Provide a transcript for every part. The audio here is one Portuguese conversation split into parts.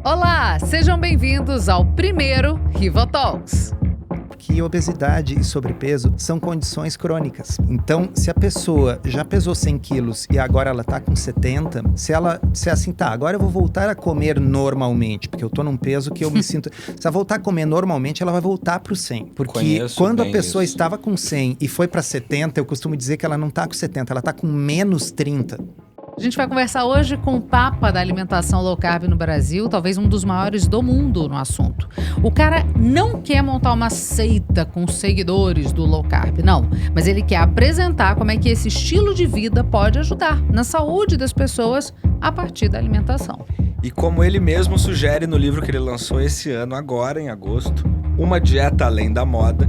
Olá, sejam bem-vindos ao primeiro Rivotalks. Que obesidade e sobrepeso são condições crônicas. Então, se a pessoa já pesou 100 quilos e agora ela tá com 70, se ela disser assim, tá, agora eu vou voltar a comer normalmente, porque eu tô num peso que eu me sinto... Se ela voltar a comer normalmente, ela vai voltar pro 100. Porque quando a pessoa estava com 100 e foi pra 70, eu costumo dizer que ela não tá com 70, ela tá com menos 30. A gente vai conversar hoje com o Papa da alimentação low carb no Brasil, talvez um dos maiores do mundo no assunto. O cara não quer montar uma seita com seguidores do low carb, não. Mas ele quer apresentar como é que esse estilo de vida pode ajudar na saúde das pessoas a partir da alimentação. E como ele mesmo sugere no livro que ele lançou esse ano, agora em agosto, Uma Dieta Além da Moda,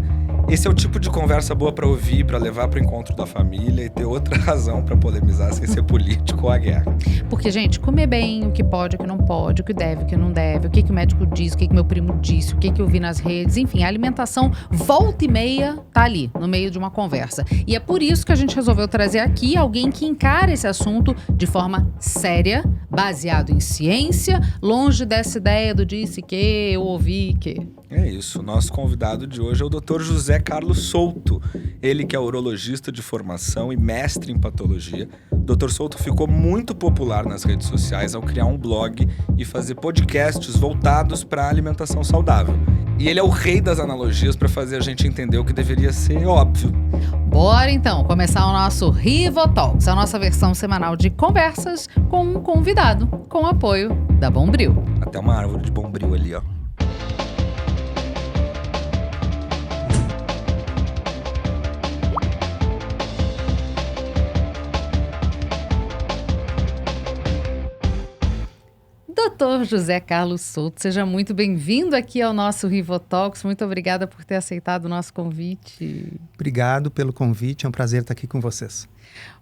esse é o tipo de conversa boa para ouvir, para levar para o encontro da família e ter outra razão para polemizar sem ser político ou a guerra. Porque, gente, comer bem, o que pode, o que não pode, o que deve, o que não deve, o que o médico diz, o que meu primo disse, o que eu vi nas redes, enfim, a alimentação volta e meia tá ali, no meio de uma conversa. E é por isso que a gente resolveu trazer aqui alguém que encara esse assunto de forma séria, baseado em ciência, longe dessa ideia do disse que, eu ouvi que... É isso, o nosso convidado de hoje é o Dr. José Carlos Souto. Ele que é urologista de formação e mestre em patologia. O Dr. Souto ficou muito popular nas redes sociais ao criar um blog e fazer podcasts voltados para a alimentação saudável. E ele é o rei das analogias para fazer a gente entender o que deveria ser óbvio. Bora então começar o nosso Rivotalks, a nossa versão semanal de conversas com um convidado, com apoio da Bombril. Até uma árvore de Bombril ali, ó. Dr. José Carlos Souto, seja muito bem-vindo aqui ao nosso Rivotalks. Muito obrigada por ter aceitado o nosso convite. Obrigado pelo convite, é um prazer estar aqui com vocês.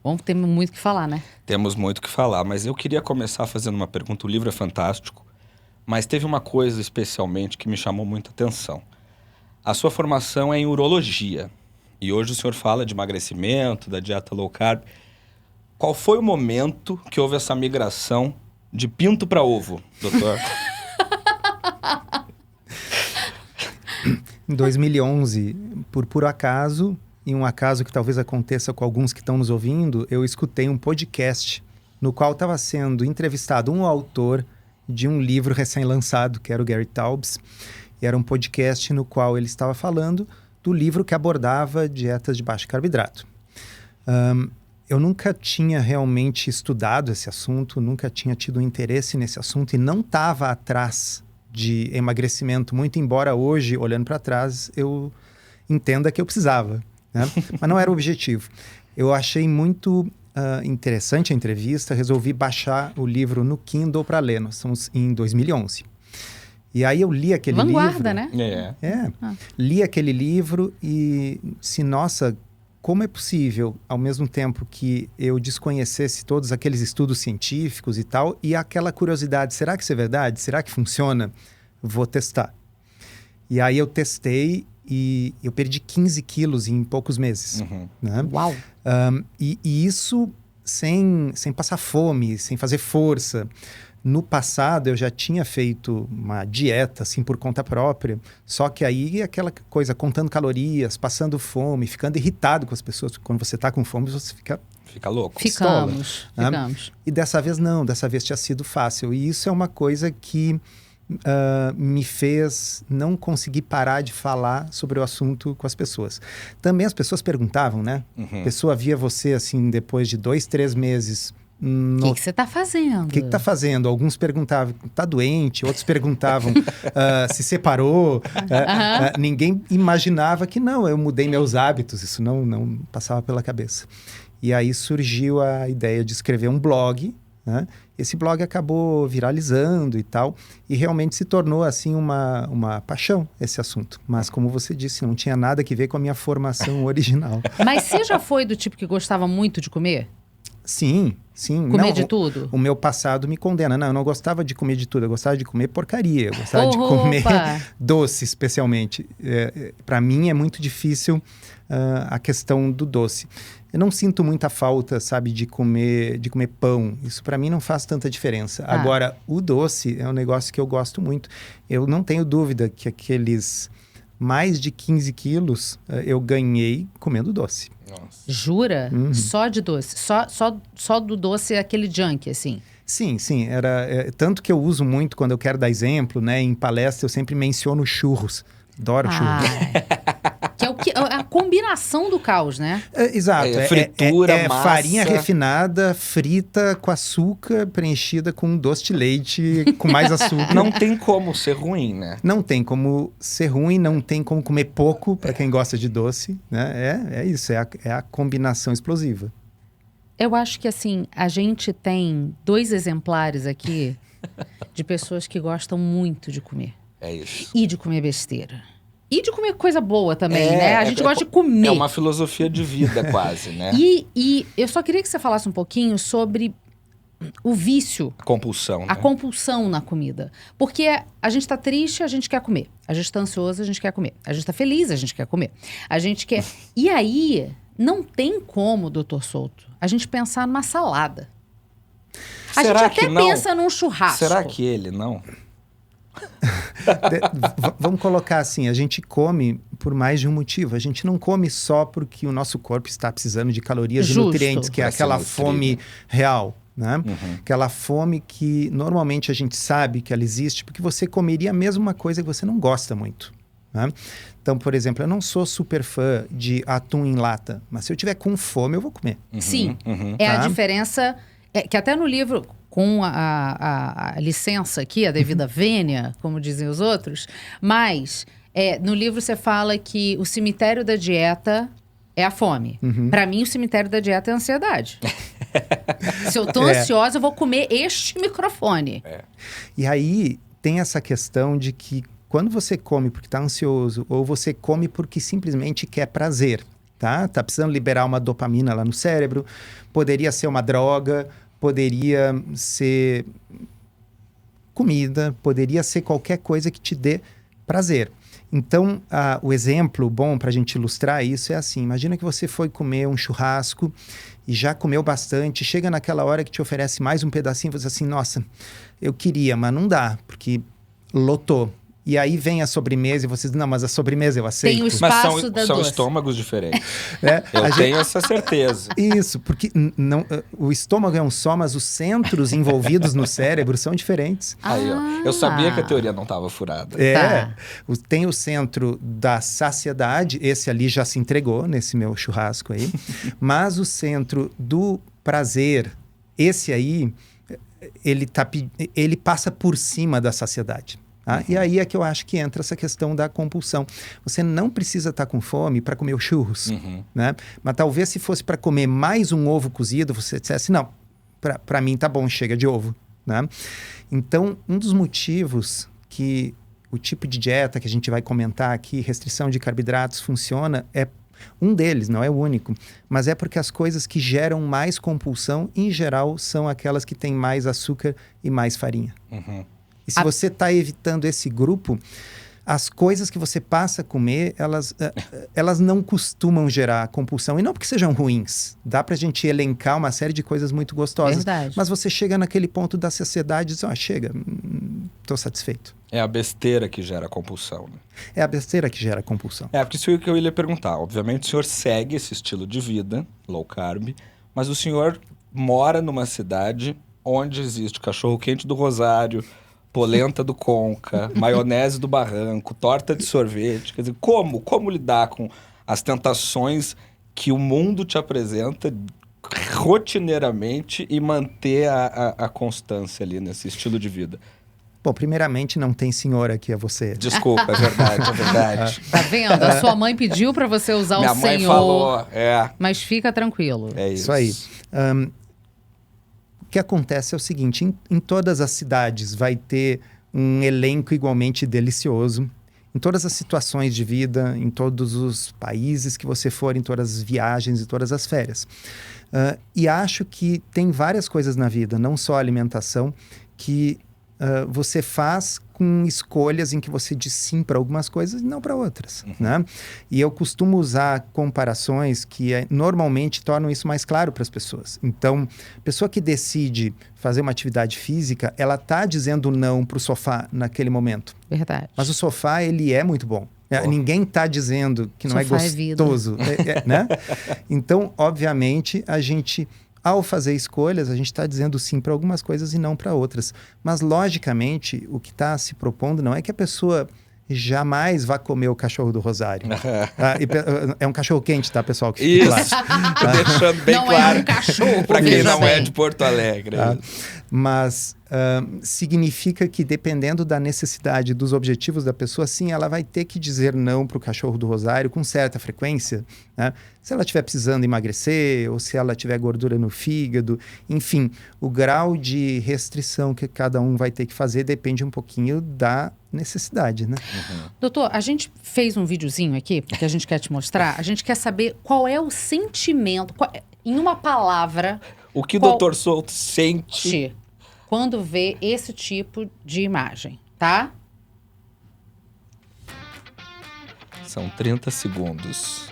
Bom, temos muito o que falar, né? Temos muito o que falar, mas eu queria começar fazendo uma pergunta. O livro é fantástico, mas teve uma coisa especialmente que me chamou muita atenção. A sua formação é em urologia, e hoje o senhor fala de emagrecimento, da dieta low carb. Qual foi o momento que houve essa migração de pinto para ovo, doutor? Em 2011, por puro acaso, e um acaso que talvez aconteça com alguns que estão nos ouvindo, eu escutei um podcast no qual estava sendo entrevistado um autor de um livro recém-lançado, que era o Gary Taubes. E era um podcast no qual ele estava falando do livro que abordava dietas de baixo carboidrato. Eu nunca tinha realmente estudado esse assunto, nunca tinha tido interesse nesse assunto e não estava atrás de emagrecimento, muito embora hoje, olhando para trás, eu entenda que eu precisava, né? Mas não era o objetivo. Eu achei muito interessante a entrevista, resolvi baixar o livro no Kindle para ler, nós estamos em 2011. E aí eu li aquele livro... Vanguarda, né? Li aquele livro e disse, nossa... Como é possível, ao mesmo tempo que eu desconhecesse todos aqueles estudos científicos e tal, e aquela curiosidade, será que isso é verdade? Será que funciona? Vou testar. E aí eu testei e eu perdi 15 quilos em poucos meses. Né? Uau! E isso sem passar fome, sem fazer força. No passado, eu já tinha feito uma dieta, assim, por conta própria. Só que aí, aquela coisa, contando calorias, passando fome, ficando irritado com as pessoas. Quando você está com fome, você fica louco. Ficamos. E dessa vez não, dessa vez tinha sido fácil. E isso é uma coisa que me fez não conseguir parar de falar sobre o assunto com as pessoas. Também as pessoas perguntavam, né? A pessoa via você, assim, depois de 2, 3 meses... O que você está fazendo? O que está fazendo? Alguns perguntavam, está doente? Outros perguntavam, se separou? Ninguém imaginava que não, eu mudei meus hábitos. Isso não passava pela cabeça. E aí surgiu a ideia de escrever um blog, né? Esse blog acabou viralizando e tal, e realmente se tornou assim uma paixão esse assunto. Mas como você disse, não tinha nada que ver com a minha formação original. Mas você já foi do tipo que gostava muito de comer? Sim. Comer de tudo? O meu passado me condena. Não, eu não gostava de comer de tudo. Eu gostava de comer porcaria. Eu gostava de comer doce, especialmente. Para mim é muito difícil a questão do doce. Eu não sinto muita falta, sabe, de comer pão. Isso para mim não faz tanta diferença. Agora, o doce é um negócio que eu gosto muito. Eu não tenho dúvida que aqueles mais de 15 quilos eu ganhei comendo doce. Nossa. Jura? Só de doce? Só do doce, aquele junk, assim? Sim. Tanto que eu uso muito quando eu quero dar exemplo, né? Em palestra eu sempre menciono churros. Adoro churros. Que é a combinação do caos, né? Exato. Fritura, massa. Farinha refinada, frita com açúcar, preenchida com doce de leite, com mais açúcar. Não tem como ser ruim, né? Não tem como ser ruim, não tem como comer pouco, para quem gosta de doce, né? É isso, é a combinação explosiva. Eu acho que, assim, a gente tem 2 exemplares aqui de pessoas que gostam muito de comer. É isso. E de comer besteira. E de comer coisa boa também, né? A gente gosta de comer. É uma filosofia de vida, quase, né? E eu só queria que você falasse um pouquinho sobre o vício. A compulsão, né? A compulsão na comida. Porque a gente tá triste, a gente quer comer. A gente tá ansioso, a gente quer comer. A gente tá feliz, a gente quer comer. A gente quer... E aí, não tem como, doutor Souto, a gente pensar numa salada. A gente até pensa num churrasco. Será que ele não? Vamos colocar assim, a gente come por mais de um motivo. A gente não come só porque o nosso corpo está precisando de calorias e nutrientes, que é aquela fome real, né? Aquela fome que normalmente a gente sabe que ela existe porque você comeria a mesma coisa que você não gosta muito, né? Então, por exemplo, eu não sou super fã de atum em lata, mas se eu tiver com fome, eu vou comer. Sim, é a diferença... que até no livro, com a licença aqui, a devida vênia, como dizem os outros, mas no livro você fala que o cemitério da dieta é a fome. Para mim, o cemitério da dieta é a ansiedade. Se eu tô ansiosa, eu vou comer este microfone. E aí, tem essa questão de que quando você come porque está ansioso, ou você come porque simplesmente quer prazer, tá precisando liberar uma dopamina lá no cérebro, poderia ser uma droga, poderia ser comida, poderia ser qualquer coisa que te dê prazer. Então, o exemplo bom para a gente ilustrar isso é assim, imagina que você foi comer um churrasco e já comeu bastante, chega naquela hora que te oferece mais um pedacinho, você diz assim, nossa, eu queria, mas não dá, porque lotou. E aí vem a sobremesa e você diz, não, mas a sobremesa eu aceito. Tem o espaço mas são doce. Estômagos diferentes. Eu tenho essa certeza. Isso, porque o estômago é um só, mas os centros envolvidos no cérebro são diferentes. Aí, ó. Eu sabia que a teoria não estava furada. Tem o centro da saciedade, esse ali já se entregou nesse meu churrasco aí. Mas o centro do prazer, esse aí, ele passa por cima da saciedade. E aí é que eu acho que entra essa questão da compulsão. Você não precisa estar com fome para comer os churros, né? Mas talvez se fosse para comer mais um ovo cozido, você dissesse, não, para mim tá bom, chega de ovo, né? Então, um dos motivos que o tipo de dieta que a gente vai comentar aqui, restrição de carboidratos, funciona, é um deles, não é o único, mas é porque as coisas que geram mais compulsão, em geral, são aquelas que têm mais açúcar e mais farinha. E se você está evitando esse grupo, as coisas que você passa a comer, elas não costumam gerar compulsão. E não porque sejam ruins. Dá pra gente elencar uma série de coisas muito gostosas. Verdade. Mas você chega naquele ponto da saciedade e diz, chega, tô satisfeito. É a besteira que gera compulsão, né? É a besteira que gera compulsão. Porque isso é o que eu ia lhe perguntar. Obviamente, o senhor segue esse estilo de vida, low carb, mas o senhor mora numa cidade onde existe cachorro-quente do Rosário, polenta do Conca, maionese do Barranco, torta de sorvete. Quer dizer, como lidar com as tentações que o mundo te apresenta rotineiramente e manter a constância ali nesse estilo de vida? Bom, primeiramente, não tem senhora aqui, é você. Desculpa, é verdade. Tá vendo? A sua mãe pediu pra você usar Minha o mãe senhor. falou, Mas fica tranquilo. É isso aí. O que acontece é o seguinte, em todas as cidades vai ter um elenco igualmente delicioso, em todas as situações de vida, em todos os países que você for, em todas as viagens e todas as férias. E acho que tem várias coisas na vida, não só a alimentação, que você faz com escolhas em que você diz sim para algumas coisas e não para outras, né? E eu costumo usar comparações que normalmente tornam isso mais claro para as pessoas. Então, a pessoa que decide fazer uma atividade física, ela está dizendo não para o sofá naquele momento. Verdade. Mas o sofá, ele é muito bom. Ninguém está dizendo que não é Sofá é vida. gostoso, né? Então, obviamente, a gente... Ao fazer escolhas, a gente está dizendo sim para algumas coisas e não para outras. Mas, logicamente, o que está se propondo não é que a pessoa jamais vá comer o cachorro do Rosário. É um cachorro quente, tá, pessoal? Que fique Isso, deixando bem não claro. é um cachorro, para quem veja não é bem. de Porto Alegre. Mas significa que, dependendo da necessidade, dos objetivos da pessoa, sim, ela vai ter que dizer não para o cachorro do Rosário com certa frequência, né? Se ela estiver precisando emagrecer, ou se ela tiver gordura no fígado, enfim, o grau de restrição que cada um vai ter que fazer depende um pouquinho da necessidade, né? Doutor, a gente fez um videozinho aqui, que a gente quer te mostrar. A gente quer saber qual é o sentimento, em uma palavra... O que o Dr. Souto sente... quando vê esse tipo de imagem, tá? São 30 segundos.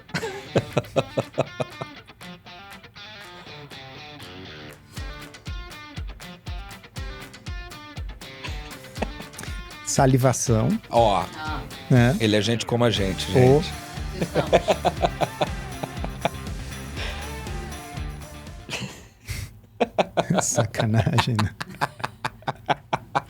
Salivação. Ó, Né? ele é gente como a gente, gente. Sacanagem, né?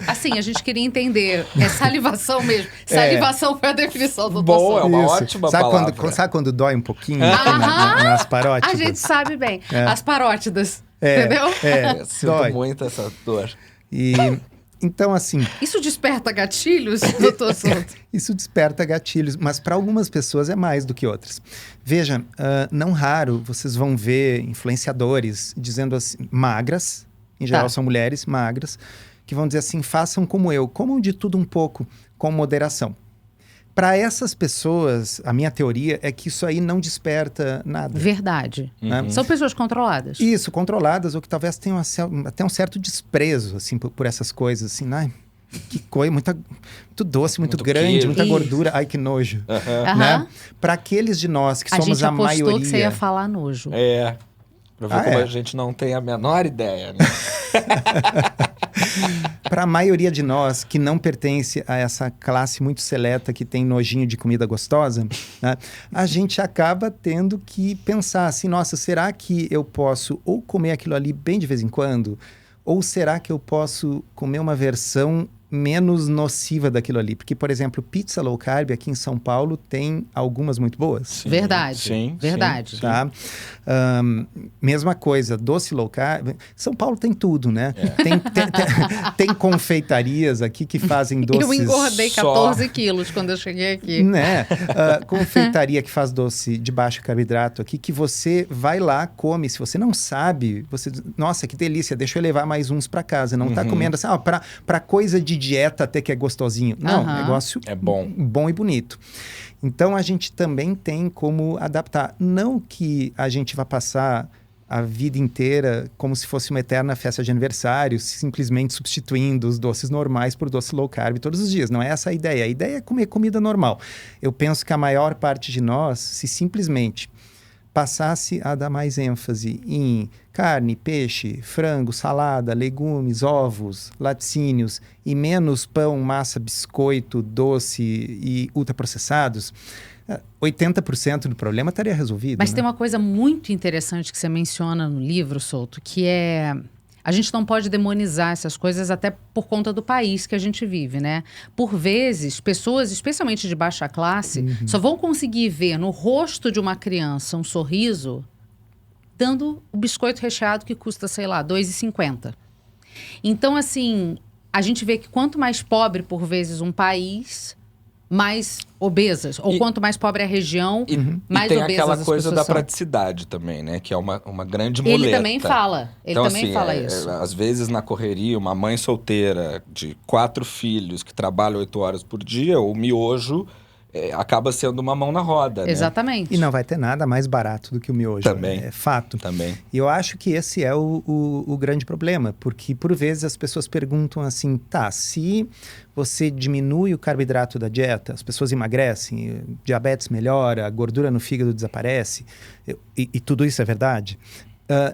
Assim, a gente queria entender. É salivação mesmo. Salivação foi a definição do Bom, é doutor. uma Isso. ótima sabe palavra. Sabe quando dói um pouquinho aqui nas parótidas? A gente sabe bem. As parótidas. Entendeu? Eu sinto dói. muito essa dor. E, então, assim, Isso desperta gatilhos, doutor Souto? isso desperta gatilhos, mas para algumas pessoas é mais do que outras. Veja, não raro vocês vão ver influenciadores dizendo assim, magras, em geral são mulheres magras, que vão dizer assim, façam como eu, comam de tudo um pouco, com moderação. Para essas pessoas, a minha teoria é que isso aí não desperta nada. Verdade. Né? São pessoas controladas. Isso, controladas, ou que talvez tenham até um certo desprezo assim, por essas coisas. Assim, ai, que coisa, muito doce, muito grande, queijo. muita Isso. gordura. Ai, que nojo. Aham. Né? Para aqueles de nós que A somos gente a apostou maioria... que você ia falar nojo. É. Pra ver como é? a gente não tem a menor ideia, né? Para a maioria de nós que não pertence a essa classe muito seleta que tem nojinho de comida gostosa, né, a gente acaba tendo que pensar assim, nossa, será que eu posso ou comer aquilo ali bem de vez em quando? Ou será que eu posso comer uma versão menos nociva daquilo ali? Porque, por exemplo, pizza low carb aqui em São Paulo tem algumas muito boas. Sim, Verdade. Sim, Verdade. sim. Tá? Mesma coisa, doce low carb. São Paulo tem tudo, né? Tem confeitarias aqui que fazem doces... Eu engordei só. 14 quilos quando eu cheguei aqui. Né? Confeitaria que faz doce de baixo carboidrato aqui, que você vai lá, come. Se você não sabe, você diz, nossa, que delícia, deixa eu levar mais uns para casa. Não tá comendo assim, pra coisa de dieta até que é gostosinho. Não, negócio É bom. bom e bonito. Então, a gente também tem como adaptar. Não que a gente vá passar a vida inteira como se fosse uma eterna festa de aniversário, simplesmente substituindo os doces normais por doce low carb todos os dias. Não é essa a ideia. A ideia é comer comida normal. Eu penso que a maior parte de nós, se simplesmente passasse a dar mais ênfase em carne, peixe, frango, salada, legumes, ovos, laticínios e menos pão, massa, biscoito, doce e ultraprocessados, 80% do problema estaria resolvido. Mas né? tem uma coisa muito interessante que você menciona no livro, Souto, que é... A gente não pode demonizar essas coisas até por conta do país que a gente vive, né? Por vezes, pessoas, especialmente de baixa classe, só vão conseguir ver no rosto de uma criança um sorriso dando o biscoito recheado que custa, sei lá, R$ 2,50. Então, assim, a gente vê que quanto mais pobre, por vezes, um país, mais obesas. Ou quanto mais pobre é a região, mais e tem obesas aquela as coisa pessoas da são. praticidade também, né? Que é uma grande muleta. Ele também fala. Ele Então, também assim, fala isso. Às vezes, na correria, uma mãe solteira de 4 filhos que trabalha 8 horas por dia, o miojo acaba sendo uma mão na roda, né? Exatamente. E não vai ter nada mais barato do que o miojo. Também. É fato. Também. E eu acho que esse é o grande problema, porque por vezes as pessoas perguntam assim, tá, se você diminui o carboidrato da dieta, as pessoas emagrecem, diabetes melhora, a gordura no fígado desaparece, e tudo isso é verdade?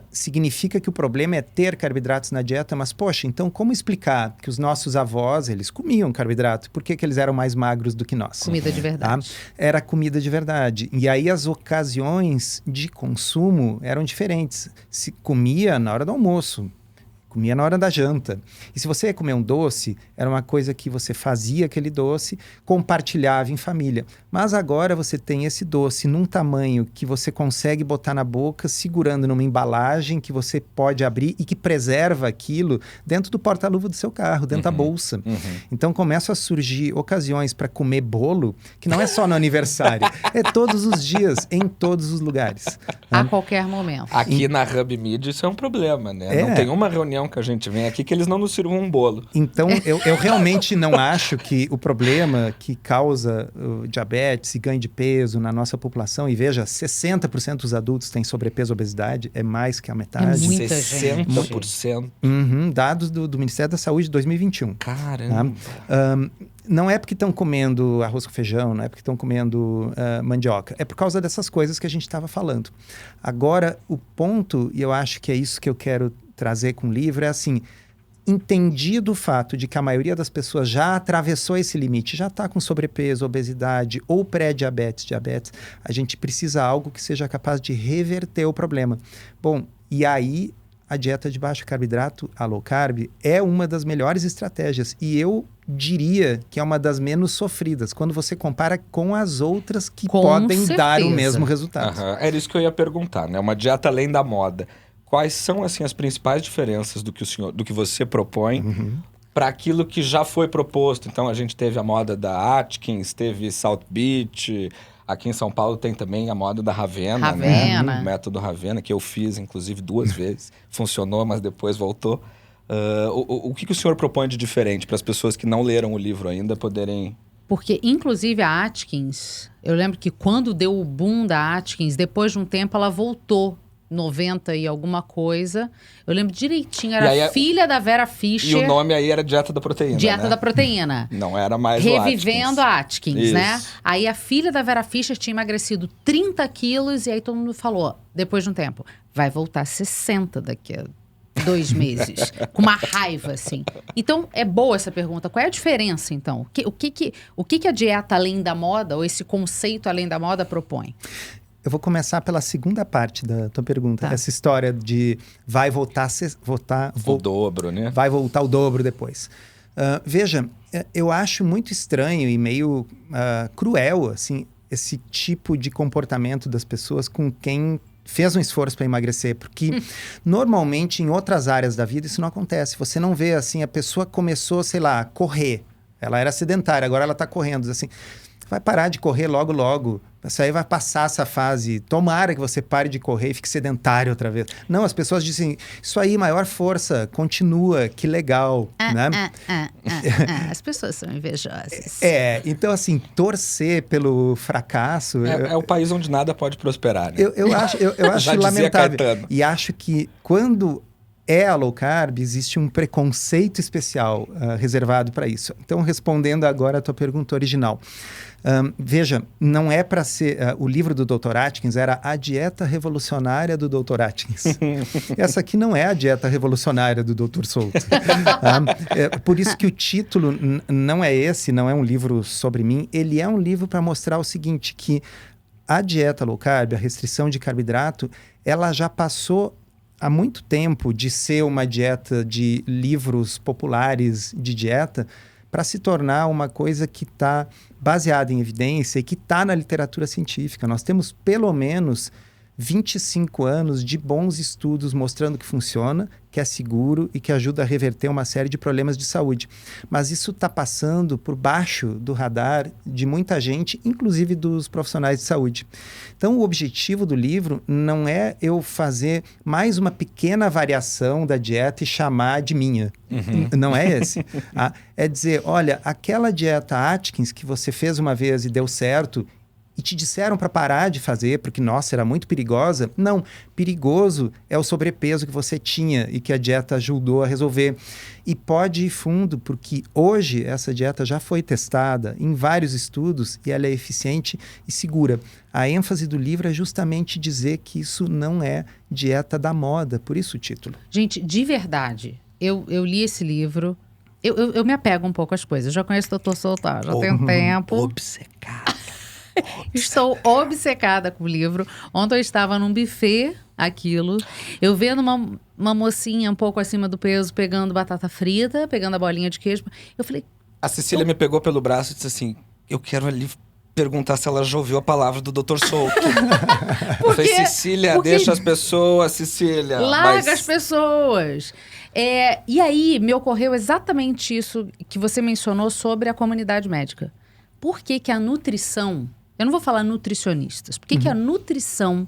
Significa que o problema é ter carboidratos na dieta, mas poxa, então como explicar que os nossos avós, eles comiam carboidrato, por que eles eram mais magros do que nós? Comida de verdade. Era comida de verdade. E aí as ocasiões de consumo eram diferentes. Se comia na hora do almoço, comia na hora da janta. E se você ia comer um doce, era uma coisa que você fazia aquele doce, compartilhava em família. Mas agora você tem esse doce num tamanho que você consegue botar na boca, segurando numa embalagem que você pode abrir e que preserva aquilo dentro do porta-luva do seu carro, dentro da bolsa. Então começam a surgir ocasiões para comer bolo, que não é só no aniversário, é todos os dias, em todos os lugares. A qualquer momento. Aqui na Hub Media isso é um problema, né? Não tem uma reunião que a gente vem aqui que eles não nos sirvam um bolo. Então, eu realmente não acho que o problema que causa diabetes e ganho de peso na nossa população, e veja, 60% dos adultos têm sobrepeso e obesidade, é mais que a metade. É muita 60%. Dados do Ministério da Saúde de 2021. Caramba! Não é porque estão comendo arroz com feijão, não é porque estão comendo mandioca. É por causa dessas coisas que a gente estava falando. Agora, o ponto, e eu acho que é isso que eu quero trazer com o livro, é assim, entendido o fato de que a maioria das pessoas já atravessou esse limite, já está com sobrepeso, obesidade ou pré-diabetes, diabetes, a gente precisa de algo que seja capaz de reverter o problema. Bom, e aí a dieta de baixo carboidrato, a low carb, é uma das melhores estratégias. E eu diria que é uma das menos sofridas, quando você compara com as outras que podem dar o mesmo resultado. Era isso que eu ia perguntar, né? Uma dieta além da moda. Quais são, assim, as principais diferenças do que você propõe para aquilo que já foi proposto? Então, a gente teve a moda da Atkins, teve South Beach. Aqui em São Paulo tem também a moda da Ravena, né? O método Ravena, que eu fiz, inclusive, 2 vezes. Funcionou, mas depois voltou. O que o senhor propõe de diferente para as pessoas que não leram o livro ainda poderem... Porque, inclusive, a Atkins, eu lembro que quando deu o boom da Atkins, depois de um tempo ela voltou. 90 e alguma coisa. Eu lembro direitinho, era filha da Vera Fischer. E o nome aí era Dieta da Proteína, Dieta da Proteína. Não era mais Revivendo a Atkins, né? Isso. Aí a filha da Vera Fischer tinha emagrecido 30 quilos e aí todo mundo falou, depois de um tempo, vai voltar 60 daqui a 2 meses. Com uma raiva, assim. Então, é boa essa pergunta. Qual é a diferença, então? O que a dieta além da moda, ou esse conceito além da moda propõe? Eu vou começar pela segunda parte da tua pergunta. Tá. Essa história de vai voltar o dobro, né? Vai voltar o dobro depois. Veja, eu acho muito estranho e meio cruel, assim, esse tipo de comportamento das pessoas com quem fez um esforço para emagrecer, porque normalmente em outras áreas da vida isso não acontece. Você não vê, assim, a pessoa começou, sei lá, a correr. Ela era sedentária, agora ela está correndo, assim... Vai parar de correr logo, logo. Isso aí vai passar essa fase. Tomara que você pare de correr e fique sedentário outra vez. Não, as pessoas dizem, isso aí, maior força, continua, que legal. Né? As pessoas são invejosas. Então assim, torcer pelo fracasso... É o país onde nada pode prosperar, né? Eu acho lamentável. E acho que quando... a low carb, existe um preconceito especial reservado para isso. Então, respondendo agora a tua pergunta original. Veja, não é para ser... o livro do Dr. Atkins era A Dieta Revolucionária do Dr. Atkins. Essa aqui não é a dieta revolucionária do Dr. Souto. Por isso que o título não é esse, não é um livro sobre mim. Ele é um livro para mostrar o seguinte, que a dieta low carb, a restrição de carboidrato, ela já passou... há muito tempo de ser uma dieta de livros populares de dieta para se tornar uma coisa que está baseada em evidência e que está na literatura científica. Nós temos pelo menos 25 anos de bons estudos mostrando que funciona, que é seguro e que ajuda a reverter uma série de problemas de saúde. Mas isso está passando por baixo do radar de muita gente, inclusive dos profissionais de saúde. Então, o objetivo do livro não é eu fazer mais uma pequena variação da dieta e chamar de minha. Não é esse. É dizer, olha, aquela dieta Atkins que você fez uma vez e deu certo e te disseram para parar de fazer porque, nossa, era muito perigosa. Não, perigoso é o sobrepeso que você tinha e que a dieta ajudou a resolver. E pode ir fundo, porque hoje essa dieta já foi testada em vários estudos e ela é eficiente e segura. A ênfase do livro é justamente dizer que isso não é dieta da moda, por isso o título. Gente, de verdade, eu li esse livro, eu me apego um pouco às coisas. Já conheço o Dr. Souto, já tem tempo. Obcecada. Estou obcecada com o livro. Ontem eu estava num buffet, eu vendo uma mocinha um pouco acima do peso, pegando batata frita, pegando a bolinha de queijo. Eu falei... A Cecília me pegou pelo braço e disse assim, eu quero ali perguntar se ela já ouviu a palavra do Dr. Souto. Eu falei, Cecília, deixa as pessoas, Cecília. Larga as pessoas. E aí me ocorreu exatamente isso que você mencionou sobre a comunidade médica. Por que que a nutrição... Eu não vou falar nutricionistas. Por que que a nutrição,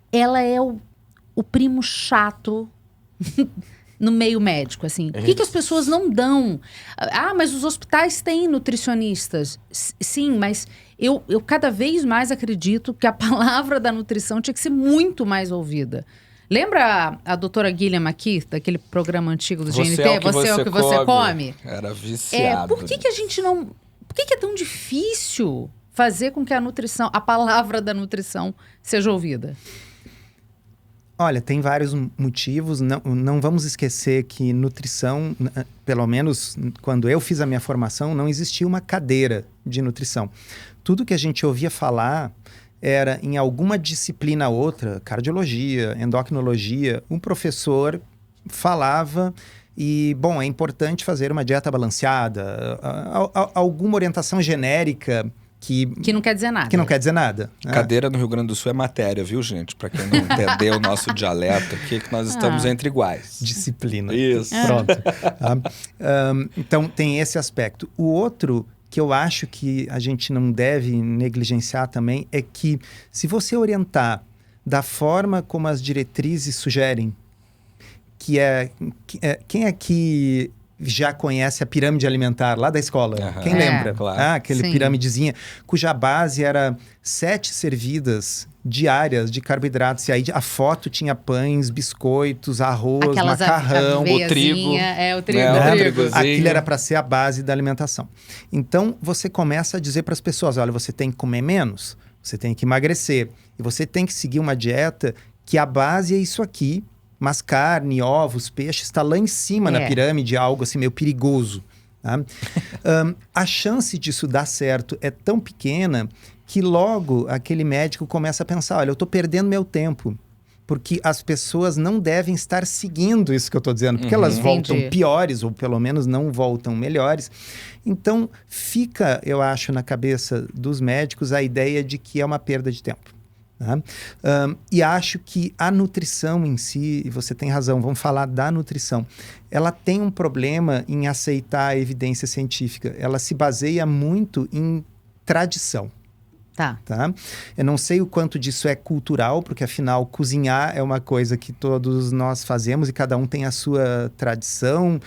ela é o primo chato no meio médico, assim? Por que que as pessoas não dão? Mas os hospitais têm nutricionistas. Sim, mas eu cada vez mais acredito que a palavra da nutrição tinha que ser muito mais ouvida. Lembra a doutora Gillian aqui, daquele programa antigo do GNT? Você é o que você come? Era viciado. Por que que a gente não... Por que que é tão difícil fazer com que a palavra da nutrição seja ouvida? Olha, tem vários motivos. Não vamos esquecer que nutrição, pelo menos quando eu fiz a minha formação, não existia uma cadeira de nutrição. Tudo que a gente ouvia falar era em alguma disciplina outra, cardiologia, endocrinologia, um professor falava... E, bom, é importante fazer uma dieta balanceada, alguma orientação genérica que não quer dizer nada. Que não quer dizer nada. Cadeira no Rio Grande do Sul é matéria, viu, gente? Para quem não entender o nosso dialeto aqui, que nós estamos entre iguais. Disciplina. Isso. Pronto. Então, tem esse aspecto. O outro que eu acho que a gente não deve negligenciar também é que, se você orientar da forma como as diretrizes sugerem, quem aqui já conhece a pirâmide alimentar lá da escola? Quem lembra? Claro. Aquele Sim. piramidezinha, cuja base era 7 servidas diárias de carboidratos. E aí a foto tinha pães, biscoitos, arroz, macarrão, o trigo. O trigo. Aquilo era para ser a base da alimentação. Então, você começa a dizer para as pessoas, olha, você tem que comer menos, você tem que emagrecer. E você tem que seguir uma dieta que a base é isso aqui, mas carne, ovos, peixe está lá em cima na pirâmide, algo assim meio perigoso. Tá? A chance disso dar certo é tão pequena que logo aquele médico começa a pensar, olha, eu estou perdendo meu tempo, porque as pessoas não devem estar seguindo isso que eu estou dizendo, porque elas voltam piores, ou pelo menos não voltam melhores. Então, fica, eu acho, na cabeça dos médicos a ideia de que é uma perda de tempo. Tá? E acho que a nutrição em si, e você tem razão, vamos falar da nutrição, ela tem um problema em aceitar a evidência científica. Ela se baseia muito em tradição. Tá. Eu não sei o quanto disso é cultural, porque afinal cozinhar é uma coisa que todos nós fazemos e cada um tem a sua tradição,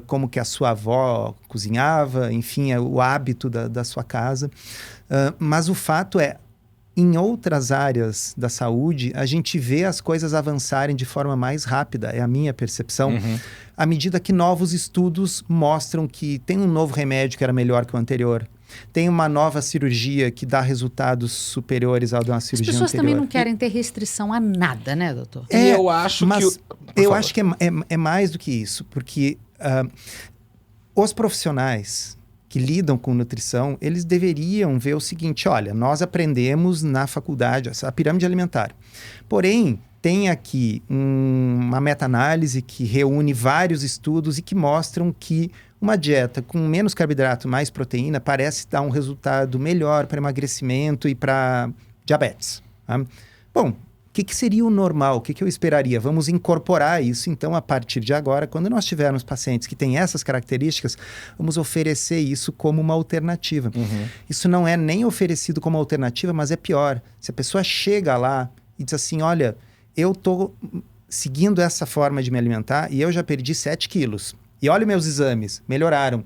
como que a sua avó cozinhava, enfim, é o hábito da sua casa. Mas o fato é, em outras áreas da saúde, a gente vê as coisas avançarem de forma mais rápida, é a minha percepção, à medida que novos estudos mostram que tem um novo remédio que era melhor que o anterior, tem uma nova cirurgia que dá resultados superiores ao de uma cirurgia anterior. As pessoas também não querem ter restrição a nada, né, doutor? E eu acho acho que é mais do que isso, porque os profissionais que lidam com nutrição, eles deveriam ver o seguinte, olha, nós aprendemos na faculdade a pirâmide alimentar. Porém, tem aqui uma meta-análise que reúne vários estudos e que mostram que uma dieta com menos carboidrato, mais proteína, parece dar um resultado melhor para emagrecimento e para diabetes. Tá? Bom, que seria o normal? O que eu esperaria? Vamos incorporar isso, então, a partir de agora. Quando nós tivermos pacientes que têm essas características, vamos oferecer isso como uma alternativa. Isso não é nem oferecido como alternativa, mas é pior. Se a pessoa chega lá e diz assim, olha, eu estou seguindo essa forma de me alimentar e eu já perdi 7 quilos. E olha meus exames, melhoraram.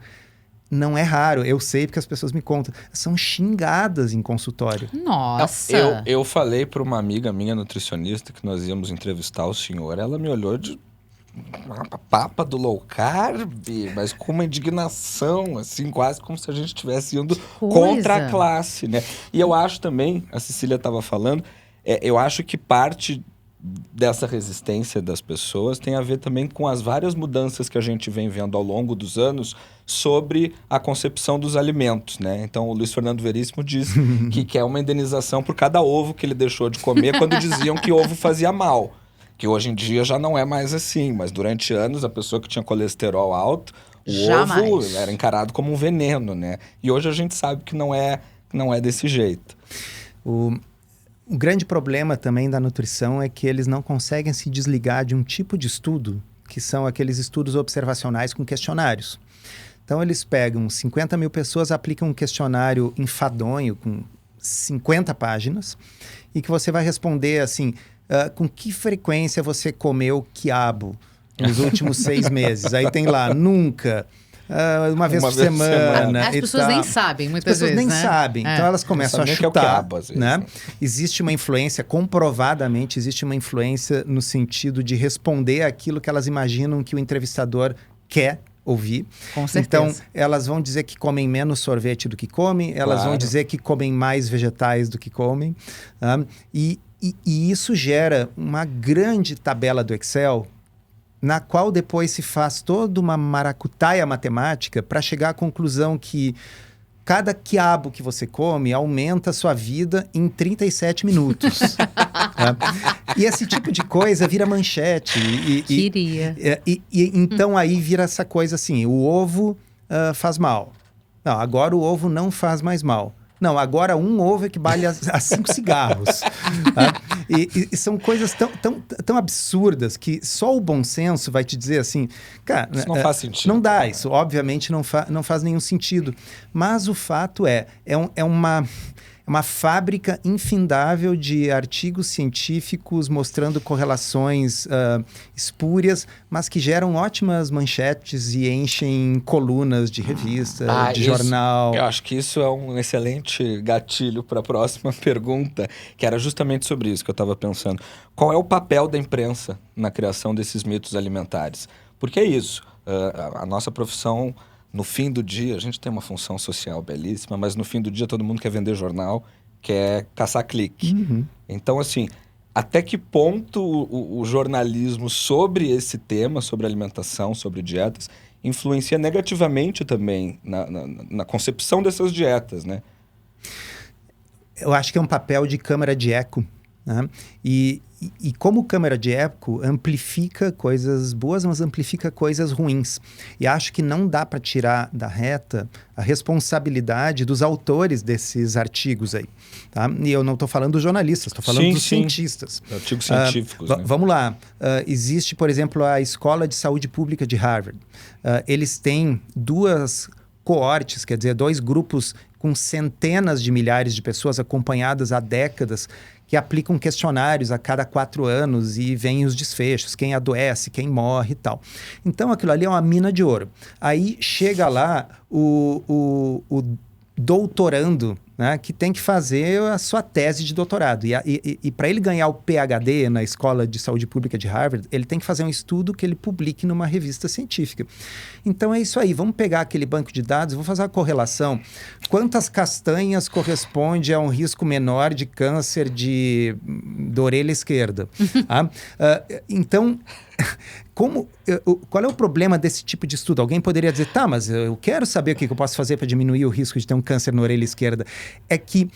Não é raro, eu sei porque as pessoas me contam. São xingadas em consultório. Nossa! Eu falei para uma amiga minha nutricionista que nós íamos entrevistar o senhor. Ela me olhou de papa do low carb, mas com uma indignação, assim, quase como se a gente estivesse indo contra a classe, né? E eu acho também, a Cecília estava falando, eu acho que parte dessa resistência das pessoas tem a ver também com as várias mudanças que a gente vem vendo ao longo dos anos sobre a concepção dos alimentos, né? Então, o Luiz Fernando Veríssimo diz que quer uma indenização por cada ovo que ele deixou de comer quando diziam que ovo fazia mal. Que hoje em dia já não é mais assim, mas durante anos a pessoa que tinha colesterol alto, ovo era encarado como um veneno, né? E hoje a gente sabe que não é desse jeito. O grande problema também da nutrição é que eles não conseguem se desligar de um tipo de estudo, que são aqueles estudos observacionais com questionários. Então, eles pegam 50 mil pessoas, aplicam um questionário enfadonho com 50 páginas e que você vai responder assim, com que frequência você comeu quiabo nos últimos 6 meses? Aí tem lá, nunca... uma vez por semana. As pessoas nem sabem, muitas vezes, As pessoas nem sabem. Então, elas começam a chutar. Quiabo, às vezes, né? Existe uma influência, comprovadamente, existe uma influência no sentido de responder aquilo que elas imaginam que o entrevistador quer ouvir. Com certeza. Então, elas vão dizer que comem menos sorvete do que comem, elas vão dizer que comem mais vegetais do que comem. E isso gera uma grande tabela do Excel, na qual depois se faz toda uma maracutaia matemática para chegar à conclusão que cada quiabo que você come aumenta a sua vida em 37 minutos. E esse tipo de coisa vira manchete. Queria. Então aí vira essa coisa assim, o ovo faz mal. Não, agora o ovo não faz mais mal. Não, agora um ovo equivale a 5 cigarros. E são coisas tão absurdas que só o bom senso vai te dizer assim... Cara, isso não faz sentido. Não dá, isso obviamente não faz nenhum sentido. Mas o fato é uma fábrica infindável de artigos científicos mostrando correlações espúrias, mas que geram ótimas manchetes e enchem colunas de revista, de jornal. Eu acho que isso é um excelente gatilho para a próxima pergunta, que era justamente sobre isso que eu estava pensando. Qual é o papel da imprensa na criação desses mitos alimentares? Porque é isso, a nossa profissão... No fim do dia, a gente tem uma função social belíssima, mas no fim do dia todo mundo quer vender jornal, quer caçar clique. Então, assim, até que ponto o jornalismo sobre esse tema, sobre alimentação, sobre dietas, influencia negativamente também na concepção dessas dietas, né? Eu acho que é um papel de câmara de eco, né? E como câmara de eco amplifica coisas boas, mas amplifica coisas ruins. E acho que não dá para tirar da reta a responsabilidade dos autores desses artigos aí. Tá? E eu não estou falando dos jornalistas, estou falando dos cientistas. Artigos científicos. Né? Vamos lá. Existe, por exemplo, a Escola de Saúde Pública de Harvard. Eles têm 2 coortes, quer dizer, 2 grupos com centenas de milhares de pessoas acompanhadas há décadas, que aplicam questionários a cada 4 anos e vêm os desfechos, quem adoece, quem morre e tal. Então, aquilo ali é uma mina de ouro. Aí chega lá o doutorando, né, que tem que fazer a sua tese de doutorado. E para ele ganhar o PhD na Escola de Saúde Pública de Harvard, ele tem que fazer um estudo que ele publique numa revista científica. Então é isso aí, vamos pegar aquele banco de dados, vou fazer uma correlação. Quantas castanhas corresponde a um risco menor de câncer da orelha esquerda? Então... Qual é o problema desse tipo de estudo? Alguém poderia dizer, tá, mas eu quero saber o que eu posso fazer para diminuir o risco de ter um câncer na orelha esquerda. É que,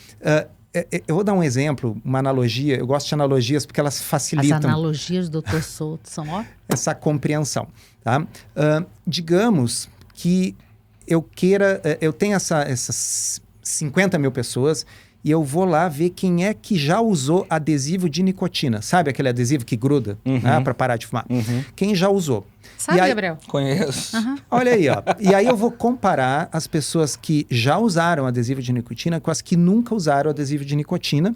eu vou dar um exemplo, uma analogia, eu gosto de analogias porque elas facilitam... As analogias do Dr. Souto são ó... essa compreensão, tá? Digamos que eu tenho essas 50 mil pessoas e eu vou lá ver quem é que já usou adesivo de nicotina. Sabe aquele adesivo que gruda, né, para parar de fumar? Quem já usou? Sabe, E aí- Gabriel? Conheço. Olha aí, ó. E aí eu vou comparar as pessoas que já usaram adesivo de nicotina com as que nunca usaram adesivo de nicotina.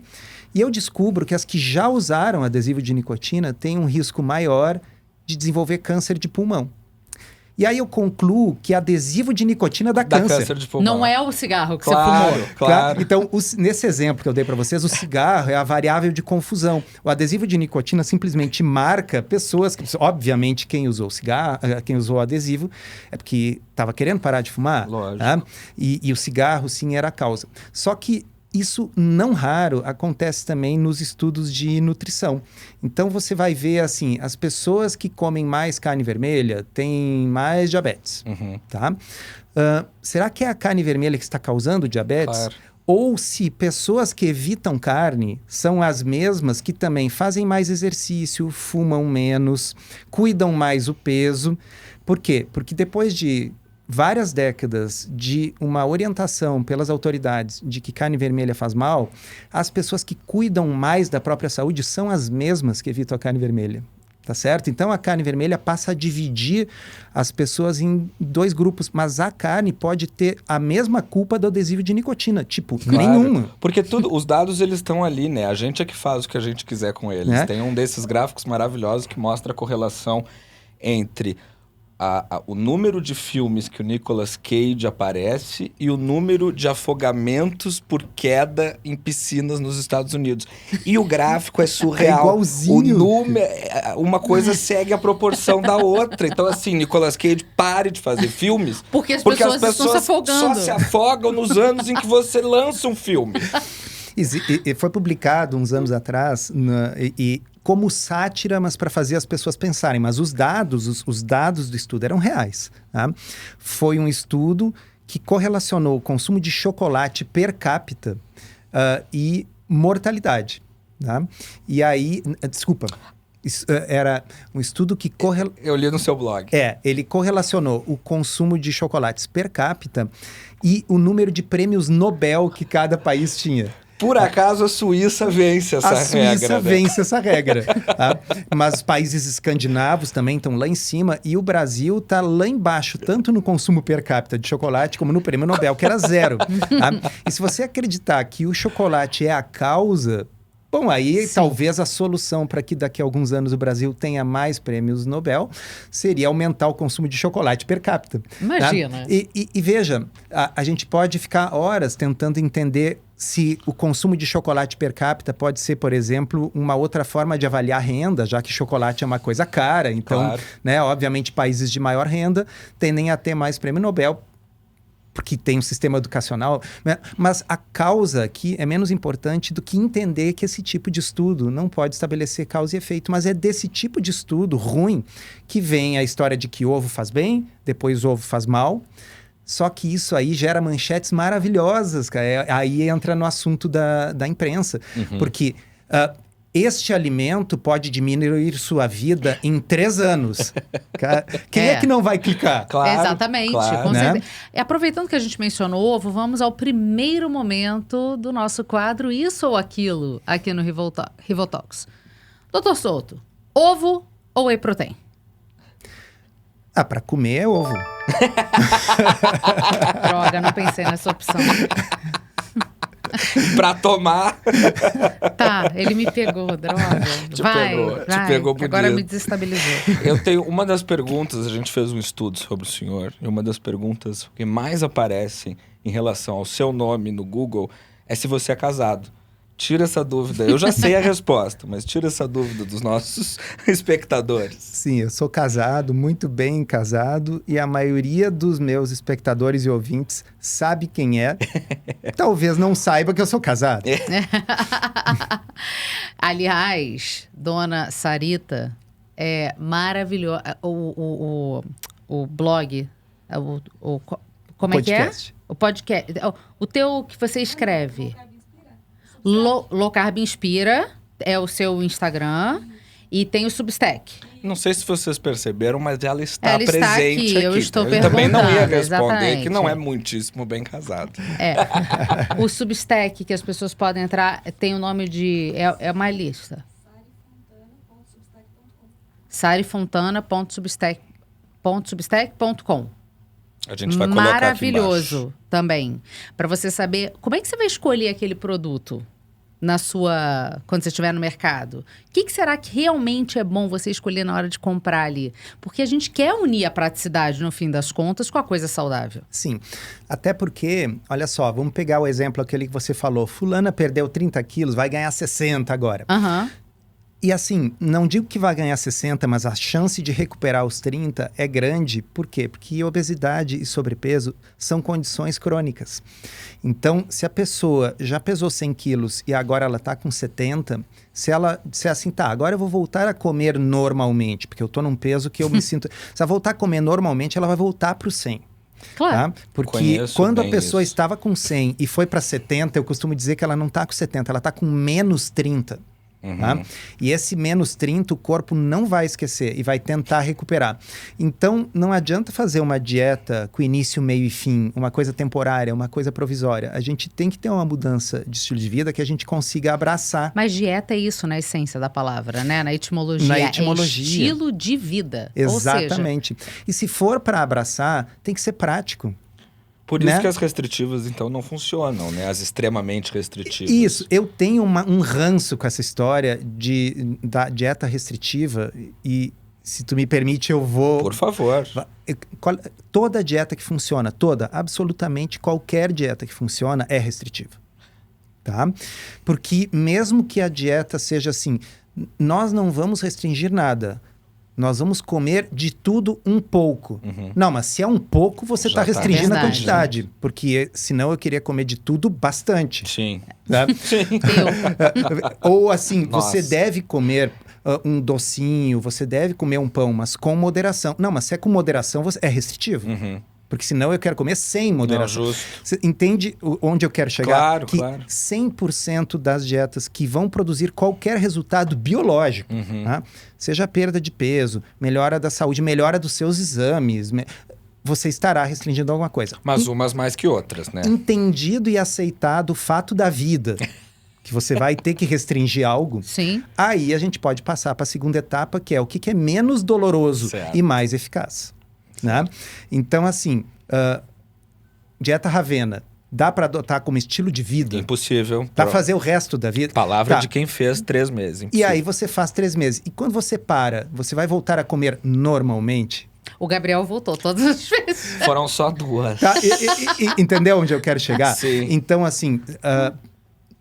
E eu descubro que as que já usaram adesivo de nicotina têm um risco maior de desenvolver câncer de pulmão. E aí eu concluo que adesivo de nicotina dá Dá câncer. câncer de pulmão. Não é o cigarro que Claro, você fumou. claro. Então, nesse exemplo que eu dei para vocês, o cigarro é a variável de confusão. O adesivo de nicotina simplesmente marca pessoas que, obviamente, quem usou cigarro, quem usou o adesivo é porque estava querendo parar de fumar. Lógico. Tá? E o cigarro, sim, era a causa. Só que isso, não raro, acontece também nos estudos de nutrição. Então, você vai ver, assim, as pessoas que comem mais carne vermelha têm mais diabetes, tá? Será que é a carne vermelha que está causando diabetes? Claro. Ou se pessoas que evitam carne são as mesmas que também fazem mais exercício, fumam menos, cuidam mais o peso. Por quê? Porque depois de várias décadas de uma orientação pelas autoridades de que carne vermelha faz mal, as pessoas que cuidam mais da própria saúde são as mesmas que evitam a carne vermelha. Tá certo? Então a carne vermelha passa a dividir as pessoas em dois grupos, mas a carne pode ter a mesma culpa do adesivo de nicotina, tipo, nenhuma. Porque os dados eles estão ali, né? A gente é que faz o que a gente quiser com eles. Né? Tem um desses gráficos maravilhosos que mostra a correlação entre o número de filmes que o Nicolas Cage aparece e o número de afogamentos por queda em piscinas nos Estados Unidos. E o gráfico é surreal. É igualzinho. O número, uma coisa segue a proporção da outra. Então, assim, Nicolas Cage, pare de fazer filmes. Porque as pessoas estão se afogando. Só se afogam nos anos em que você lança um filme. E foi publicado uns anos atrás como sátira, mas para fazer as pessoas pensarem. Mas os dados do estudo eram reais. Tá? Foi um estudo que correlacionou o consumo de chocolate per capita e mortalidade. Tá? E aí, desculpa, isso, era um estudo que Eu li no seu blog. ele correlacionou o consumo de chocolates per capita e o número de prêmios Nobel que cada país tinha. Por acaso a Suíça vence essa regra. A Suíça vence essa regra. Tá? Mas os países escandinavos também estão lá em cima e o Brasil está lá embaixo, tanto no consumo per capita de chocolate como no prêmio Nobel, que era 0. Tá? E se você acreditar que o chocolate é a causa, bom, aí talvez a solução para que daqui a alguns anos o Brasil tenha mais prêmios Nobel seria aumentar o consumo de chocolate per capita. Imagina. Tá? E veja, a gente pode ficar horas tentando entender se o consumo de chocolate per capita pode ser, por exemplo, uma outra forma de avaliar renda, já que chocolate é uma coisa cara. Então, Claro. né, obviamente, países de maior renda tendem a ter mais prêmio Nobel, porque tem um sistema educacional, né? Mas a causa aqui é menos importante do que entender que esse tipo de estudo não pode estabelecer causa e efeito, mas é desse tipo de estudo ruim que vem a história de que ovo faz bem, depois ovo faz mal. Só que isso aí gera manchetes maravilhosas, cara. Aí entra no assunto da imprensa. Porque este alimento pode diminuir sua vida em 3 anos. Cara, quem é que não vai clicar? Claro, Exatamente. claro. Com Né? certeza. E aproveitando que a gente mencionou ovo, vamos ao primeiro momento do nosso quadro Isso ou Aquilo, aqui no Rivotalks. Doutor Souto, ovo ou whey protein? Para comer é ovo. Droga, não pensei nessa opção. Pra tomar. Tá, ele me pegou, droga. Te vai, pegou que agora bonito. me desestabilizou. Eu tenho uma das perguntas, a gente fez um estudo sobre o senhor, e uma das perguntas que mais aparecem em relação ao seu nome no Google é se você é casado. Tira essa dúvida. Eu já sei a resposta, mas tira essa dúvida dos nossos espectadores. Sim, eu sou casado, muito bem casado, e a maioria dos meus espectadores e ouvintes sabe quem é. Talvez não saiba que eu sou casado. Aliás, dona Sarita é maravilhosa. O blog, como é que é? Podcast. O podcast. O teu que você escreve. Low Carb Inspira é o seu Instagram. E tem o Substack. Não sei se vocês perceberam, mas ela está Ela está presente aqui, eu estou também não ia perguntando, responder, exatamente. que não é muitíssimo bem casado. O Substack, que as pessoas podem entrar, tem o nome de... É uma lista. sarifontana.substack.com. A gente vai colocar aqui embaixo. Maravilhoso também. Para você saber como é que você vai escolher aquele produto quando você estiver no mercado. O que será que realmente é bom você escolher na hora de comprar ali? Porque a gente quer unir a praticidade, no fim das contas, com a coisa saudável. Sim, até porque, olha só, vamos pegar o exemplo aquele que você falou. Fulana perdeu 30 quilos, vai ganhar 60 agora. Aham. E assim, não digo que vai ganhar 60, mas a chance de recuperar os 30 é grande. Por quê? Porque obesidade e sobrepeso são condições crônicas. Então, se a pessoa já pesou 100 quilos e agora ela está com 70, se ela disser assim, tá, agora eu vou voltar a comer normalmente, porque eu estou num peso que eu me sinto... Se ela voltar a comer normalmente, ela vai voltar para o 100. Claro. Tá? Porque Conheço quando a bem pessoa isso. estava com 100 e foi para 70, eu costumo dizer que ela não está com 70, ela está com menos 30. Tá? E esse menos 30 o corpo não vai esquecer e vai tentar recuperar. Então, não adianta fazer uma dieta com início, meio e fim, uma coisa temporária, uma coisa provisória. A gente tem que ter uma mudança de estilo de vida que a gente consiga abraçar. Mas dieta é isso na essência da palavra, né? Na etimologia. Na etimologia. É estilo de vida. Exatamente. E se for para abraçar, tem que ser prático. Por isso Né? que as restritivas, então, não funcionam, né? As extremamente restritivas. Isso, eu tenho um ranço com essa história da dieta restritiva e, se tu me permite, eu vou... Por favor. Toda dieta que funciona, absolutamente qualquer dieta que funciona é restritiva, tá? Porque mesmo que a dieta seja assim, nós não vamos restringir nada, nós vamos comer de tudo um pouco. Não, mas se é um pouco, você está Já tá restringindo a verdade. quantidade, porque senão eu queria comer de tudo bastante. Sim. Né? Ou assim, Nossa. você deve comer um docinho, você deve comer um pão, mas com moderação. Não, mas se é com moderação, é restritivo. Porque senão eu quero comer sem moderação. Não, justo. Você entende onde eu quero chegar? Claro, que claro. 100% das dietas que vão produzir qualquer resultado biológico, tá? Seja perda de peso, melhora da saúde, melhora dos seus exames, você estará restringindo alguma coisa. Mas umas mais que outras, né? Entendido e aceitado o fato da vida, que você vai ter que restringir algo, Sim. aí a gente pode passar para a segunda etapa, que é o que é menos doloroso Certo. e mais eficaz. Né? Então, assim, dieta Ravena, dá para adotar como estilo de vida? Impossível. Dá para fazer o resto da vida? Palavra Tá. de quem fez 3 meses. E Impossível. aí você faz 3 meses. E quando você para, você vai voltar a comer normalmente? O Gabriel voltou todas as vezes. Foram só 2. Tá? Entendeu onde eu quero chegar? Sim. Então, assim,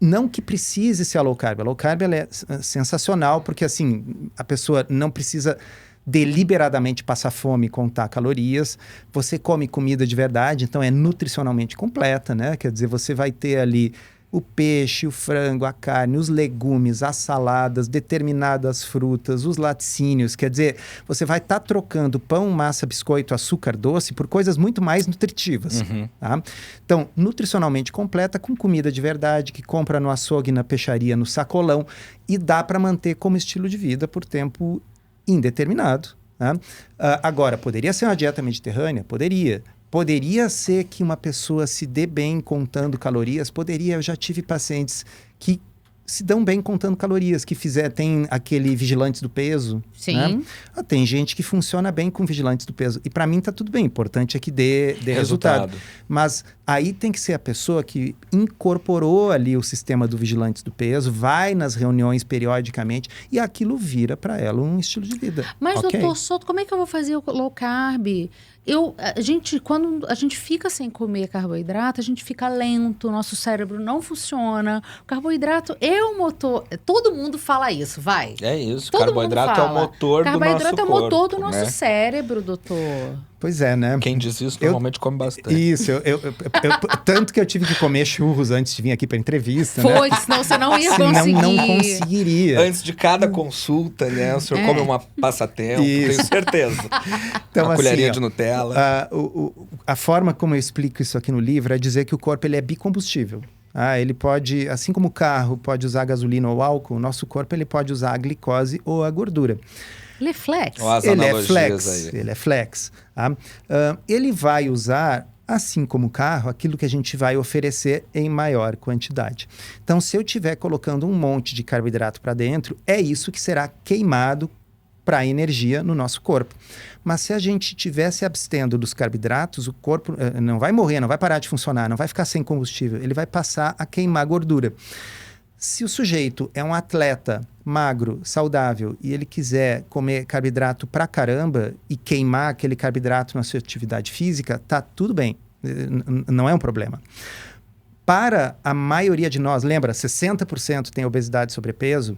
não que precise ser a low carb. A low carb ela é sensacional, porque assim, a pessoa não precisa deliberadamente passar fome e contar calorias. Você come comida de verdade, então é nutricionalmente completa, né? Quer dizer, você vai ter ali o peixe, o frango, a carne, os legumes, as saladas, determinadas frutas, os laticínios. Quer dizer, você vai estar trocando pão, massa, biscoito, açúcar doce por coisas muito mais nutritivas. Tá? Então, nutricionalmente completa, com comida de verdade, que compra no açougue, na peixaria, no sacolão, e dá para manter como estilo de vida por tempo indeterminado. Né? Agora, poderia ser uma dieta mediterrânea? Poderia. Poderia ser que uma pessoa se dê bem contando calorias? Poderia. Eu já tive pacientes que se dão bem contando calorias, que tem aquele vigilantes do peso. Sim. Né? Tem gente que funciona bem com vigilantes do peso. E para mim tá tudo bem. Importante é que dê resultado. Mas aí tem que ser a pessoa que incorporou ali o sistema do vigilantes do peso, vai nas reuniões periodicamente e aquilo vira para ela um estilo de vida. Mas, Ok? doutor Souto, como é que eu vou fazer o low carb? Quando a gente fica sem comer carboidrato, a gente fica lento, nosso cérebro não funciona. O carboidrato é o motor. Todo mundo fala isso, vai. É isso. Todo Carboidrato mundo é o fala. motor do nosso corpo. Carboidrato é o motor do nosso né? cérebro, doutor. Pois é, né? Quem diz isso normalmente come bastante. Isso, tanto que eu tive que comer churros antes de vir aqui para entrevista, né? Foi, senão você não ia Senão conseguir. não conseguiria. Antes de cada consulta, né? O senhor come uma passatempo, Isso. tenho certeza. Então, uma assim, colherinha ó, de Nutella. A forma como eu explico isso aqui no livro é dizer que o corpo ele é bicombustível. Ele pode, assim como o carro pode usar gasolina ou álcool, o nosso corpo ele pode usar a glicose ou a gordura. Ele é flex. Ó, as Ele é analogias flex, aí. ele é flex. Tá? Ele vai usar, assim como o carro, aquilo que a gente vai oferecer em maior quantidade. Então, se eu estiver colocando um monte de carboidrato para dentro, é isso que será queimado para energia no nosso corpo. Mas se a gente estiver se abstendo dos carboidratos, o corpo não vai morrer, não vai parar de funcionar, não vai ficar sem combustível, ele vai passar a queimar gordura. Se o sujeito é um atleta magro, saudável, e ele quiser comer carboidrato pra caramba e queimar aquele carboidrato na sua atividade física, tá tudo bem, não é um problema. Para a maioria de nós, lembra, 60% tem obesidade e sobrepeso,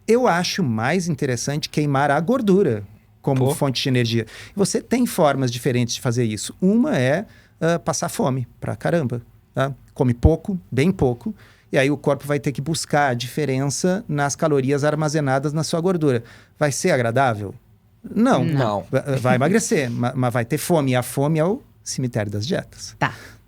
eu acho mais interessante queimar a gordura como fonte de energia. Você tem formas diferentes de fazer isso. Uma é passar fome pra caramba. Tá? Come pouco, bem pouco, e aí o corpo vai ter que buscar a diferença nas calorias armazenadas na sua gordura. Vai ser agradável? Não. Não. Vai emagrecer, mas vai ter fome. E a fome é o cemitério das dietas.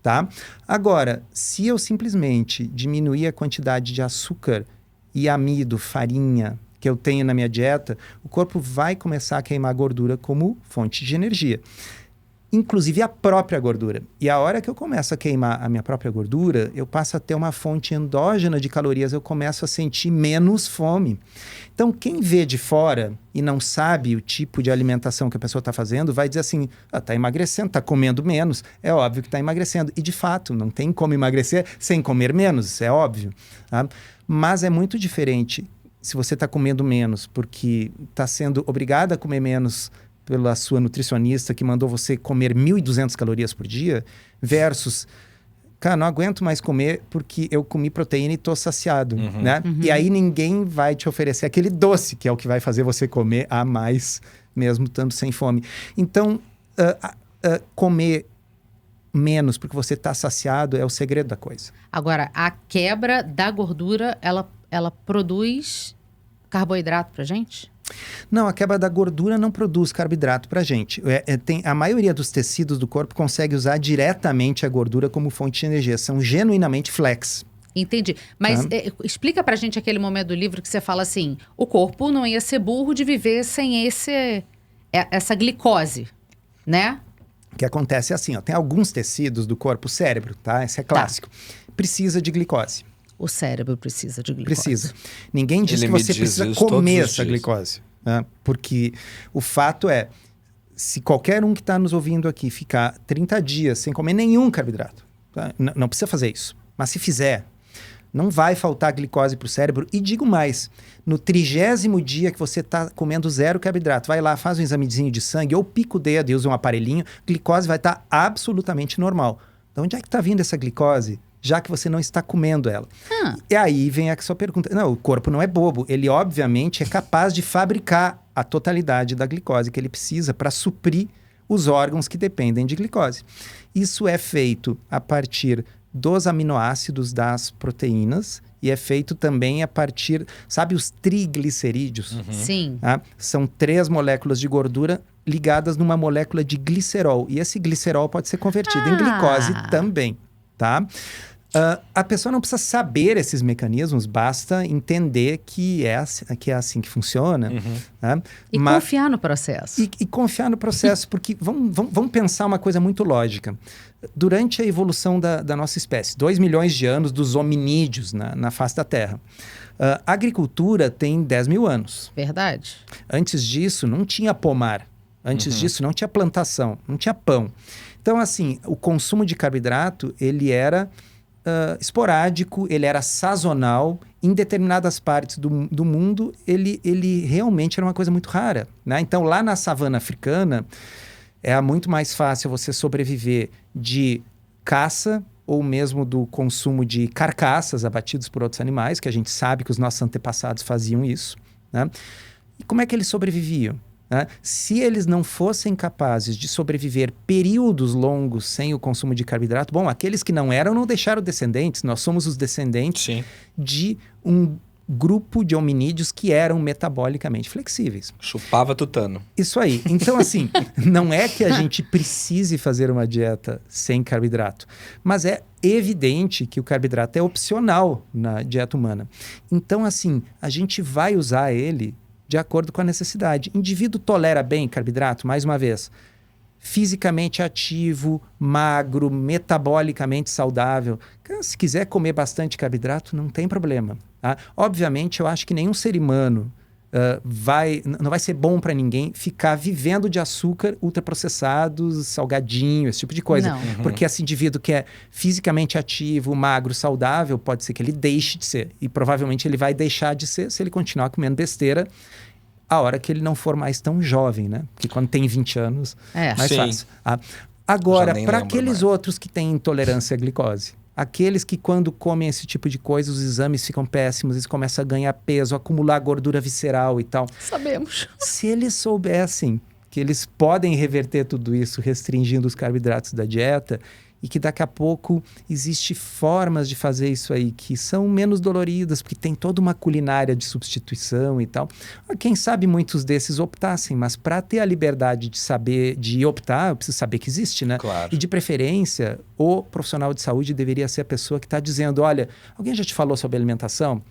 Tá? Agora, se eu simplesmente diminuir a quantidade de açúcar e amido, farinha que eu tenho na minha dieta, o corpo vai começar a queimar gordura como fonte de energia. Inclusive a própria gordura. E a hora que eu começo a queimar a minha própria gordura, eu passo a ter uma fonte endógena de calorias, eu começo a sentir menos fome. Então, quem vê de fora e não sabe o tipo de alimentação que a pessoa está fazendo, vai dizer assim, está emagrecendo, está comendo menos. É óbvio que está emagrecendo. E, de fato, não tem como emagrecer sem comer menos, isso é óbvio. Tá? Mas é muito diferente se você está comendo menos porque está sendo obrigado a comer menos pela sua nutricionista que mandou você comer 1.200 calorias por dia, versus, cara, não aguento mais comer porque eu comi proteína e tô saciado, né? E aí ninguém vai te oferecer aquele doce, que é o que vai fazer você comer a mais, mesmo estando sem fome. Então, comer menos porque você tá saciado é o segredo da coisa. Agora, a quebra da gordura, ela produz carboidrato pra gente? Não, a quebra da gordura não produz carboidrato pra gente. A maioria dos tecidos do corpo consegue usar diretamente a gordura como fonte de energia. São genuinamente flex. Entendi. Mas explica pra gente aquele momento do livro que você fala assim, o corpo não ia ser burro de viver sem essa glicose, né? O que acontece é assim, tem alguns tecidos do corpo, o cérebro, tá? Esse é clássico. Precisa de glicose. O cérebro precisa de glicose. Precisa. Ninguém diz que você precisa comer essa glicose. Né? Porque o fato é, se qualquer um que está nos ouvindo aqui ficar 30 dias sem comer nenhum carboidrato, tá? Não precisa fazer isso. Mas se fizer, não vai faltar glicose para o cérebro. E digo mais, no 30º dia que você está comendo 0 carboidrato, vai lá, faz um examezinho de sangue ou pica o dedo e usa um aparelhinho, glicose vai estar absolutamente normal. De onde é que está vindo essa glicose? Já que você não está comendo ela. E aí vem a sua pergunta. Não, o corpo não é bobo. Ele, obviamente, é capaz de fabricar a totalidade da glicose que ele precisa para suprir os órgãos que dependem de glicose. Isso é feito a partir dos aminoácidos das proteínas e é feito também a partir, sabe, os triglicerídeos? Sim. Tá? São 3 moléculas de gordura ligadas numa molécula de glicerol. E esse glicerol pode ser convertido em glicose também, tá? A pessoa não precisa saber esses mecanismos, basta entender que é assim que funciona. Né? E confiar no processo. E confiar no processo, porque vamos pensar uma coisa muito lógica. Durante a evolução da nossa espécie, 2 milhões de anos dos hominídeos na face da Terra, a agricultura tem 10 mil anos. Verdade. Antes disso, não tinha pomar. Antes disso, não tinha plantação, não tinha pão. Então, assim, o consumo de carboidrato, ele era esporádico, ele era sazonal. Em determinadas partes do mundo, ele realmente era uma coisa muito rara. Né? Então, lá na savana africana, é muito mais fácil você sobreviver de caça ou mesmo do consumo de carcaças abatidos por outros animais, que a gente sabe que os nossos antepassados faziam isso. Né? E como é que eles sobreviviam? Né? Se eles não fossem capazes de sobreviver períodos longos sem o consumo de carboidrato, bom, aqueles que não eram não deixaram descendentes, nós somos os descendentes de um grupo de hominídeos que eram metabolicamente flexíveis. Chupava tutano. Isso aí. Então, assim, não é que a gente precise fazer uma dieta sem carboidrato, mas é evidente que o carboidrato é opcional na dieta humana. Então, assim, a gente vai usar ele de acordo com a necessidade. Indivíduo tolera bem carboidrato, mais uma vez, fisicamente ativo, magro, metabolicamente saudável. Se quiser comer bastante carboidrato, não tem problema. Tá? Obviamente, eu acho que nenhum ser humano não vai ser bom para ninguém ficar vivendo de açúcar ultraprocessados, salgadinho, esse tipo de coisa. Não. Porque esse indivíduo que é fisicamente ativo, magro, saudável, pode ser que ele deixe de ser. E provavelmente ele vai deixar de ser se ele continuar comendo besteira a hora que ele não for mais tão jovem, né? Porque quando tem 20 anos, mais Sim. fácil. Agora, nem para lembro aqueles mais. outros que têm intolerância à glicose, aqueles que quando comem esse tipo de coisa, os exames ficam péssimos, eles começam a ganhar peso, acumular gordura visceral e tal. Sabemos. Se eles soubessem que eles podem reverter tudo isso restringindo os carboidratos da dieta e que daqui a pouco existe formas de fazer isso aí que são menos doloridas, porque tem toda uma culinária de substituição e tal. Quem sabe muitos desses optassem, mas para ter a liberdade de saber, de optar, eu preciso saber que existe, né? Claro. E de preferência, o profissional de saúde deveria ser a pessoa que está dizendo, olha, alguém já te falou sobre alimentação,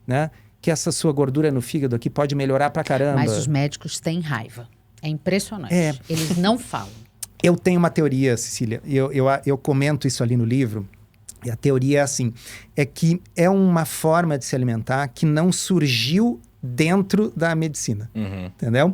né? Que essa sua gordura no fígado aqui pode melhorar pra caramba. Mas os médicos têm raiva. É impressionante. Eles não falam. Eu tenho uma teoria, Cecília, e eu comento isso ali no livro, e a teoria é assim, é que é uma forma de se alimentar que não surgiu dentro da medicina, entendeu?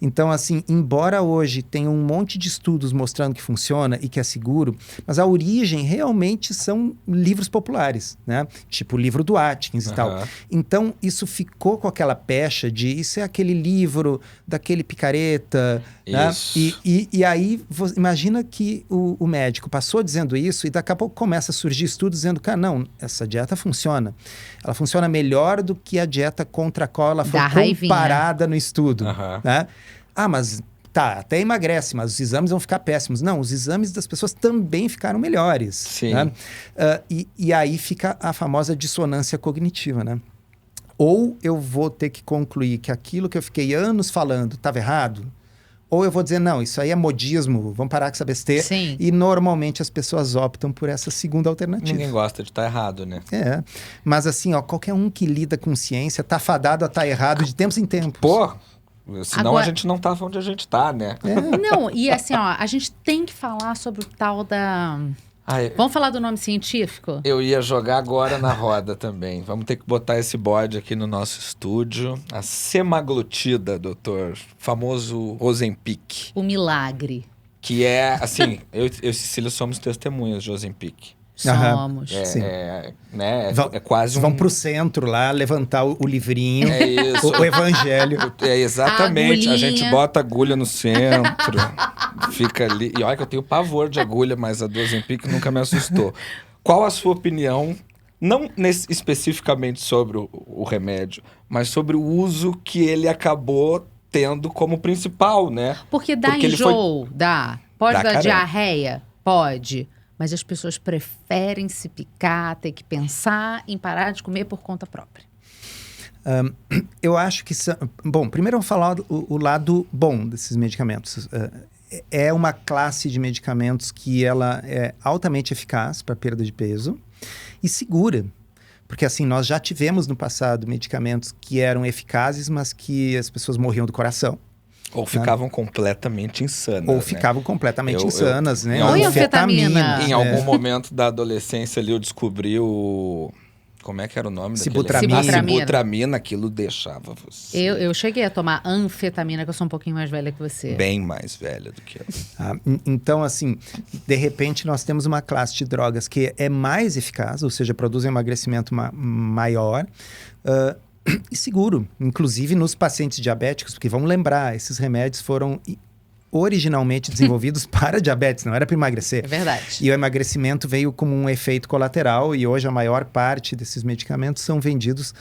Então, assim, embora hoje tenha um monte de estudos mostrando que funciona e que é seguro, mas a origem realmente são livros populares, né? Tipo o livro do Atkins e tal. Então, isso ficou com aquela pecha de isso é aquele livro daquele picareta, né? E aí, imagina que o médico passou dizendo isso e daqui a pouco começa a surgir estudos dizendo, cara, não, essa dieta funciona. Ela funciona melhor do que a dieta contra a qual ela foi comparada no estudo. Né? Mas tá, até emagrece, mas os exames vão ficar péssimos. Não, os exames das pessoas também ficaram melhores. Sim. Né? E aí fica a famosa dissonância cognitiva, né? Ou eu vou ter que concluir que aquilo que eu fiquei anos falando estava errado, ou eu vou dizer, não, isso aí é modismo, vamos parar com essa besteira. Sim. E normalmente as pessoas optam por essa segunda alternativa. Ninguém gosta de estar errado, né? Mas assim, qualquer um que lida com ciência tá fadado a estar errado de tempos em tempos. Pô, senão Agora... a gente não tava onde a gente tá, né? Não, e assim, a gente tem que falar sobre o tal da... Vamos falar do nome científico? Eu ia jogar agora na roda também. Vamos ter que botar esse bode aqui no nosso estúdio. A semaglutida, doutor. Famoso Ozempic. O milagre. Que é, assim, eu e Cecília somos testemunhas de Ozempic. Somos. É quase Vão pro centro lá, levantar o livrinho, isso. o evangelho. Exatamente. A gente bota a agulha no centro, fica ali. E olha que eu tenho pavor de agulha, mas a do Ozempic nunca me assustou. Qual a sua opinião, não especificamente sobre o remédio, mas sobre o uso que ele acabou tendo como principal, né? Porque dá enjoo, dá. Pode dar diarreia? Pode. Mas as pessoas preferem se picar, ter que pensar em parar de comer por conta própria. Eu acho que... Bom, primeiro eu vou falar o lado bom desses medicamentos. É uma classe de medicamentos que ela é altamente eficaz para perda de peso e segura. Porque assim, nós já tivemos no passado medicamentos que eram eficazes, mas que as pessoas morriam do coração. Ou ficavam completamente insanas. Ou ficavam completamente insanas, né? Ou anfetamina. Em algum momento da adolescência ali eu descobri o... Como é que era o nome? Sibutramina. Sibutramina, aquilo deixava você... Eu cheguei a tomar anfetamina, que eu sou um pouquinho mais velha que você. Bem mais velha do que eu. Então, assim, de repente nós temos uma classe de drogas que é mais eficaz, ou seja, produz um emagrecimento maior, e seguro, inclusive nos pacientes diabéticos, porque vamos lembrar, esses remédios foram originalmente desenvolvidos para diabetes, não era para emagrecer. É verdade. E o emagrecimento veio como um efeito colateral e hoje a maior parte desses medicamentos são vendidos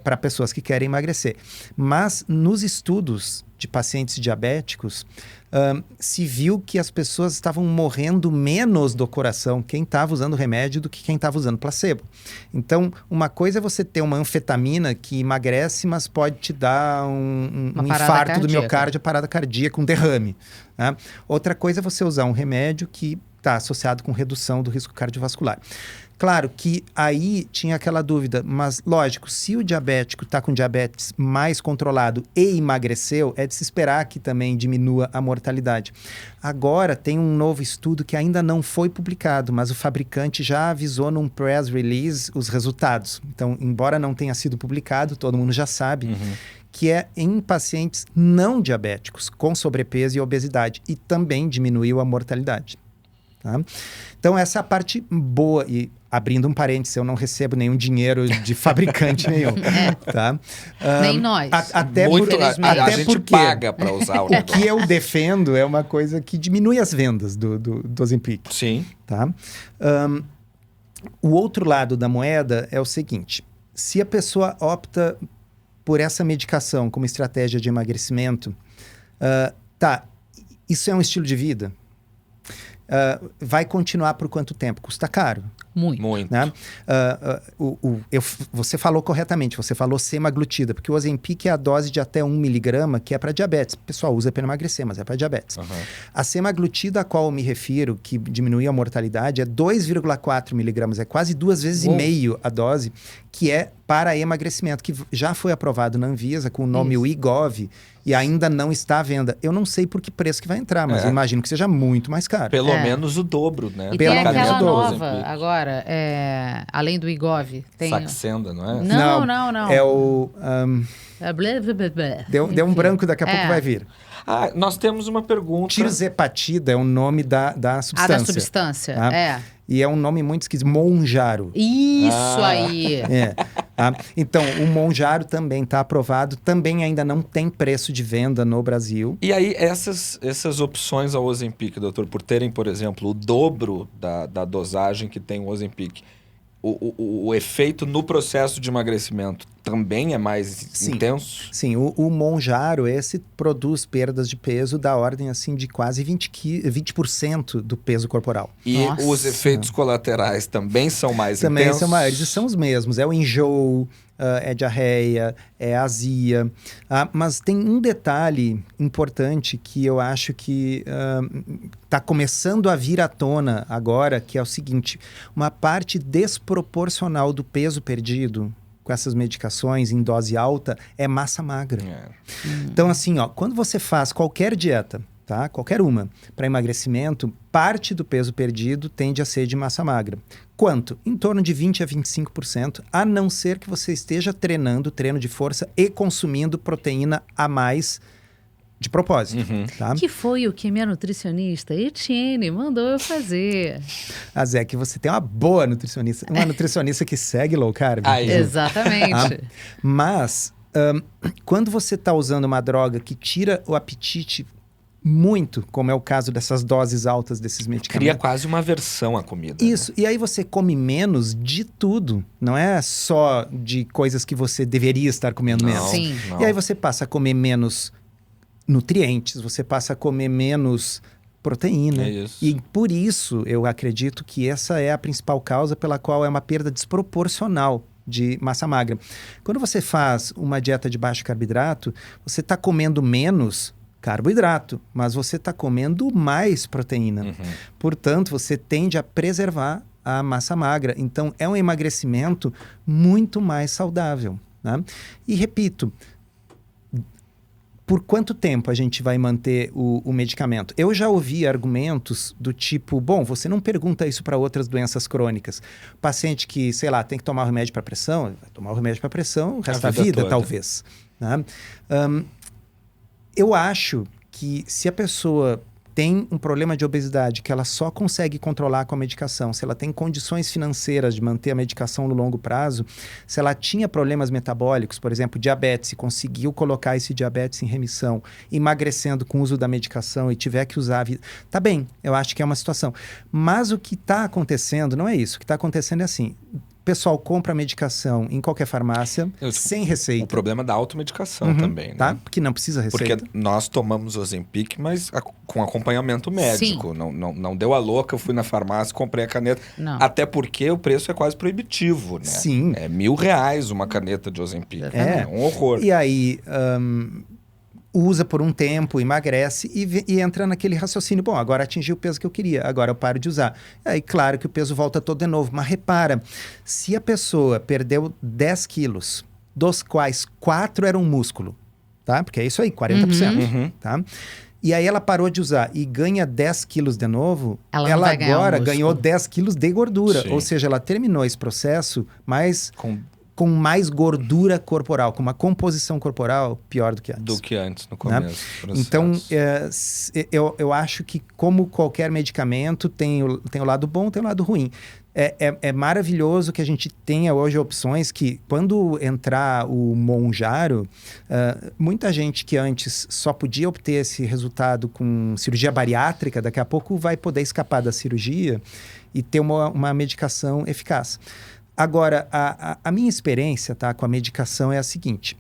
para pessoas que querem emagrecer. Mas nos estudos de pacientes diabéticos, se viu que as pessoas estavam morrendo menos do coração, quem estava usando remédio, do que quem estava usando placebo. Então, uma coisa é você ter uma anfetamina que emagrece, mas pode te dar um infarto do miocárdio, parada cardíaca, um derrame. Né? Outra coisa é você usar um remédio que está associado com redução do risco cardiovascular. Claro que aí tinha aquela dúvida, mas lógico, se o diabético está com diabetes mais controlado e emagreceu, é de se esperar que também diminua a mortalidade. Agora tem um novo estudo que ainda não foi publicado, mas o fabricante já avisou num press release os resultados. Então, embora não tenha sido publicado, todo mundo já sabe, que é em pacientes não diabéticos, com sobrepeso e obesidade, e também diminuiu a mortalidade. Tá? Então, essa é a parte boa. E abrindo um parênteses, eu não recebo nenhum dinheiro de fabricante nenhum. Tá? Nem nós. Até a gente porque paga para usar o o que eu defendo é uma coisa que diminui as vendas do Ozempic. Sim. Tá? O outro lado da moeda é o seguinte: se a pessoa opta por essa medicação como estratégia de emagrecimento, isso é um estilo de vida? Vai continuar por quanto tempo? Custa caro. Muito. Né? Você falou corretamente, você falou semaglutida, porque o Ozempic é a dose de até 1 miligrama, que é para diabetes. O pessoal usa para emagrecer, mas é para diabetes. A semaglutida a qual eu me refiro, que diminui a mortalidade, é 2,4 miligramas, é quase 2 vezes e meio a dose, que é para emagrecimento, que já foi aprovado na Anvisa com o nome Wegovy, e ainda não está à venda. Eu não sei por que preço que vai entrar, mas eu imagino que seja muito mais caro. Pelo menos o dobro, né? E tem aquela nova, agora, além do Wegovy. Tem... Saxenda, não é? Não. É o... Deu um branco, daqui a pouco vai vir. Nós temos uma pergunta. Tirzepatida é o nome da substância. Da substância, E é um nome muito esquisito, Mounjaro. Isso aí! Então, o Mounjaro também está aprovado, também ainda não tem preço de venda no Brasil. E aí, essas opções ao Ozempic, doutor, por terem, por exemplo, o dobro da dosagem que tem o Ozempic, o efeito no processo de emagrecimento também é mais intenso? Sim, o Mounjaro, esse produz perdas de peso da ordem assim de quase 20% do peso corporal. E os efeitos colaterais também são mais intensos? Também são maiores, e são os mesmos. É o enjoo, é diarreia, é azia. Mas tem um detalhe importante que eu acho que está começando a vir à tona agora, que é o seguinte: uma parte desproporcional do peso perdido com essas medicações em dose alta é massa magra. Então, assim, quando você faz qualquer dieta, tá? Qualquer uma, para emagrecimento, parte do peso perdido tende a ser de massa magra. Quanto? Em torno de 20% a 25%, a não ser que você esteja treinando treino de força e consumindo proteína a mais de propósito. Tá? Que foi o que minha nutricionista Etienne mandou eu fazer. Zé, que você tem uma boa nutricionista, uma nutricionista que segue low carb. Exatamente. Mas, quando você está usando uma droga que tira o apetite muito, como é o caso dessas doses altas desses medicamentos. Cria quase uma aversão à comida. Isso, né? E aí você come menos de tudo. Não é só de coisas que você deveria estar comendo menos. Sim. E aí você passa a comer menos nutrientes, você passa a comer menos proteína. E por isso eu acredito que essa é a principal causa pela qual é uma perda desproporcional de massa magra. Quando você faz uma dieta de baixo carboidrato, você está comendo menos carboidrato, mas você está comendo mais proteína. Portanto, você tende a preservar a massa magra. Então, é um emagrecimento muito mais saudável. Né? E repito, por quanto tempo a gente vai manter o medicamento? Eu já ouvi argumentos do tipo, bom, você não pergunta isso para outras doenças crônicas. Paciente que, sei lá, tem que tomar o remédio para pressão, vai tomar o remédio para pressão o resto da vida, talvez. Né? Eu acho que se a pessoa tem um problema de obesidade que ela só consegue controlar com a medicação, se ela tem condições financeiras de manter a medicação no longo prazo, se ela tinha problemas metabólicos, por exemplo, diabetes, e conseguiu colocar esse diabetes em remissão, emagrecendo com o uso da medicação e tiver que usar... Tá bem, eu acho que é uma situação. Mas o que está acontecendo não é isso. O que está acontecendo é assim, pessoal compra medicação em qualquer farmácia, sem receita. O problema da automedicação também, né? Tá? Porque não precisa receita. Porque nós tomamos Ozempic, mas com acompanhamento médico. Não deu a louca, eu fui na farmácia, comprei a caneta. Não. Até porque o preço é quase proibitivo, né? Sim. É R$1.000 uma caneta de Ozempic. É. É um horror. E aí, usa por um tempo, emagrece e entra naquele raciocínio. Bom, agora atingi o peso que eu queria, agora eu paro de usar. Aí, claro que o peso volta todo de novo. Mas repara, se a pessoa perdeu 10 quilos, dos quais 4 eram músculo, tá? Porque é isso aí, 40%, tá? E aí ela parou de usar e ganha 10 quilos de novo, ela agora ganhou 10 quilos de gordura. Sim. Ou seja, ela terminou esse processo, mas com mais gordura corporal, com uma composição corporal pior do que antes. Do que antes, no começo. Né? Então, eu acho que, como qualquer medicamento, tem o lado bom, tem o lado ruim. É maravilhoso que a gente tenha hoje opções que, quando entrar o Mounjaro, muita gente que antes só podia obter esse resultado com cirurgia bariátrica, daqui a pouco vai poder escapar da cirurgia e ter uma medicação eficaz. Agora, a minha experiência, tá, com a medicação é a seguinte.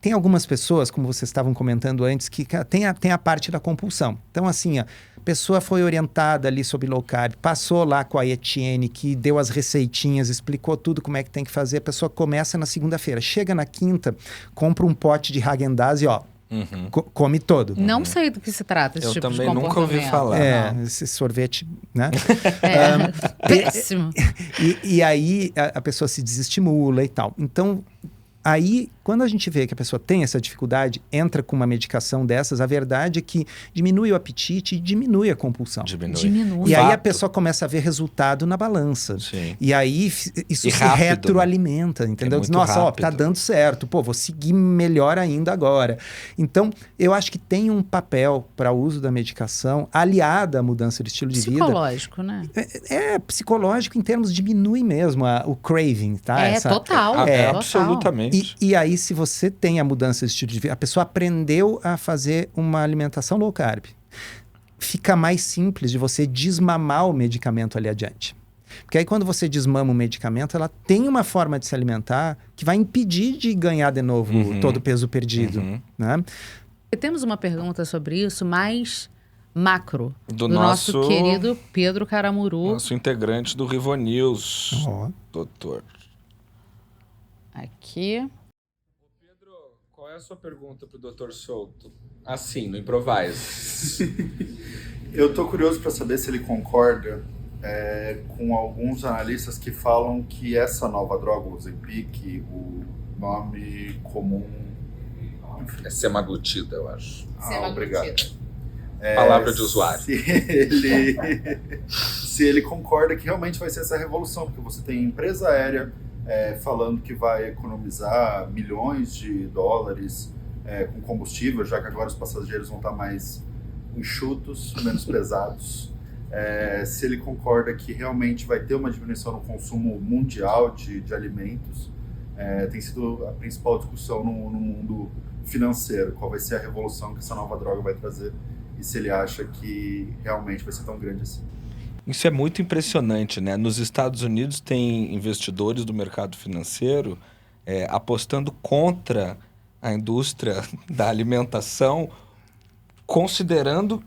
Tem algumas pessoas, como vocês estavam comentando antes, que tem a parte da compulsão. Então, assim, a pessoa foi orientada ali sobre low carb, passou lá com a Etienne, que deu as receitinhas, explicou tudo como é que tem que fazer. A pessoa começa na segunda-feira, chega na quinta, compra um pote de Häagen-Dazs e, ó, come todo. Não sei do que se trata esse tipo de comportamento. Eu também nunca ouvi falar. Esse sorvete, né? Péssimo. E aí a pessoa se desestimula e tal. Então, aí, quando a gente vê que a pessoa tem essa dificuldade, entra com uma medicação dessas, a verdade é que diminui o apetite e diminui a compulsão. Diminui. E aí a pessoa começa a ver resultado na balança. Sim. E aí isso se retroalimenta, entendeu? Nossa, ó, tá dando certo. Pô, vou seguir melhor ainda agora. Então, eu acho que tem um papel para o uso da medicação aliada à mudança de estilo de vida. Psicológico, né? Psicológico em termos diminui mesmo o craving, tá? Total. Total. Absolutamente. E aí, se você tem a mudança de estilo de vida, a pessoa aprendeu a fazer uma alimentação low carb, fica mais simples de você desmamar o medicamento ali adiante. Porque aí, quando você desmama o medicamento, ela tem uma forma de se alimentar que vai impedir de ganhar de novo todo o peso perdido, né? E temos uma pergunta sobre isso, mais macro, do nosso querido Pedro Caramuru. Nosso integrante do Rivo News, doutor. Aqui. Pedro, qual é a sua pergunta pro Dr. Souto? Assim, no improvise. Eu tô curioso para saber se ele concorda com alguns analistas que falam que essa nova droga, o Ozempic, o nome comum... É semaglutida, eu acho. Obrigado. Palavra de usuário. Se ele concorda que realmente vai ser essa revolução, porque você tem empresa aérea falando que vai economizar milhões de dólares com combustível, já que agora os passageiros vão estar mais enxutos, menos pesados. Se ele concorda que realmente vai ter uma diminuição no consumo mundial de alimentos, tem sido a principal discussão no mundo financeiro. Qual vai ser a revolução que essa nova droga vai trazer e se ele acha que realmente vai ser tão grande assim. Isso é muito impressionante, né? Nos Estados Unidos tem investidores do mercado financeiro apostando contra a indústria da alimentação, considerando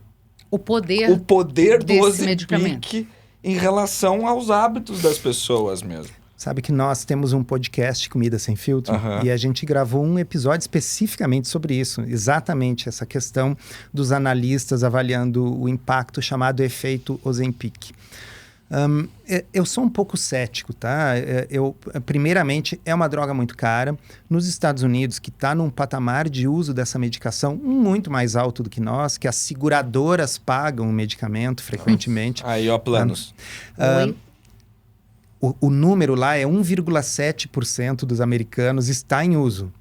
o poder do Ozempic em relação aos hábitos das pessoas mesmo. Sabe que nós temos um podcast Comida Sem Filtro e a gente gravou um episódio especificamente sobre isso, exatamente essa questão dos analistas avaliando o impacto chamado efeito Ozempic. Eu sou um pouco cético, tá? Primeiramente, é uma droga muito cara. Nos Estados Unidos, que está num patamar de uso dessa medicação muito mais alto do que nós, que as seguradoras pagam o medicamento frequentemente. Aí, ó, planos. O número lá é 1,7% dos americanos está em uso.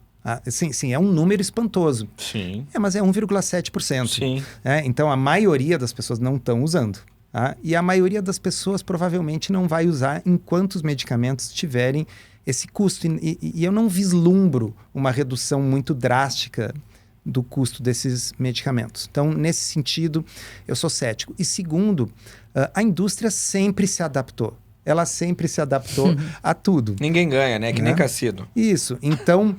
Sim, é um número espantoso. Sim. Mas é 1,7%. Sim. Então, a maioria das pessoas não estão usando. E a maioria das pessoas provavelmente não vai usar enquanto os medicamentos tiverem esse custo. E eu não vislumbro uma redução muito drástica do custo desses medicamentos. Então, nesse sentido, eu sou cético. E segundo, a indústria sempre se adaptou. ela sempre se adaptou a tudo. Ninguém ganha, né? Que nem Né? Cassino. Isso. Então,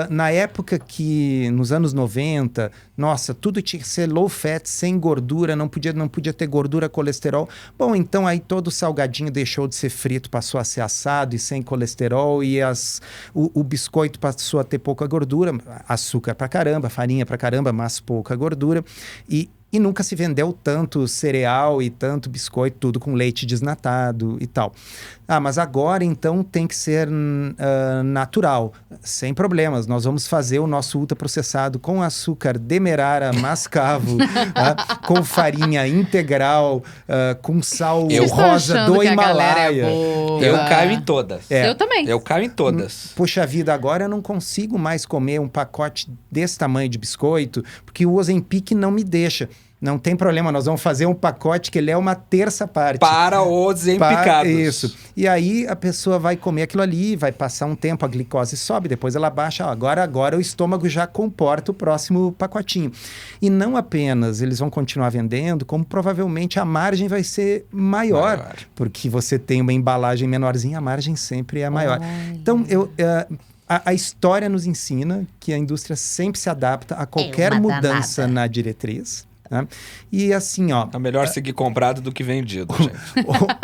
na época que, nos anos 90, nossa, tudo tinha que ser low fat, sem gordura, não podia ter gordura, colesterol. Bom, então aí todo salgadinho deixou de ser frito, passou a ser assado e sem colesterol, e o biscoito passou a ter pouca gordura, açúcar pra caramba, farinha pra caramba, mas pouca gordura. E nunca se vendeu tanto cereal e tanto biscoito, tudo com leite desnatado e tal. Mas agora, então, tem que ser natural, sem problemas. Nós vamos fazer o nosso ultraprocessado com açúcar demerara mascavo, com farinha integral, com sal rosa do Himalaia. Eu caio em todas. Eu também. Eu caio em todas. Puxa vida, agora eu não consigo mais comer um pacote desse tamanho de biscoito, porque o Ozempic não me deixa. Não tem problema, nós vamos fazer um pacote que ele é uma terça parte. Para os empicados. Isso. E aí a pessoa vai comer aquilo ali, vai passar um tempo, a glicose sobe, depois ela baixa. Agora o estômago já comporta o próximo pacotinho. E não apenas eles vão continuar vendendo, como provavelmente a margem vai ser maior. Porque você tem uma embalagem menorzinha, a margem sempre é maior. Então, a história nos ensina que a indústria sempre se adapta a qualquer mudança na diretriz. Né? E assim, ó... É melhor seguir comprado do que vendido, gente.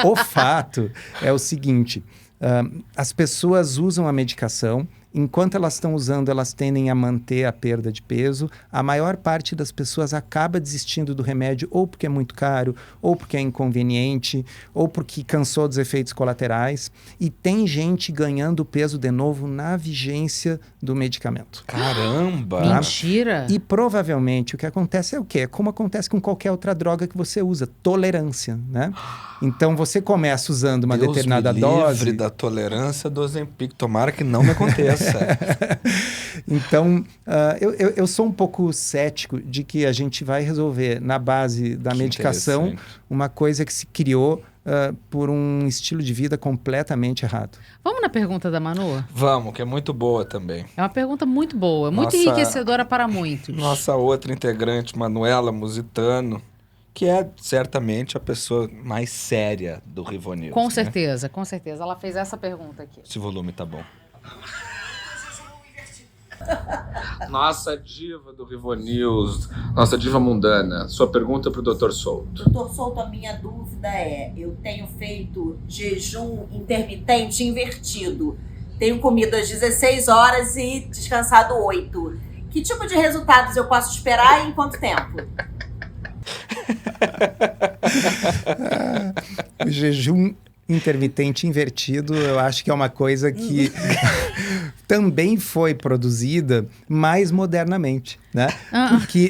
O fato é o seguinte, as pessoas usam a medicação, enquanto elas estão usando, elas tendem a manter a perda de peso. A maior parte das pessoas acaba desistindo do remédio ou porque é muito caro, ou porque é inconveniente, ou porque cansou dos efeitos colaterais. E tem gente ganhando peso de novo na vigência do medicamento. Caramba! Mentira! E provavelmente o que acontece é o quê? É como acontece com qualquer outra droga que você usa, tolerância, né? Então você começa usando uma determinada dose... livre da tolerância do Ozempic, tomara que não me aconteça. Então, eu sou um pouco cético de que a gente vai resolver, na base da medicação, uma coisa que se criou por um estilo de vida completamente errado. Vamos na pergunta da Manu? Vamos, que é muito boa também. É uma pergunta muito boa, muito enriquecedora para muitos. Nossa outra integrante, Manuela Musitano, que é certamente a pessoa mais séria do Rivonews. Com certeza, com certeza. Ela fez essa pergunta aqui. Esse volume tá bom. Nossa diva do Rivonews, nossa diva mundana, sua pergunta para o Dr. Souto. Dr. Souto, a minha dúvida é, eu tenho feito jejum intermitente invertido. Tenho comido às 16 horas e descansado 8. Que tipo de resultados eu posso esperar e em quanto tempo? O jejum intermitente invertido, eu acho que é uma coisa que também foi produzida mais modernamente, né? Porque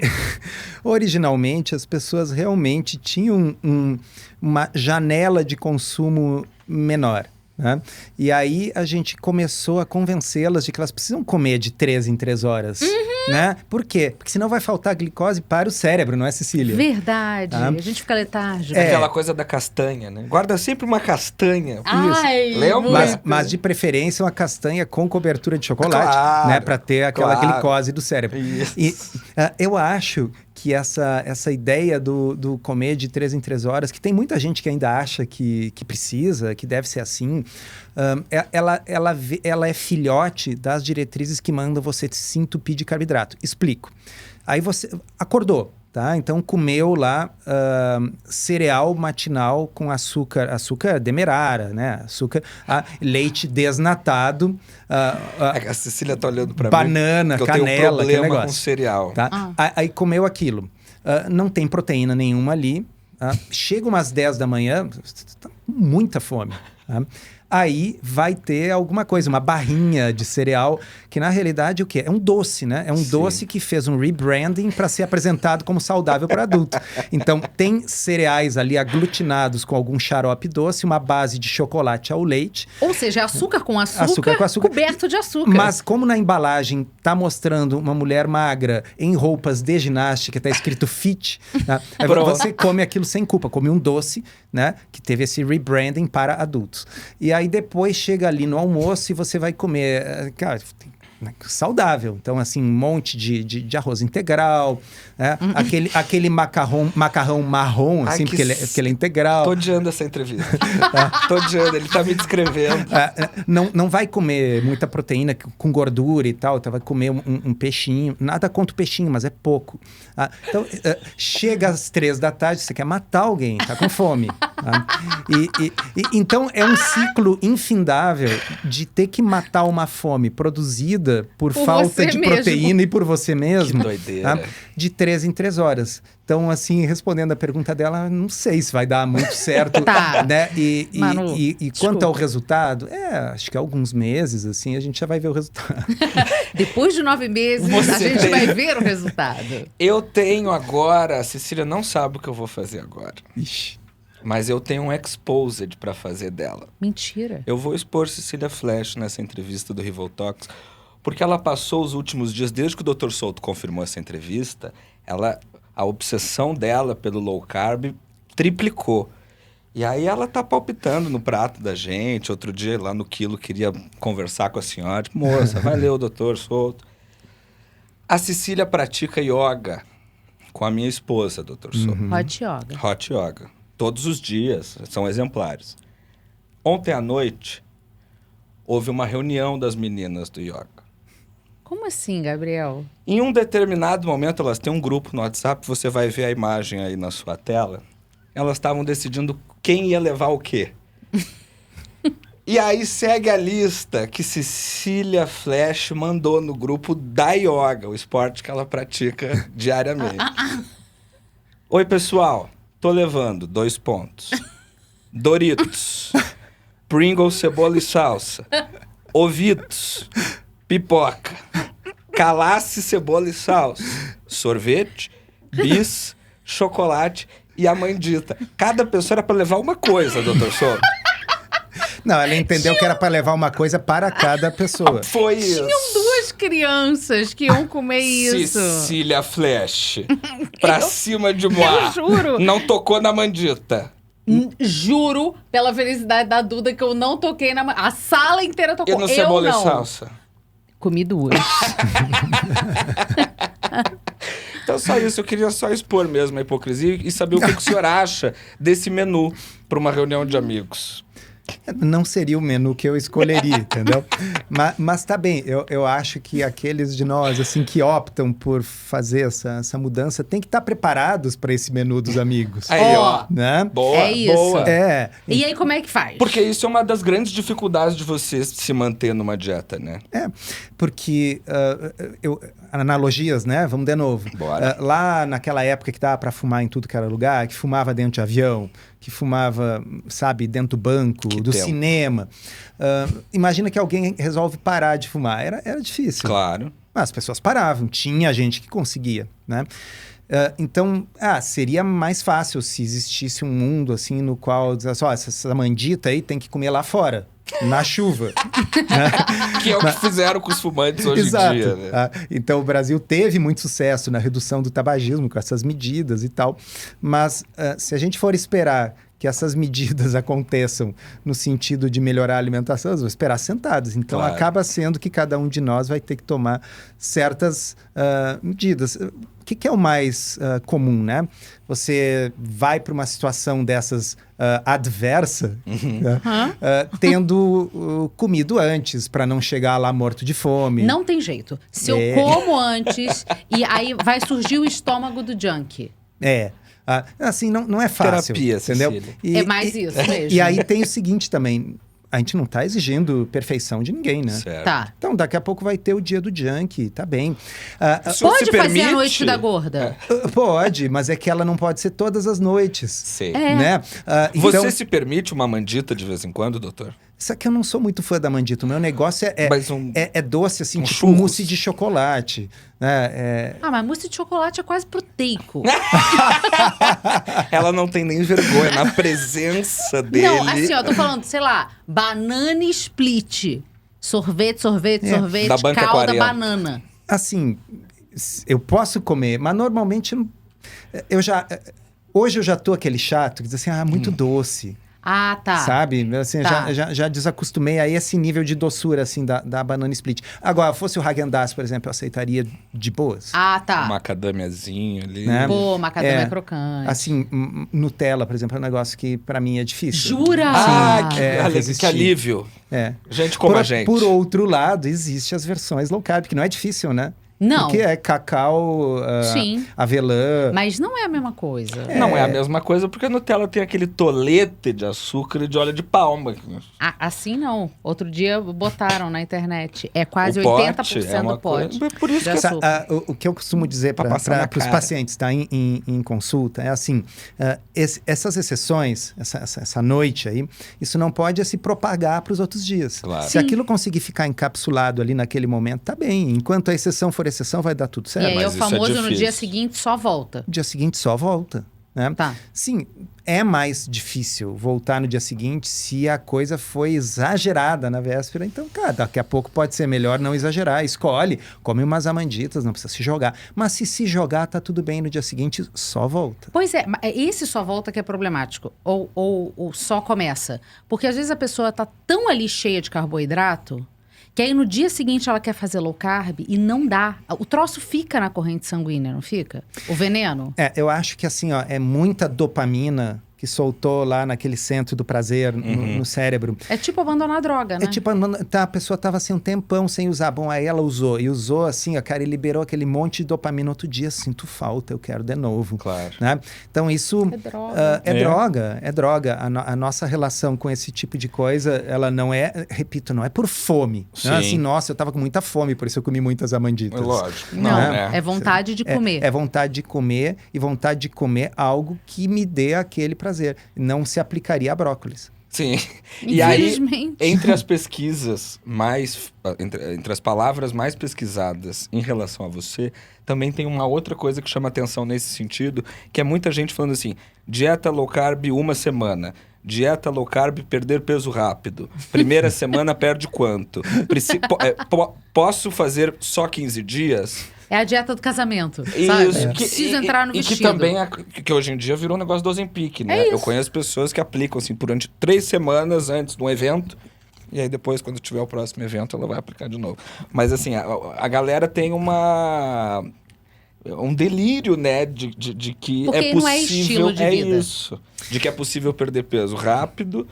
originalmente as pessoas realmente tinham uma janela de consumo menor. Né? E aí a gente começou a convencê-las de que elas precisam comer de 3 em 3 horas. Né? Por quê? Porque senão vai faltar glicose para o cérebro, não é, Cecília? Verdade. A gente fica letárgico. Aquela coisa da castanha, né? Guarda sempre uma castanha. Ai, lembra? Mas de preferência uma castanha com cobertura de chocolate, Claro, né? Para ter aquela claro. glicose do cérebro. Isso. E eu acho que essa ideia do comer de 3 em 3 horas, que tem muita gente que ainda acha que precisa, que deve ser assim, ela é filhote das diretrizes que mandam você se entupir de carboidrato. Explico. Aí você acordou, tá? Então comeu lá cereal matinal com açúcar demerara, né? Leite desnatado. A Cecília tá olhando pra banana, mim. Eu canela, tenho um aquele problema negócio. com cereal. Tá? Aí comeu aquilo. Não tem proteína nenhuma ali. Chega umas 10 da manhã, tá com muita fome. Tá? Aí vai ter alguma coisa, uma barrinha de cereal, que na realidade o quê? É um doce, né? É um doce que fez um rebranding para ser apresentado como saudável para adulto. Então, tem cereais ali aglutinados com algum xarope doce, uma base de chocolate ao leite. Ou seja, açúcar com açúcar coberto de açúcar. Mas como na embalagem tá mostrando uma mulher magra em roupas de ginástica, tá escrito fit, né? Aí você come aquilo sem culpa, come um doce, né? Que teve esse rebranding para adultos. E aí depois chega ali no almoço e você vai comer, cara, saudável. Então, assim, um monte de arroz integral, né? Aquele macarrão marrom, Ai, assim, que porque ele é integral. Tô odiando essa entrevista. Tô odiando, ele tá me descrevendo. Não vai comer muita proteína com gordura e tal, então vai comer um peixinho. Nada contra o peixinho, mas é pouco. Então, chega às 3 da tarde, você quer matar alguém, tá com fome. Então, é um ciclo infindável de ter que matar uma fome produzida por falta de proteína e por você mesmo. Que doideira. De 3 em 3 horas. Então, assim, respondendo a pergunta dela, não sei se vai dar muito certo. Né? Manu, e quanto ao resultado, acho que alguns meses, assim, a gente já vai ver o resultado. Depois de 9 meses, a gente vai ver o resultado. Eu tenho agora, a Cecília não sabe o que eu vou fazer agora. Ixi. Mas eu tenho um exposed pra fazer dela. Mentira. Eu vou expor Cecília Flash nessa entrevista do Rivoltox, porque ela passou os últimos dias, desde que o Dr. Souto confirmou essa entrevista, a obsessão dela pelo low carb triplicou. E aí ela tá palpitando no prato da gente. Outro dia, lá no Quilo, queria conversar com a senhora. Tipo, moça, vai ler o Dr. Souto. A Cecília pratica yoga com a minha esposa, Dr. Souto. Hot yoga. Hot yoga. Todos os dias, são exemplares. Ontem à noite, houve uma reunião das meninas do yoga. Como assim, Gabriel? Em um determinado momento, elas têm um grupo no WhatsApp, você vai ver a imagem aí na sua tela. Elas estavam decidindo quem ia levar o quê. E aí segue a lista que Cecília Flash mandou no grupo da yoga, o esporte que ela pratica diariamente. Oi, pessoal. Tô levando 2 pontos. Doritos. Pringles, cebola e salsa. Ovitos. Pipoca. Calace, cebola e salsa. Sorvete. Bis. Chocolate e a mandita. Cada pessoa era pra levar uma coisa, Dr. Souto. Não, ela entendeu que era para levar uma coisa para cada pessoa. Foi isso. Tinham 2 crianças que iam comer isso. Cecília Flash. Pra cima de moi. Eu juro. Não tocou na mandita. Juro pela felicidade da Duda que eu não toquei na... A sala inteira tocou. E no cebola e salsa? Comi 2. Então só isso, eu queria só expor mesmo a hipocrisia e saber o que o senhor acha desse menu para uma reunião de amigos. Não seria o menu que eu escolheria, entendeu? Mas tá bem, eu acho que aqueles de nós, assim, que optam por fazer essa mudança, tem que estar preparados para esse menu dos amigos. Aí, ó. Né? Boa, É isso. boa. E aí, como é que faz? Porque isso é uma das grandes dificuldades de você se manter numa dieta, né? Porque analogias, né? Vamos de novo. Bora. Lá naquela época que dava para fumar em tudo que era lugar, que fumava dentro de avião, que fumava, sabe, dentro do banco, do cinema. Imagina que alguém resolve parar de fumar. Era difícil. Claro. As pessoas paravam, tinha gente que conseguia, né? Então, seria mais fácil se existisse um mundo assim no qual, só essa mandita aí tem que comer lá fora. Na chuva. Né? Que é o que fizeram com os fumantes hoje em dia. Né? Então, o Brasil teve muito sucesso na redução do tabagismo com essas medidas e tal. Mas, se a gente for esperar que essas medidas aconteçam no sentido de melhorar a alimentação, nós vamos esperar sentados. Então, Claro. acaba sendo que cada um de nós vai ter que tomar certas medidas. O que é o mais comum, né? Você vai para uma situação dessas adversa, né? Tendo comido antes, para não chegar lá morto de fome. Não tem jeito. Se eu como antes, e aí vai surgir o estômago do junkie. Assim, não é fácil. Terapia, entendeu? Cecília. É mais isso mesmo. E aí tem o seguinte também. A gente não está exigindo perfeição de ninguém, né? Certo. Tá. Então, daqui a pouco vai ter o dia do junkie, tá bem. O senhor Pode se fazer permite? a noite da gorda? Pode, mas é que ela não pode ser todas as noites. Sei. Né? Você Então, se permite uma mandita de vez em quando, doutor? só que eu não sou muito fã da mandita. O meu negócio Mas é doce, assim, tipo churros. mousse de chocolate. Né? Mas mousse de chocolate é quase proteico. Ela não tem nem vergonha na presença dele. Não, assim, ó, eu tô falando, sei lá, banana split. Sorvete, Da banca calda, 40. banana. Assim, eu posso comer, mas normalmente hoje eu já tô aquele chato que diz assim, muito doce. Ah, tá. Sabe? Assim, Tá. já desacostumei a esse nível de doçura, assim, da banana split. Agora, fosse o Häagen-Dazs, por exemplo, eu aceitaria de boas. Ah, tá. Um macadamiazinho ali. Né? Pô, macadamia É. crocante. Assim, Nutella, por exemplo, é um negócio que pra mim é difícil. Jura? Ah, que, É, que resistir. alívio. É. Gente como a gente. Por outro lado, existe as versões low carb, que não é difícil, né? Não. Porque é cacau, Sim. avelã. Mas não é a mesma coisa. Não é a mesma coisa, porque a Nutella tem aquele tolete de açúcar e de óleo de palma. Assim não. Outro dia botaram na internet. É quase O 80% pote é uma do pote. coisa- Por isso de que Essa, açúcar. o que eu costumo dizer Pra passar na para os cara. pacientes, tá? Em consulta, é assim: essas exceções, essa noite aí, isso não pode se propagar para os outros dias. Claro. Se Sim. aquilo conseguir ficar encapsulado ali naquele momento, tá bem. Enquanto a exceção for exceção, vai dar tudo E certo. aí mas o isso é famoso no difícil. dia seguinte só volta. No dia seguinte só volta. Né? Tá. Sim, é mais difícil voltar no dia seguinte se a coisa foi exagerada na véspera. Então, cara, daqui a pouco pode ser melhor não exagerar. Escolhe, come umas amanditas, não precisa se jogar. Mas se jogar, tá tudo bem. No dia seguinte, só volta. Pois é, esse só volta que é problemático. Ou só começa. Porque às vezes a pessoa tá tão ali cheia de carboidrato que aí no dia seguinte ela quer fazer low carb e não dá. O troço fica na corrente sanguínea, não fica? O veneno? Eu acho que assim, ó, é muita dopamina que soltou lá naquele centro do prazer no cérebro. É tipo abandonar a droga, né? É tipo, a pessoa tava assim um tempão sem usar. Bom, aí ela usou. E usou assim, ó, cara, e liberou aquele monte de dopamina. Outro dia, sinto falta, eu quero de novo. Claro. Né? Então isso É droga. é droga. A nossa relação com esse tipo de coisa, ela não é, repito, não é por fome. Não é Sim. assim, nossa, eu tava com muita fome, por isso eu comi muitas amanditas. Lógico. Não, né? é vontade de comer. É vontade de comer e vontade de comer algo que me dê aquele prazer. Não se aplicaria a brócolis. Sim. E aí, Infelizmente. entre as pesquisas mais... Entre as palavras mais pesquisadas em relação a você, também tem uma outra coisa que chama atenção nesse sentido, que é muita gente falando assim, dieta low carb 1 semana. Dieta low carb, perder peso rápido. Primeira semana perde quanto? Posso fazer só 15 dias? É a dieta do casamento, Isso, sabe? Preciso entrar no e vestido. que também, que hoje em dia virou um negócio do Ozempic, né? É Eu isso. conheço pessoas que aplicam, assim, durante 3 semanas antes de um evento, e aí depois, quando tiver o próximo evento, ela vai aplicar de novo. Mas, assim, a galera tem um delírio, né, de que Porque é possível... não é estilo de vida. Isso. De que é possível perder peso rápido,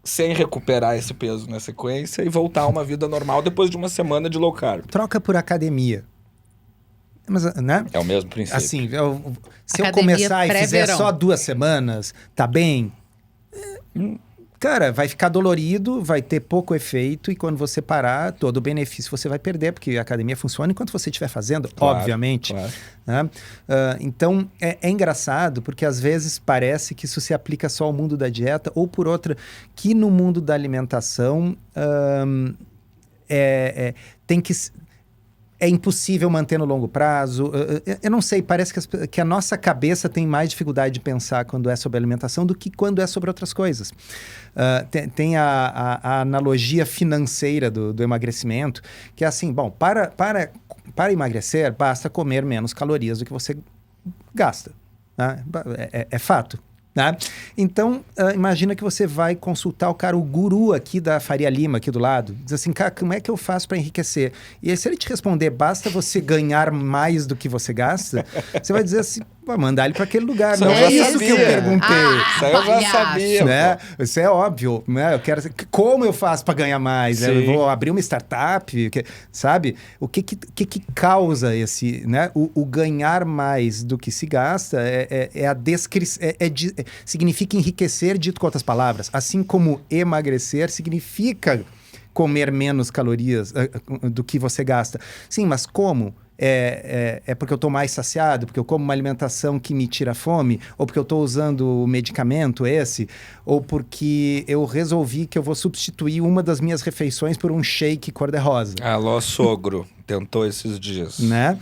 sem recuperar esse peso na sequência e voltar a uma vida normal depois de uma semana de low carb. Troca por academia. Mas, né? É o mesmo princípio. Assim, se eu Academia começar e fizer pré-verão. só 2 semanas, tá bem? Cara, vai ficar dolorido, vai ter pouco efeito e quando você parar, todo o benefício você vai perder, porque a academia funciona enquanto você estiver fazendo, Claro, obviamente. claro. Né? Então, é engraçado, porque às vezes parece que isso se aplica só ao mundo da dieta, ou por outra, que no mundo da alimentação tem que... É impossível manter no longo prazo. Eu não sei, parece que a nossa cabeça tem mais dificuldade de pensar quando é sobre alimentação do que quando é sobre outras coisas. Tem a analogia financeira do emagrecimento, que é assim, bom, para emagrecer, basta comer menos calorias do que você gasta. Né? É fato. Né? Então, imagina que você vai consultar o guru aqui da Faria Lima, aqui do lado. Diz assim, cara, como é que eu faço para enriquecer? E aí, se ele te responder, basta você ganhar mais do que você gasta, você vai dizer assim, vai mandar ele para aquele lugar. Isso Não eu é já isso que eu sabia. perguntei. Isso aí eu já palhaço. sabia. Né? pô. Isso é óbvio, né? Eu quero como eu faço para ganhar mais? Eu Sim. vou abrir uma startup, sabe? O que causa esse, né? O ganhar mais do que se gasta significa enriquecer, dito com outras palavras, assim como emagrecer significa comer menos calorias do que você gasta. Sim, mas como? É porque eu estou mais saciado, porque eu como uma alimentação que me tira fome, ou porque eu estou usando o medicamento ou porque eu resolvi que eu vou substituir uma das minhas refeições por um shake cor-de-rosa. Alô, sogro. Tentou esses dias. Né?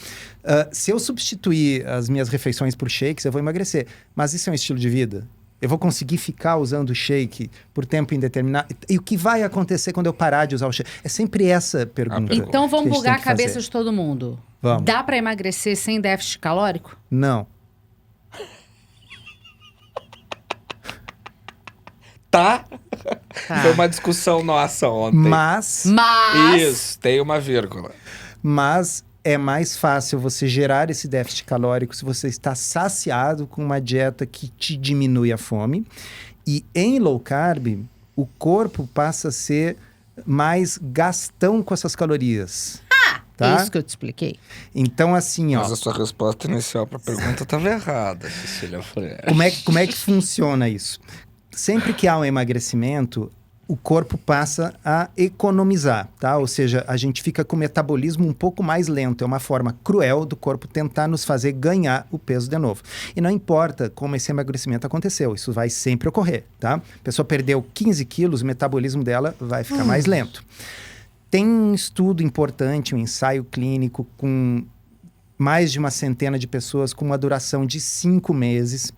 Se eu substituir as minhas refeições por shakes, eu vou emagrecer. Mas isso é um estilo de vida? Eu vou conseguir ficar usando shake por tempo indeterminado? E o que vai acontecer quando eu parar de usar o shake? É sempre essa pergunta. Então vamos que a gente bugar a tem que fazer. cabeça de todo mundo. Vamos. Dá pra emagrecer sem déficit calórico? tá? Tá. Foi uma discussão nossa ontem. Mas Isso, tem uma vírgula. é mais fácil você gerar esse déficit calórico se você está saciado com uma dieta que te diminui a fome. E em low carb, o corpo passa a ser mais gastão com essas calorias. Tá? Isso que eu te expliquei. Então, assim, ó. Mas a sua resposta inicial para a pergunta estava errada, Cecília Freire. Como é que funciona isso? Sempre que há um emagrecimento, o corpo passa a economizar, tá? Ou seja, a gente fica com o metabolismo um pouco mais lento. É uma forma cruel do corpo tentar nos fazer ganhar o peso de novo. E não importa como esse emagrecimento aconteceu, isso vai sempre ocorrer, tá? A pessoa perdeu 15 quilos, o metabolismo dela vai ficar mais lento. Tem um estudo importante, um ensaio clínico com mais de uma centena de pessoas com uma duração de 5 meses,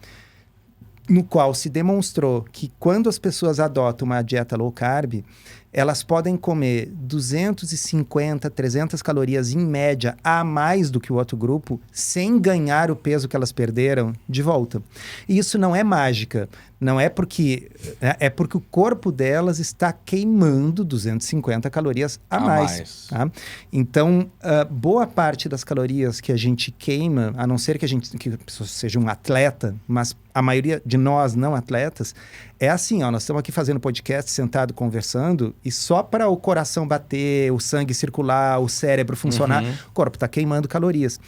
no qual se demonstrou que quando as pessoas adotam uma dieta low carb, elas podem comer 250, 300 calorias em média a mais do que o outro grupo, sem ganhar o peso que elas perderam de volta. E isso não é mágica, não é porque... É porque o corpo delas está queimando 250 calorias a mais. Tá? Então, boa parte das calorias que a gente queima, a não ser que a pessoa seja um atleta, mas a maioria de nós não atletas, é assim, ó, nós estamos aqui fazendo podcast, sentado, conversando, e só para o coração bater, o sangue circular, o cérebro funcionar, o corpo está queimando calorias.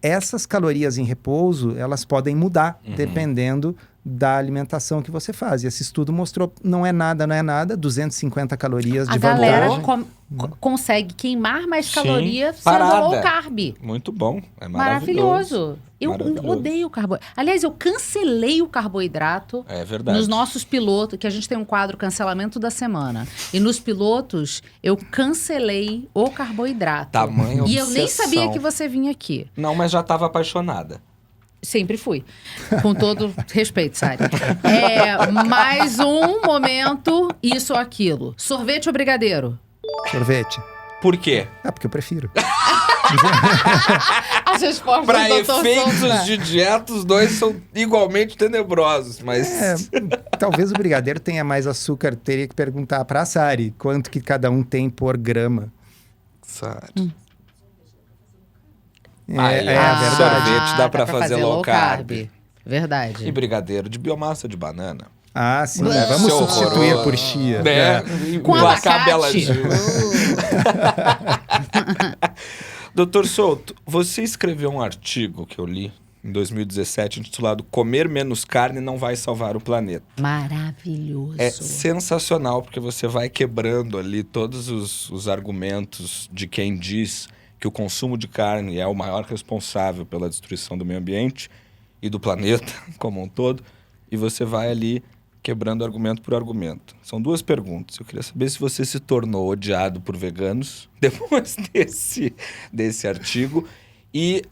Essas calorias em repouso, elas podem mudar, dependendo da alimentação que você faz. E esse estudo mostrou, não é nada, 250 calorias de vantagem. A galera consegue queimar mais calorias sendo parada. low carb. Muito bom, é maravilhoso. Eu odeio carboidrato. Aliás, eu cancelei o carboidrato É verdade. nos nossos pilotos, que a gente tem um quadro Cancelamento da Semana. E nos pilotos, eu cancelei o carboidrato. Tamanha E eu nem obsessão. sabia que você vinha aqui. Não, mas já estava apaixonada. Sempre fui. Com todo respeito, Sari. Mais um momento, isso ou aquilo. Sorvete ou brigadeiro? Sorvete. Por quê? Porque eu prefiro. As respostas Para do Dr. efeitos Souza. de dieta, os dois são igualmente tenebrosos, mas... Talvez o brigadeiro tenha mais açúcar, teria que perguntar para a Sari quanto que cada um tem por grama. Sari. É verdade. Sorvete dá pra fazer low carb. Verdade. E brigadeiro de biomassa de banana. Ah, sim. Blé. Vamos Seu substituir horroroso. por chia. Né? Com Emplacar abacate. Bela Gil. Doutor Souto, você escreveu um artigo que eu li em 2017 intitulado Comer Menos Carne Não Vai Salvar o Planeta. Maravilhoso. É sensacional, porque você vai quebrando ali todos os argumentos de quem diz que o consumo de carne é o maior responsável pela destruição do meio ambiente e do planeta como um todo, e você vai ali quebrando argumento por argumento. São duas perguntas. Eu queria saber se você se tornou odiado por veganos depois desse artigo, e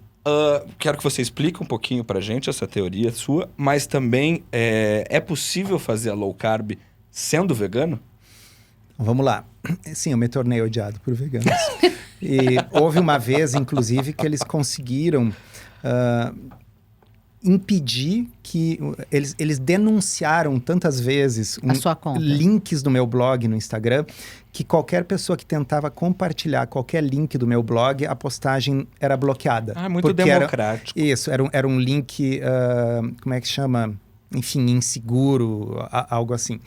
quero que você explique um pouquinho pra gente essa teoria sua, mas também é possível fazer a low carb sendo vegano? Vamos lá. Sim, eu me tornei odiado por veganos. E houve uma vez, inclusive, que eles conseguiram impedir que... Eles denunciaram tantas vezes A sua conta. links do meu blog no Instagram, que qualquer pessoa que tentava compartilhar qualquer link do meu blog, a postagem era bloqueada. Ah, muito Porque democrático. Isso, era um link, como é que chama? Enfim, inseguro, algo assim.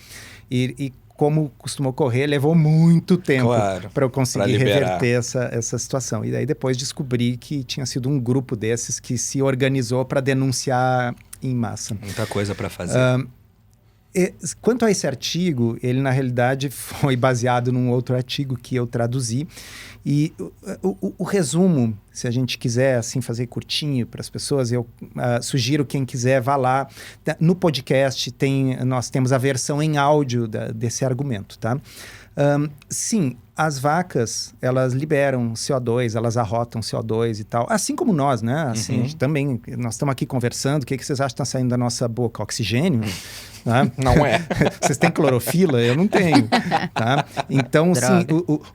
E como costuma ocorrer, levou muito tempo Claro, para eu pra conseguir liberar. reverter essa situação. E daí depois descobri que tinha sido um grupo desses que se organizou para denunciar em massa. Muita coisa pra fazer. Quanto a esse artigo, ele na realidade foi baseado num outro artigo que eu traduzi. E o resumo, se a gente quiser assim fazer curtinho para as pessoas, eu sugiro quem quiser vá lá. No podcast nós temos a versão em áudio desse argumento, tá? Sim, as vacas, elas liberam CO2, elas arrotam CO2 e tal. Assim como nós, né? Assim, a gente também, nós estamos aqui conversando, o que vocês acham que está saindo da nossa boca? Oxigênio? Né? Não é. Vocês têm clorofila? Eu não tenho. Tá? Então, sim,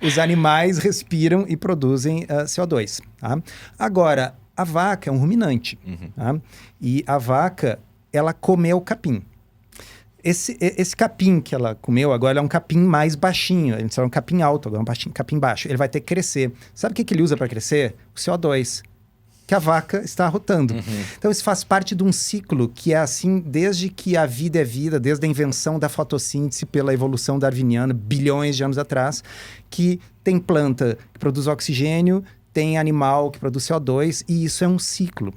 os animais respiram e produzem CO2. Tá? Agora, a vaca é um ruminante. Tá? E a vaca, ela comeu capim. Esse capim que ela comeu agora é um capim mais baixinho. Ele é um capim alto, agora é um capim baixo. Ele vai ter que crescer. Sabe o que ele usa para crescer? O CO2, que a vaca está arrotando. Então isso faz parte de um ciclo que é assim desde que a vida é vida, desde a invenção da fotossíntese pela evolução darwiniana, bilhões de anos atrás, que tem planta que produz oxigênio, tem animal que produz CO2, e isso é um ciclo.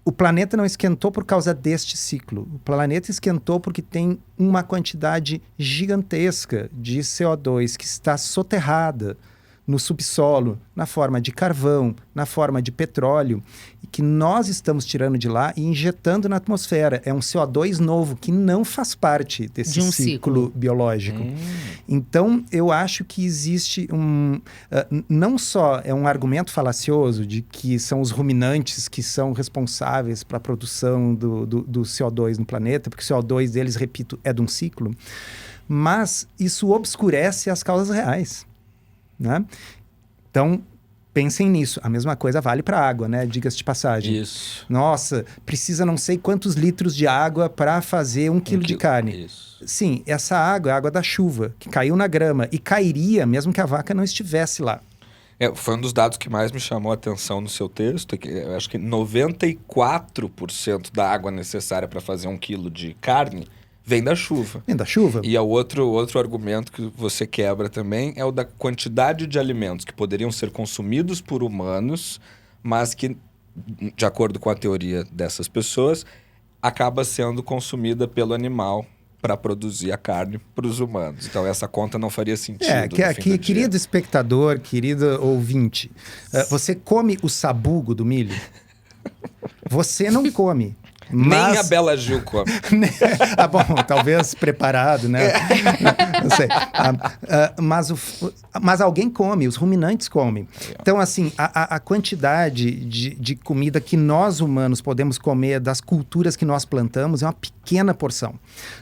O planeta não esquentou por causa deste ciclo. O planeta esquentou porque tem uma quantidade gigantesca de CO2 que está soterrada no subsolo, na forma de carvão, na forma de petróleo, e que nós estamos tirando de lá e injetando na atmosfera. É um CO2 novo que não faz parte desse De um ciclo biológico. Então, eu acho que existe não só é um argumento falacioso de que são os ruminantes que são responsáveis para a produção do CO2 no planeta, porque o CO2 deles, repito, é de um ciclo, mas isso obscurece as causas reais. Né? Então, pensem nisso. A mesma coisa vale para a água, né? Diga-se de passagem. Isso. Nossa, precisa não sei quantos litros de água para fazer um quilo de carne. Isso. Sim, essa água é a água da chuva, que caiu na grama. E cairia mesmo que a vaca não estivesse lá. Foi um dos dados que mais me chamou a atenção no seu texto. Que eu acho que 94% da água necessária para fazer 1 quilo de carne vem da chuva. Vem da chuva? E o outro argumento que você quebra também é o da quantidade de alimentos que poderiam ser consumidos por humanos, mas que, de acordo com a teoria dessas pessoas, acaba sendo consumida pelo animal para produzir a carne para os humanos. Então, essa conta não faria sentido. Querido espectador, querido ouvinte, você come o sabugo do milho? Você não come. Nem a Bela Gil come. Bom, talvez preparado, né? Não sei. Mas alguém come, os ruminantes comem. Então, assim, a quantidade de comida que nós humanos podemos comer das culturas que nós plantamos é uma pequena porção.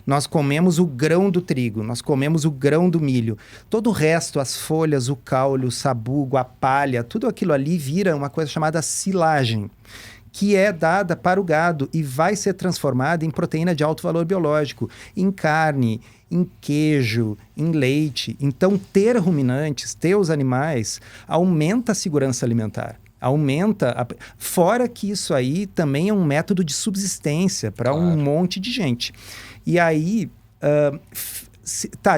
Nós comemos o grão do trigo, nós comemos o grão do milho. Todo o resto, as folhas, o caule, o sabugo, a palha, tudo aquilo ali vira uma coisa chamada silagem, que é dada para o gado e vai ser transformada em proteína de alto valor biológico, em carne, em queijo, em leite. Então, ter ruminantes, ter os animais, aumenta a segurança alimentar. Fora que isso aí também é um método de subsistência para um monte de gente. E aí,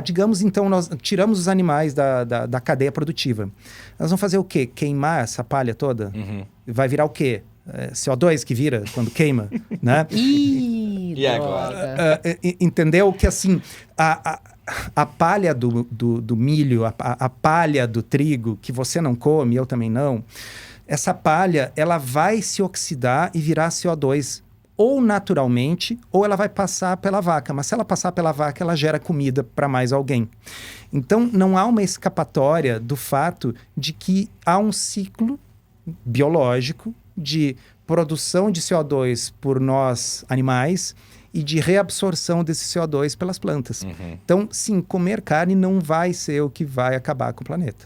digamos então, nós tiramos os animais da cadeia produtiva. Nós vamos fazer o quê? Queimar essa palha toda? Vai virar o quê? CO2 que vira quando queima, né? E agora? Entendeu? Que assim, a palha do milho, a palha do trigo, que você não come, eu também não, essa palha, ela vai se oxidar e virar CO2, ou naturalmente, ou ela vai passar pela vaca. Mas se ela passar pela vaca, ela gera comida para mais alguém. Então, não há uma escapatória do fato de que há um ciclo biológico de produção de CO2 por nós animais e de reabsorção desse CO2 pelas plantas. Então, sim, comer carne não vai ser o que vai acabar com o planeta.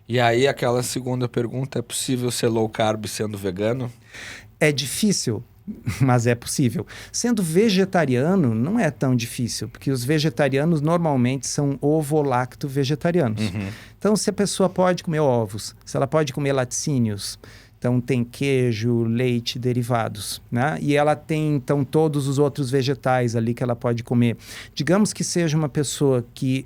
E aí, aquela segunda pergunta, é possível ser low carb sendo vegano? É difícil, mas é possível. Sendo vegetariano, não é tão difícil, porque os vegetarianos normalmente são ovo-lacto-vegetarianos. Então, se a pessoa pode comer ovos, se ela pode comer laticínios, então tem queijo, leite, derivados, né? E ela tem, então, todos os outros vegetais ali que ela pode comer. Digamos que seja uma pessoa que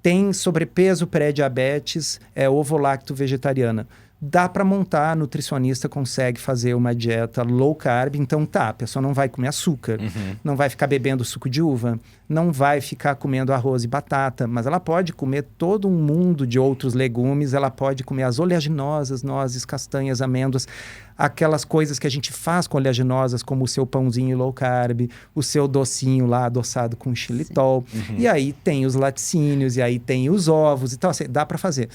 tem sobrepeso, pré-diabetes, é ovo-lacto-vegetariana. Dá para montar, a nutricionista consegue fazer uma dieta low carb, então a pessoa não vai comer açúcar, não vai ficar bebendo suco de uva, não vai ficar comendo arroz e batata, mas ela pode comer todo um mundo de outros legumes, ela pode comer as oleaginosas, nozes, castanhas, amêndoas, aquelas coisas que a gente faz com oleaginosas, como o seu pãozinho low carb, o seu docinho lá adoçado com xilitol, e aí tem os laticínios, e aí tem os ovos, então assim, dá para fazer.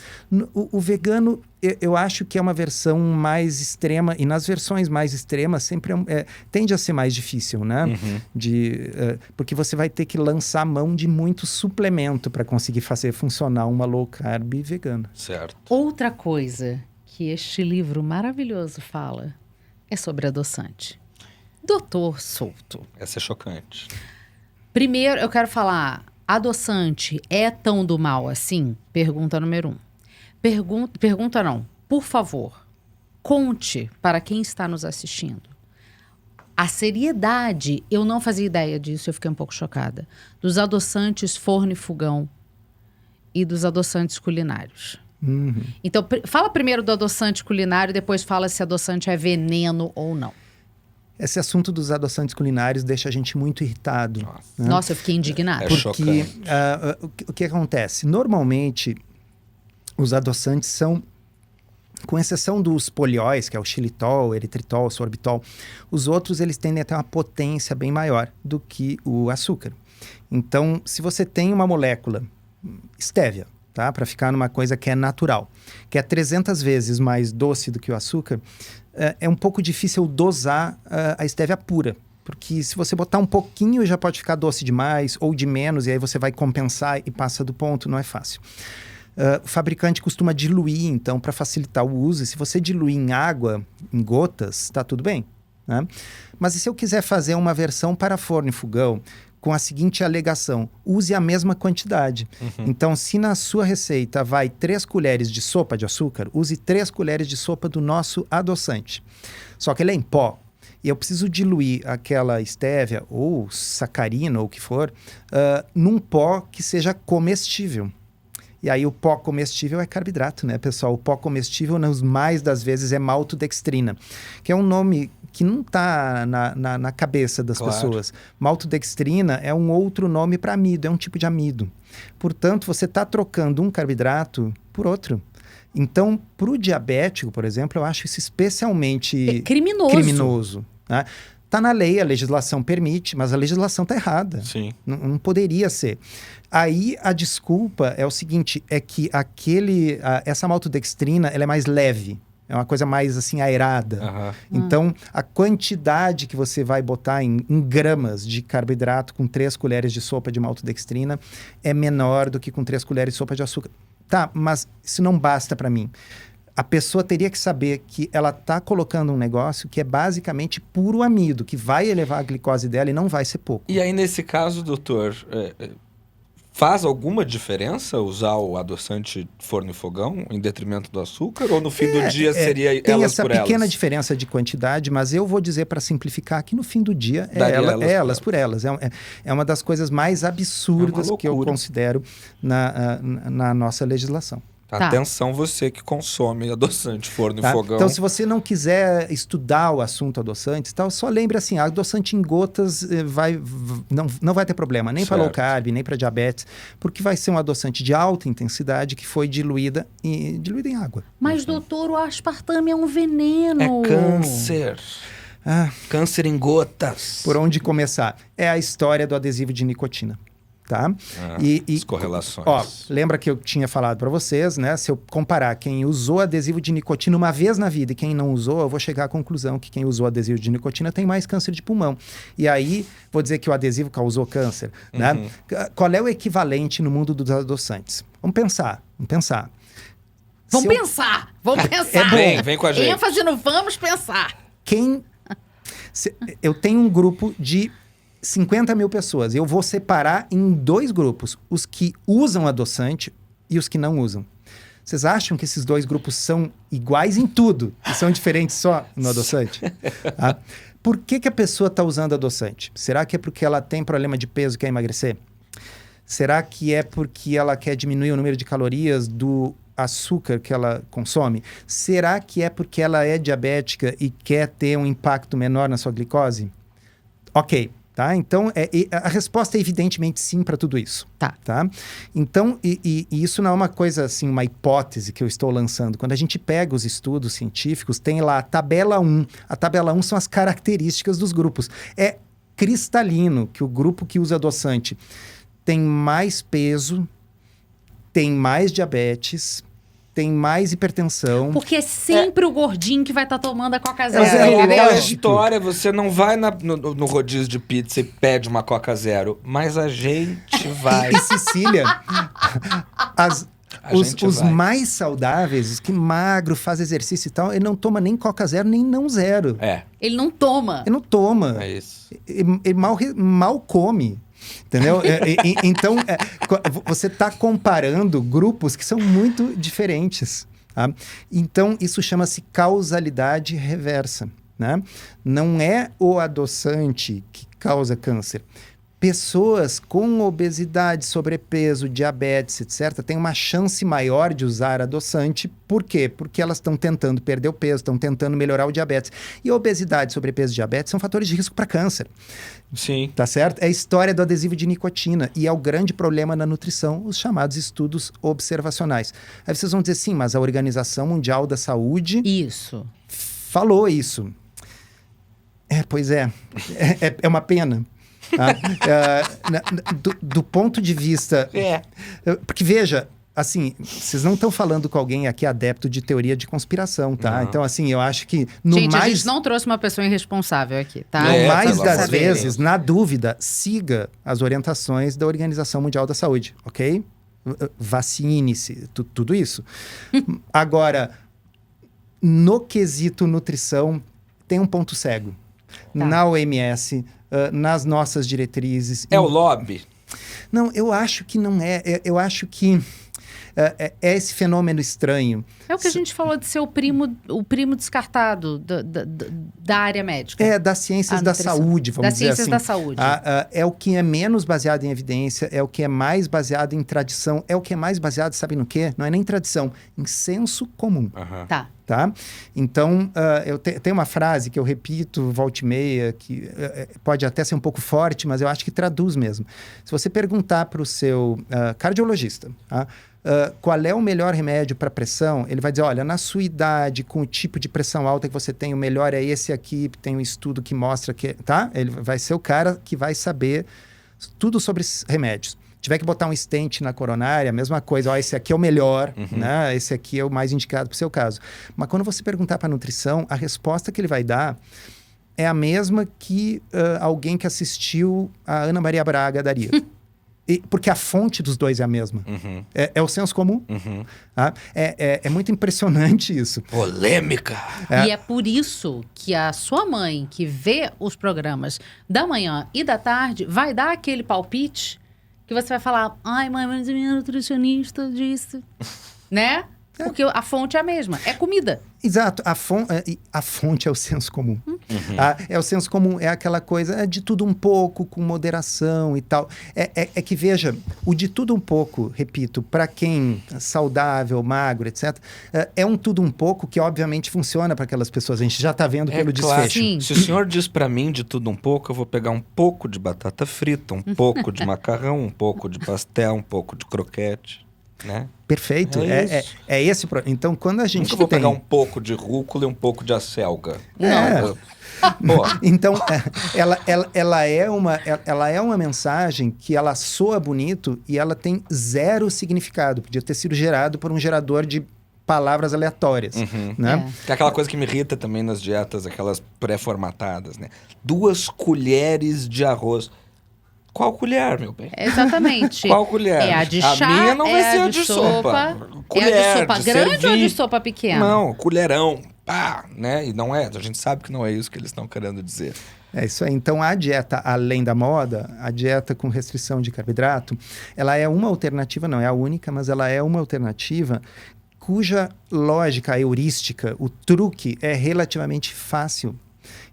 O vegano, eu acho que é uma versão mais extrema, e nas versões mais extremas sempre tende a ser mais difícil, né? Porque você vai ter que lançar mão de muito suplemento para conseguir fazer funcionar uma low carb vegana. Certo. Outra coisa que este livro maravilhoso fala é sobre adoçante. Doutor Souto. Essa é chocante. Primeiro, eu quero falar, adoçante é tão do mal assim? Pergunta número 1. Pergunta não, por favor, conte para quem está nos assistindo. A seriedade, eu não fazia ideia disso, eu fiquei um pouco chocada, dos adoçantes forno e fogão e dos adoçantes culinários. Então, fala primeiro do adoçante culinário, depois fala se adoçante é veneno ou não. Esse assunto dos adoçantes culinários deixa a gente muito irritado. Né? Nossa, eu fiquei indignada. É Porque chocante. o que acontece? Normalmente, os adoçantes são, com exceção dos polióis, que é o xilitol, eritritol, sorbitol, os outros eles tendem a ter uma potência bem maior do que o açúcar. Então, se você tem uma molécula, estévia, tá? Para ficar numa coisa que é natural, que é 300 vezes mais doce do que o açúcar, é um pouco difícil dosar a estévia pura. Porque se você botar um pouquinho, já pode ficar doce demais ou de menos, e aí você vai compensar e passa do ponto, não é fácil. O fabricante costuma diluir, então, para facilitar o uso. E se você diluir em água, em gotas, tá tudo bem, né? Mas e se eu quiser fazer uma versão para forno e fogão, com a seguinte alegação: use a mesma quantidade. Então, se na sua receita vai 3 colheres de sopa de açúcar, use 3 colheres de sopa do nosso adoçante. Só que ele é em pó. E eu preciso diluir aquela estévia ou sacarina ou o que for num pó que seja comestível. E aí o pó comestível é carboidrato, né, pessoal? O pó comestível, nas mais das vezes, é maltodextrina, que é um nome que não está na cabeça das pessoas. Maltodextrina é um outro nome para amido, é um tipo de amido. Portanto, você está trocando um carboidrato por outro. Então, para o diabético, por exemplo, eu acho isso especialmente criminoso. Né? Tá na lei, a legislação permite, mas a legislação está errada. Sim. Não poderia ser. Aí a desculpa é o seguinte, é que essa maltodextrina ela é mais leve, é uma coisa mais assim aerada. Então a quantidade que você vai botar em gramas de carboidrato com 3 colheres de sopa de maltodextrina é menor do que com 3 colheres de sopa de açúcar. Tá, mas isso não basta para mim. A pessoa teria que saber que ela está colocando um negócio que é basicamente puro amido, que vai elevar a glicose dela e não vai ser pouco. E aí, nesse caso, doutor, faz alguma diferença usar o adoçante forno e fogão em detrimento do açúcar? Ou no fim do dia seria elas por elas? Tem essa pequena diferença de quantidade, mas eu vou dizer para simplificar que no fim do dia elas por elas. É uma das coisas mais absurdas que eu considero na nossa legislação. Atenção você que consome adoçante forno e fogão. Então, se você não quiser estudar o assunto adoçantes, só lembre assim, adoçante em gotas não vai ter problema, nem para low carb, nem para diabetes, porque vai ser um adoçante de alta intensidade que foi diluída em água. Mas, doutor, o aspartame é um veneno. É câncer. Câncer em gotas. Por onde começar? É a história do adesivo de nicotina. Tá? As correlações. Ó, lembra que eu tinha falado para vocês, né? Se eu comparar quem usou adesivo de nicotina uma vez na vida e quem não usou, eu vou chegar à conclusão que quem usou adesivo de nicotina tem mais câncer de pulmão. E aí, vou dizer que o adesivo causou câncer, né? Qual é o equivalente no mundo dos adoçantes? Vamos pensar. Vamos pensar. Vem com a gente. ênfase no vamos pensar. Eu tenho um grupo de 50 mil pessoas. Eu vou separar em 2 grupos. Os que usam adoçante e os que não usam. Vocês acham que esses 2 grupos são iguais em tudo? E são diferentes só no adoçante? Por que a pessoa está usando adoçante? Será que é porque ela tem problema de peso e quer emagrecer? Será que é porque ela quer diminuir o número de calorias do açúcar que ela consome? Será que é porque ela é diabética e quer ter um impacto menor na sua glicose? Ok. Tá? Então, a resposta é evidentemente sim para tudo isso. Tá? Então, e isso não é uma coisa assim, uma hipótese que eu estou lançando. Quando a gente pega os estudos científicos, tem lá a tabela 1. A tabela 1 são as características dos grupos. É cristalino que o grupo que usa adoçante tem mais peso, tem mais diabetes, tem mais hipertensão. Porque é sempre o gordinho que vai estar tomando a Coca Zero. Aquela história, você não vai no rodízio de pizza e pede uma Coca Zero, mas a gente vai. E Cecília, os mais saudáveis, os que magro, faz exercício e tal, ele não toma nem Coca Zero, nem não zero. Ele não toma. Ele não toma. É isso. Ele mal come. Entendeu? Então, você está comparando grupos que são muito diferentes. Tá? Então, isso chama-se causalidade reversa. Né? Não é o adoçante que causa câncer. Pessoas com obesidade, sobrepeso, diabetes, etc., têm uma chance maior de usar adoçante. Por quê? Porque elas estão tentando perder o peso, estão tentando melhorar o diabetes. E obesidade, sobrepeso e diabetes são fatores de risco para câncer. Sim. Tá certo? É a história do adesivo de nicotina. E é o grande problema na nutrição, os chamados estudos observacionais. Aí vocês vão dizer, sim, mas a Organização Mundial da Saúde... Isso. Falou isso. Pois é. É uma pena. Do ponto de vista... Porque, veja, assim, vocês não estão falando com alguém aqui adepto de teoria de conspiração, tá? Não. Então, assim, eu acho que... A gente não trouxe uma pessoa irresponsável aqui, tá? No mais pelo das amor de vezes, Deus. na dúvida, siga as orientações da Organização Mundial da Saúde, ok? Vacine-se, tudo isso. Agora, no quesito nutrição, tem um ponto cego. Tá. Na OMS, nas nossas diretrizes... É o lobby? Não, eu acho que não é. Eu acho que é esse fenômeno estranho. É o que a gente falou de ser o primo descartado da área médica. Das ciências A da nutrição. saúde, vamos Das dizer ciências assim. da saúde. É o que é menos baseado em evidência, é o que é mais baseado em tradição, é o que é mais baseado, sabe no quê? Não é nem tradição, em senso comum. Tá. Tá? Então, eu tenho uma frase que eu repito volta e meia, que pode até ser um pouco forte, mas eu acho que traduz mesmo. Se você perguntar para o seu cardiologista, tá? Qual é o melhor remédio para pressão, ele vai dizer, olha, na sua idade, com o tipo de pressão alta que você tem, o melhor é esse aqui, tem um estudo que mostra que... Tá? Ele vai ser o cara que vai saber tudo sobre esses remédios. Tiver que botar um stent na coronária, a mesma coisa. Ó, esse aqui é o melhor, né? Esse aqui é o mais indicado para o seu caso. Mas quando você perguntar para a nutrição, a resposta que ele vai dar é a mesma que alguém que assistiu a Ana Maria Braga daria. Porque a fonte dos dois é a mesma. É o senso comum. Tá? É muito impressionante isso. Polêmica! E é por isso que a sua mãe, que vê os programas da manhã e da tarde, vai dar aquele palpite que você vai falar, ai, mãe, mas a minha nutricionista disse, né? Porque a fonte é a mesma, é comida. Exato, a fonte é o senso comum. É o senso comum, é aquela coisa de tudo um pouco, com moderação e tal. É que, veja, o de tudo um pouco, repito, para quem é saudável, magro, etc., é um tudo um pouco que, obviamente, funciona para aquelas pessoas. A gente já está vendo pelo claro. desfecho. Sim. Se o senhor diz pra mim de tudo um pouco, eu vou pegar um pouco de batata frita, um pouco de macarrão, um pouco de pastel, um pouco de croquete, né? Perfeito, é esse o problema. Então, quando a gente Nunca vou tem... pegar um pouco de rúcula e um pouco de acelga. Não. Pô, Então, ela é uma mensagem que ela soa bonito e ela tem zero significado. Podia ter sido gerado por um gerador de palavras aleatórias, né? que é aquela coisa que me irrita também nas dietas, aquelas pré-formatadas, né? 2 colheres de arroz. Qual colher, meu bem? Exatamente. Qual colher? É a de chá, A minha não vai é ser a a de de sopa. Colher, é a de sopa grande ou a servir. de sopa pequena? Não, colherão. Pá, né? E não é, a gente sabe que não é isso que eles estão querendo dizer. É isso aí. Então, a dieta além da moda, a dieta com restrição de carboidrato, ela é uma alternativa, não é a única, mas ela é uma alternativa cuja lógica, a heurística, o truque é relativamente fácil.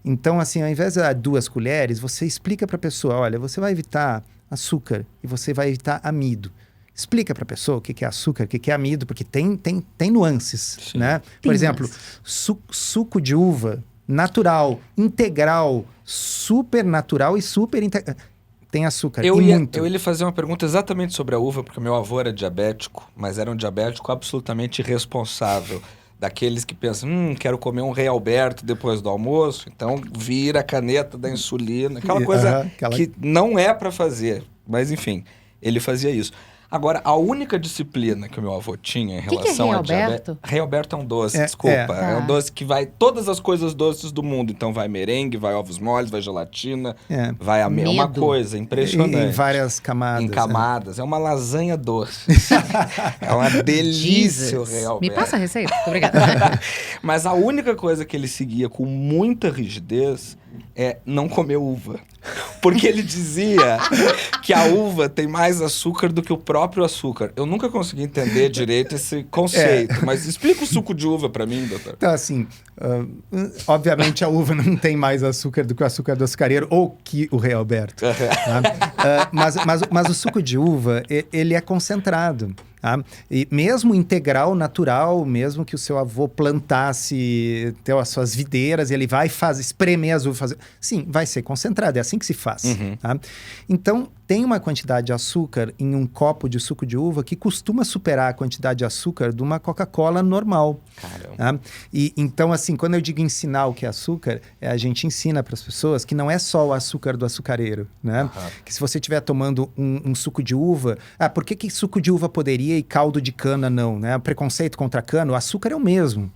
Então, assim, ao invés de dar 2 colheres, você explica para a pessoa, olha, você vai evitar açúcar e você vai evitar amido. Explica para a pessoa o que é açúcar, o que é amido, porque tem nuances, Sim. né? Por exemplo, suco de uva natural, integral, super natural e super integral. Tem açúcar Eu e ia muito. lhe fazer uma pergunta exatamente sobre a uva, porque meu avô era diabético, mas era um diabético absolutamente irresponsável. Daqueles que pensam, quero comer um Rei Alberto depois do almoço, então vira a caneta da insulina, aquela coisa que não é para fazer. Mas enfim, ele fazia isso. Agora, a única disciplina que o meu avô tinha em relação a diabetes... Rei Alberto é um doce, desculpa. É um doce que vai todas as coisas doces do mundo. Então vai merengue, vai ovos moles, vai gelatina, vai uma coisa impressionante. Em várias camadas. Em camadas. É uma lasanha doce. É uma delícia o Rei Alberto. Me passa a receita? Obrigada. Mas a única coisa que ele seguia com muita rigidez é não comer uva. Porque ele dizia que a uva tem mais açúcar do que o próprio açúcar. Eu nunca consegui entender direito esse conceito, mas explica o suco de uva pra mim, doutor. Então, assim, obviamente a uva não tem mais açúcar do que o açúcar do açucareiro ou que o Rei Alberto. Tá? Mas o suco de uva, ele é concentrado. Tá? E mesmo integral, natural, mesmo que o seu avô plantasse as suas videiras, ele vai espremer as uvas. Sim, vai ser concentrado, é assim que se faz. Tá? Então, tem uma quantidade de açúcar em um copo de suco de uva que costuma superar a quantidade de açúcar de uma Coca-Cola normal. Caramba. Tá? E, então, assim, quando eu digo ensinar o que é açúcar, a gente ensina para as pessoas que não é só o açúcar do açucareiro, né? Que se você estiver tomando um suco de uva... por que suco de uva poderia e caldo de cana não, né? O preconceito contra a cana, o açúcar é o mesmo.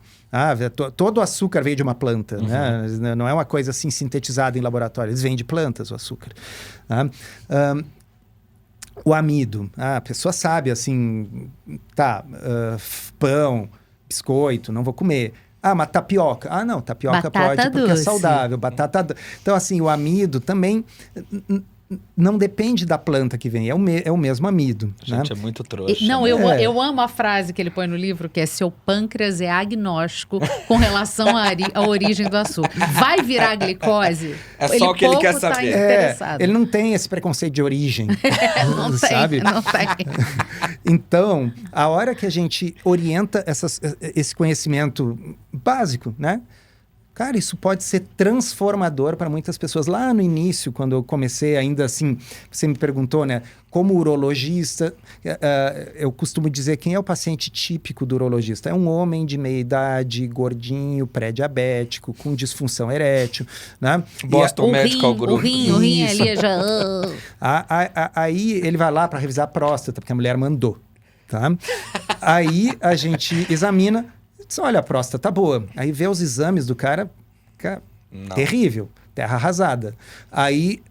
Todo o açúcar veio de uma planta, né? Não é uma coisa assim sintetizada em laboratório, eles vêm de plantas, o açúcar. O amido, a pessoa sabe assim, pão, biscoito, não vou comer. Mas tapioca. Não, tapioca Batata pode porque é doce. saudável. Então, assim, o amido também não depende da planta que vem, é o mesmo amido. Gente, né? é muito trouxa. Não, né? eu amo a frase que ele põe no livro, que é: seu pâncreas é agnóstico com relação à origem do açúcar. Vai virar glicose? É só o que ele quer pouco tá saber. interessado. Ele não tem esse preconceito de origem, Não sabe? tem, não tem. Então, a hora que a gente orienta esse conhecimento básico, né? Cara, isso pode ser transformador para muitas pessoas. Lá no início, quando eu comecei ainda assim, você me perguntou, né? Como urologista, eu costumo dizer quem é o paciente típico do urologista. É um homem de meia idade, gordinho, pré-diabético, com disfunção erétil, né? Boston Medical Group. O rim Isso. ali já... Aí ele vai lá para revisar a próstata, porque a mulher mandou, tá? Aí a gente examina... Diz, olha, a próstata tá boa. Aí vê os exames do cara, Não. terrível, terra arrasada. Aí,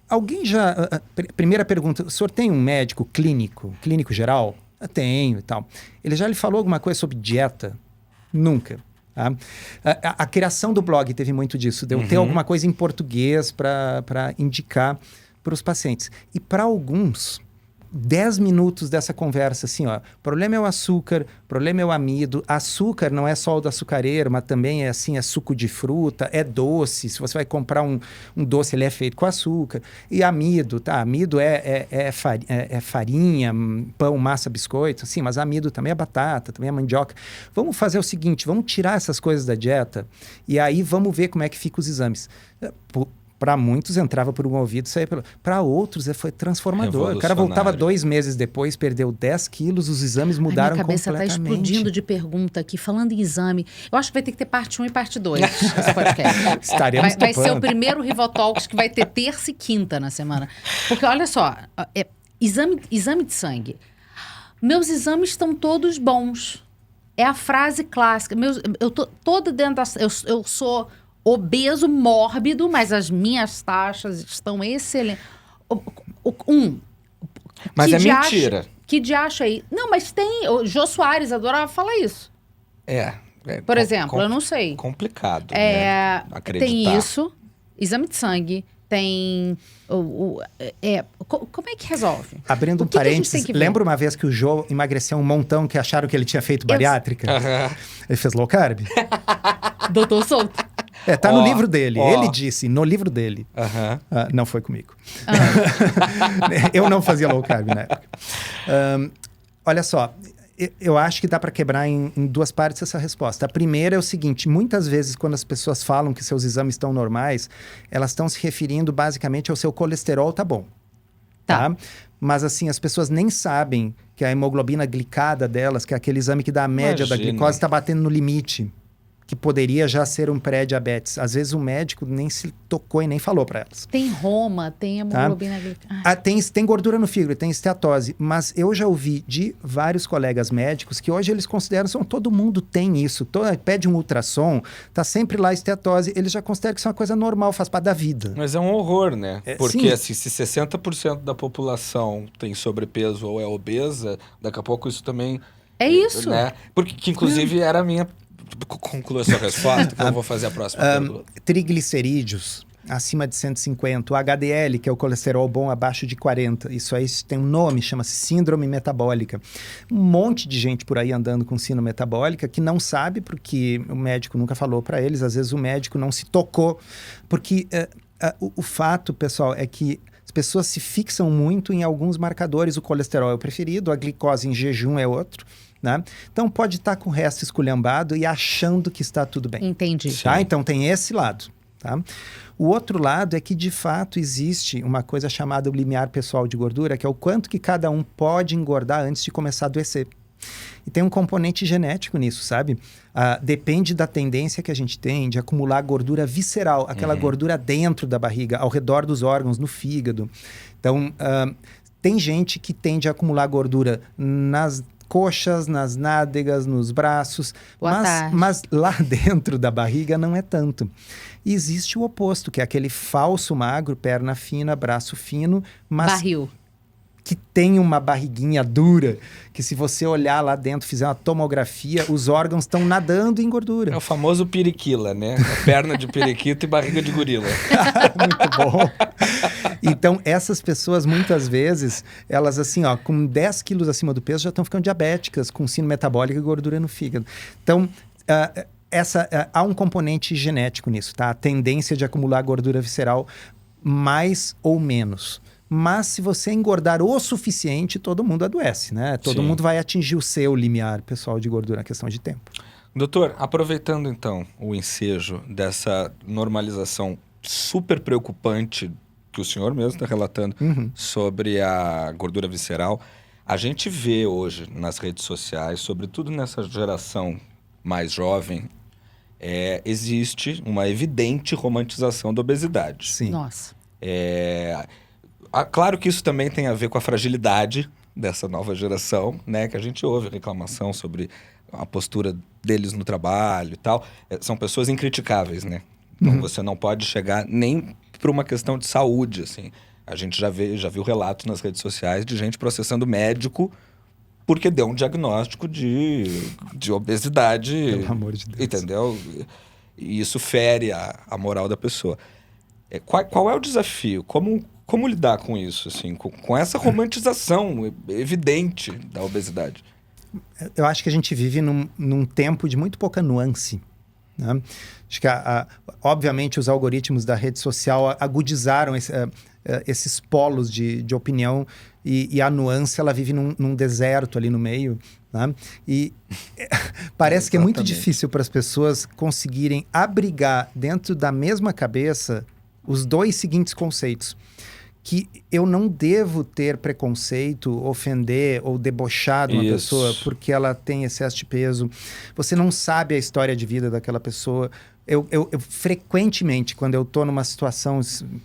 alguém já... Primeira pergunta, o senhor tem um médico clínico geral? Tenho e tal. Ele já lhe falou alguma coisa sobre dieta? Nunca. Tá? A criação do blog teve muito disso, de eu ter alguma coisa em português para indicar para os pacientes. E para alguns... 10 minutos dessa conversa, assim, ó. Problema é o açúcar, problema é o amido. Açúcar não é só o do açucareiro, mas também é assim, é suco de fruta, é doce. Se você vai comprar um doce, ele é feito com açúcar. E amido, tá? Amido é farinha, pão, massa, biscoito, sim, mas amido também é batata, também é mandioca. Vamos fazer o seguinte, vamos tirar essas coisas da dieta e aí vamos ver como é que ficam os exames. Para muitos entrava por um ouvido e saía pelo... Para outros foi transformador. O cara voltava 2 meses depois, perdeu 10 quilos, os exames mudaram Minha cabeça completamente. tá explodindo de pergunta aqui, falando em exame. Eu acho que vai ter que ter parte 1 e parte 2 desse podcast. Estaremos Vai ser o topando. primeiro Rivotalks que vai ter terça e quinta na semana. Porque olha só, exame de sangue. Meus exames estão todos bons. É a frase clássica. Eu tô toda dentro da... Eu sou... obeso, mórbido, mas as minhas taxas estão excelentes. Mas é mentira. Que de acha aí? Não, mas tem... O Jô Soares adorava falar isso. Por exemplo, eu não sei. Complicado, né? Acreditar. Tem isso, exame de sangue, tem... como é que resolve? Abrindo um O que a gente parênteses, tem que ver? lembra uma vez que o Jô emagreceu um montão que acharam que ele tinha feito bariátrica? Ele fez low carb? Doutor Souto. Tá no livro dele. Ele disse, no livro dele. Não foi comigo. Eu não fazia low carb na época. Olha só, eu acho que dá para quebrar em 2 partes essa resposta. A primeira é o seguinte, muitas vezes quando as pessoas falam que seus exames estão normais, elas estão se referindo basicamente ao seu colesterol tá bom. Tá? Mas assim, as pessoas nem sabem que a hemoglobina glicada delas, que é aquele exame que dá a média da glicose, está batendo no limite. Que poderia já ser um pré-diabetes. Às vezes o médico nem se tocou e nem falou para elas. Tem Roma, tem hemoglobina glicada. Tem gordura no fígado, tem esteatose. Mas eu já ouvi de vários colegas médicos que hoje eles consideram, todo mundo tem isso. Pede um ultrassom, tá sempre lá esteatose. Eles já consideram que isso é uma coisa normal, faz parte da vida. Mas é um horror, né? Porque sim. assim, se 60% da população tem sobrepeso ou é obesa, daqui a pouco isso também... É isso. Né? Porque que inclusive era a minha... Conclua a sua resposta, que eu vou fazer a próxima pergunta. Triglicerídeos acima de 150. O HDL, que é o colesterol bom, abaixo de 40. Isso aí tem um nome, chama-se síndrome metabólica. Um monte de gente por aí andando com síndrome metabólica que não sabe porque o médico nunca falou para eles. Às vezes o médico não se tocou. Porque o fato, pessoal, é que as pessoas se fixam muito em alguns marcadores. O colesterol é o preferido, a glicose em jejum é outro. Né? Então pode estar com o resto esculhambado e achando que está tudo bem. Entendi. Tá? Então tem esse lado. Tá? O outro lado é que de fato existe uma coisa chamada o limiar pessoal de gordura, que é o quanto que cada um pode engordar antes de começar a adoecer. E tem um componente genético nisso, sabe? Depende da tendência que a gente tem de acumular gordura visceral, aquela gordura dentro da barriga, ao redor dos órgãos, no fígado. Então, tem gente que tende a acumular gordura nas coxas, nas nádegas, nos braços, mas lá dentro da barriga não é tanto. E existe o oposto, que é aquele falso magro, perna fina, braço fino, mas Barril. que tem uma barriguinha dura, que se você olhar lá dentro, fizer uma tomografia, os órgãos estão nadando em gordura. É o famoso periquila, né? A perna de periquito e barriga de gorila. Muito bom. Então, essas pessoas, muitas vezes, elas assim, ó, com 10 quilos acima do peso, já estão ficando diabéticas, com síndrome metabólica e gordura no fígado. Então, há um componente genético nisso, tá? A tendência de acumular gordura visceral mais ou menos. Mas se você engordar o suficiente, todo mundo adoece, né? Todo Sim. mundo vai atingir o seu limiar pessoal de gordura, na questão de tempo. Doutor, aproveitando então o ensejo dessa normalização super preocupante que o senhor mesmo está relatando sobre a gordura visceral, a gente vê hoje nas redes sociais, sobretudo nessa geração mais jovem, existe uma evidente romantização da obesidade. Sim. Nossa. Claro que isso também tem a ver com a fragilidade dessa nova geração, né? Que a gente ouve reclamação sobre a postura deles no trabalho e tal. São pessoas incriticáveis, né? Então você não pode chegar nem por uma questão de saúde, assim. A gente já viu relatos nas redes sociais de gente processando médico porque deu um diagnóstico de obesidade. Pelo amor de Deus. Entendeu? E isso fere a moral da pessoa. Qual é o desafio? Como lidar com isso, assim, com essa romantização evidente da obesidade? Eu acho que a gente vive num tempo de muito pouca nuance. Né? Acho que, obviamente, os algoritmos da rede social agudizaram esses polos de opinião e a nuance, ela vive num deserto ali no meio. Né? E parece que é muito difícil para as pessoas conseguirem abrigar dentro da mesma cabeça os dois seguintes conceitos. Que eu não devo ter preconceito, ofender ou debochar de uma pessoa porque ela tem excesso de peso. Você não sabe a história de vida daquela pessoa. Eu frequentemente, quando eu estou numa situação,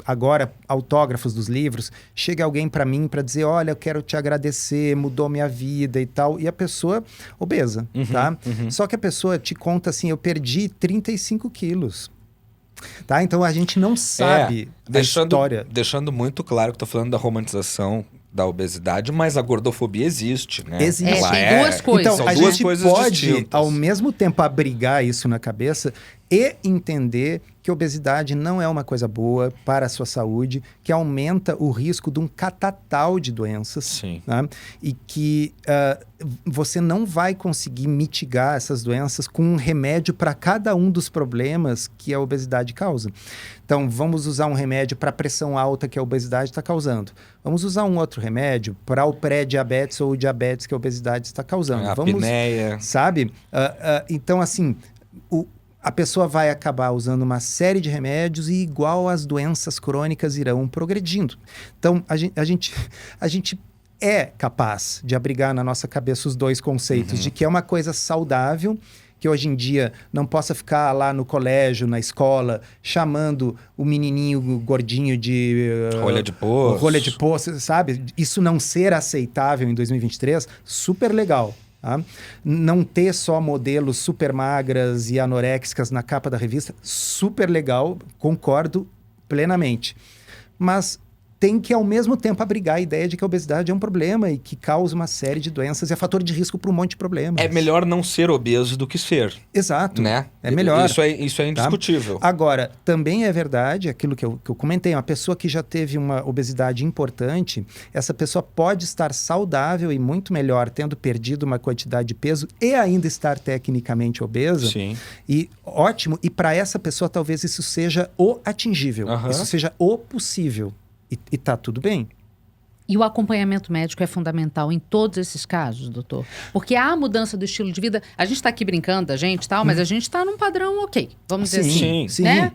agora, autógrafos dos livros, chega alguém para mim para dizer, olha, eu quero te agradecer, mudou minha vida e tal. E a pessoa obesa, tá? Só que a pessoa te conta assim, eu perdi 35 quilos. Tá? Então a gente não sabe a história. Deixando muito claro que estou falando da romantização da obesidade, mas a gordofobia existe, né? Existe. Tem duas coisas. Então, São a duas gente coisas pode, distintas. ao mesmo tempo, abrigar isso na cabeça e entender que obesidade não é uma coisa boa para a sua saúde, que aumenta o risco de um catatal de doenças. Sim. Né? E que você não vai conseguir mitigar essas doenças com um remédio para cada um dos problemas que a obesidade causa. Então, vamos usar um remédio para a pressão alta que a obesidade está causando. Vamos usar um outro remédio para o pré-diabetes ou o diabetes que a obesidade está causando. A apneia. Sabe? Então, assim, a pessoa vai acabar usando uma série de remédios e igual as doenças crônicas irão progredindo. Então, a gente é capaz de abrigar na nossa cabeça os dois conceitos de que é uma coisa saudável, que hoje em dia não possa ficar lá no colégio, na escola, chamando o menininho gordinho de... rolha de poço. Rolha de poço, sabe? Isso não ser aceitável em 2023, super legal. Tá? Não ter só modelos super magras e anoréxicas na capa da revista, super legal, concordo plenamente. Mas tem que, ao mesmo tempo, abrigar a ideia de que a obesidade é um problema e que causa uma série de doenças e é fator de risco para um monte de problemas. É melhor não ser obeso do que ser. Exato. Né? É melhor. Isso é indiscutível. Agora, também é verdade, aquilo que eu comentei, uma pessoa que já teve uma obesidade importante, essa pessoa pode estar saudável e muito melhor tendo perdido uma quantidade de peso e ainda estar tecnicamente obesa. Sim. E ótimo, e para essa pessoa talvez isso seja o atingível, isso seja o possível. E tá tudo bem. E o acompanhamento médico é fundamental em todos esses casos, doutor? Porque há mudança do estilo de vida. A gente está aqui brincando, a gente e tal, mas a gente está num padrão ok. Vamos dizer assim. Sim. Né?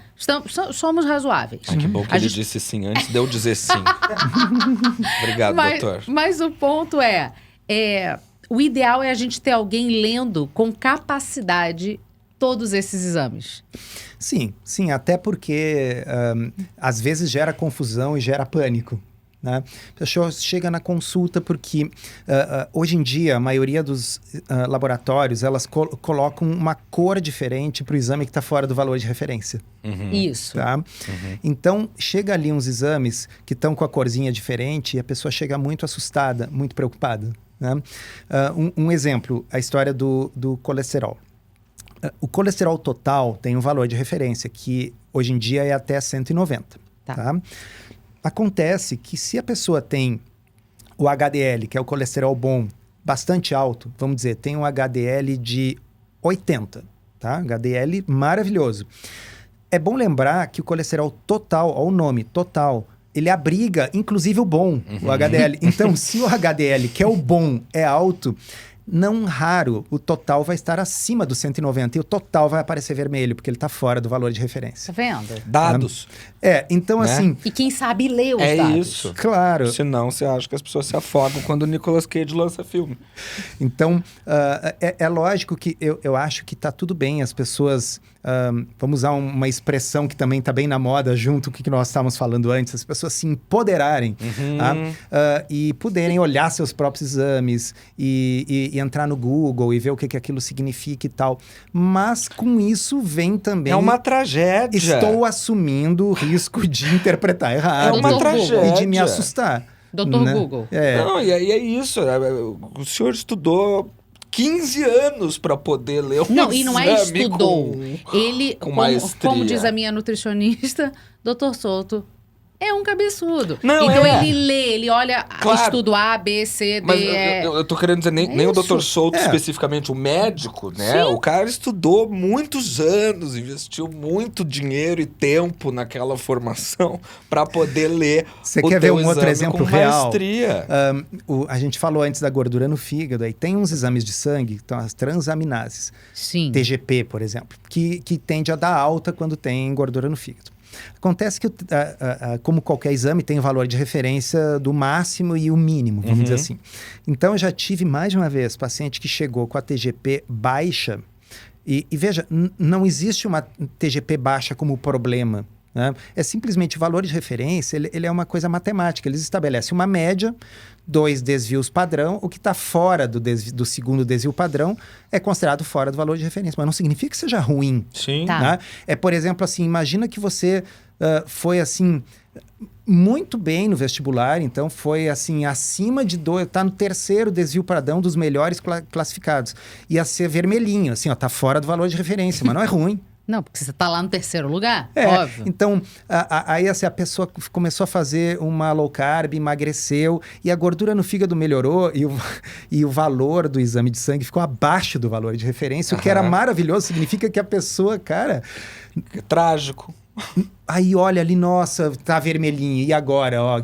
Somos razoáveis. Que bom que ele disse sim antes de eu dizer sim. Obrigado, doutor. Mas o ponto o ideal é a gente ter alguém lendo com capacidade todos esses exames. Sim, até porque às vezes gera confusão e gera pânico. Né? A pessoa chega na consulta porque hoje em dia a maioria dos laboratórios elas colocam uma cor diferente para o exame que está fora do valor de referência. Isso. Tá? Então chega ali uns exames que estão com a corzinha diferente e a pessoa chega muito assustada, muito preocupada. Né? Um exemplo, a história do colesterol. O colesterol total tem um valor de referência que hoje em dia é até 190. Tá? Acontece que se a pessoa tem o HDL, que é o colesterol bom, bastante alto, vamos dizer, tem um HDL de 80, tá? HDL maravilhoso. É bom lembrar que o colesterol total, ó, o nome, total, ele abriga inclusive o bom, o HDL. Então, se o HDL, que é o bom, é alto, não raro, o total vai estar acima do 190 e o total vai aparecer vermelho, porque ele está fora do valor de referência. Tá vendo? Dados. Então né? assim... E quem sabe lê os é dados. Isso. Claro. Senão você acha que as pessoas se afogam quando o Nicolas Cage lança filme. Então, é lógico que eu acho que está tudo bem as pessoas... vamos usar uma expressão que também está bem na moda junto com o que nós estávamos falando antes, as pessoas se empoderarem e poderem olhar seus próprios exames e entrar no Google e ver o que aquilo significa e tal. Mas com isso vem também... É uma tragédia. Estou assumindo o risco de interpretar errado. É uma tragédia. E de me assustar. Doutor né? Google. Não, e aí é isso. O senhor estudou 15 anos para poder ler um Não, e não é estudou. Ele, como diz a minha nutricionista, doutor Souto, é um cabeçudo. Não, então ele lê, ele olha estudo A, B, C, D, Mas E. eu tô querendo dizer, nem o doutor Souto especificamente, o médico, né? Sim. O cara estudou muitos anos, investiu muito dinheiro e tempo naquela formação para poder ler. Você quer ver um outro exemplo real? Maestria. A gente falou antes da gordura no fígado, aí tem uns exames de sangue, então as transaminases. Sim. TGP, por exemplo, que tende a dar alta quando tem gordura no fígado. Acontece que, como qualquer exame, tem o valor de referência do máximo e o mínimo, vamos dizer assim. Então, eu já tive mais de uma vez paciente que chegou com a TGP baixa. E veja, não existe uma TGP baixa como problema. Né? É simplesmente o valor de referência, ele é uma coisa matemática. Eles estabelecem uma média, 2 desvios padrão. O que está fora do segundo desvio padrão é considerado fora do valor de referência. Mas não significa que seja ruim. Sim. Tá. Né? É, por exemplo, assim, imagina que você foi, assim, muito bem no vestibular. Então, foi, assim, acima de 2... Está no terceiro desvio padrão dos melhores classificados. Ia ser vermelhinho, assim, ó, tá fora do valor de referência. Mas não é ruim. Não, porque você tá lá no terceiro lugar, óbvio. Então, aí assim, a pessoa começou a fazer uma low carb, emagreceu, e a gordura no fígado melhorou, e o valor do exame de sangue ficou abaixo do valor de referência, o que era maravilhoso, significa que a pessoa, cara... Trágico. Aí olha ali, nossa, tá vermelhinho, e agora? Ó,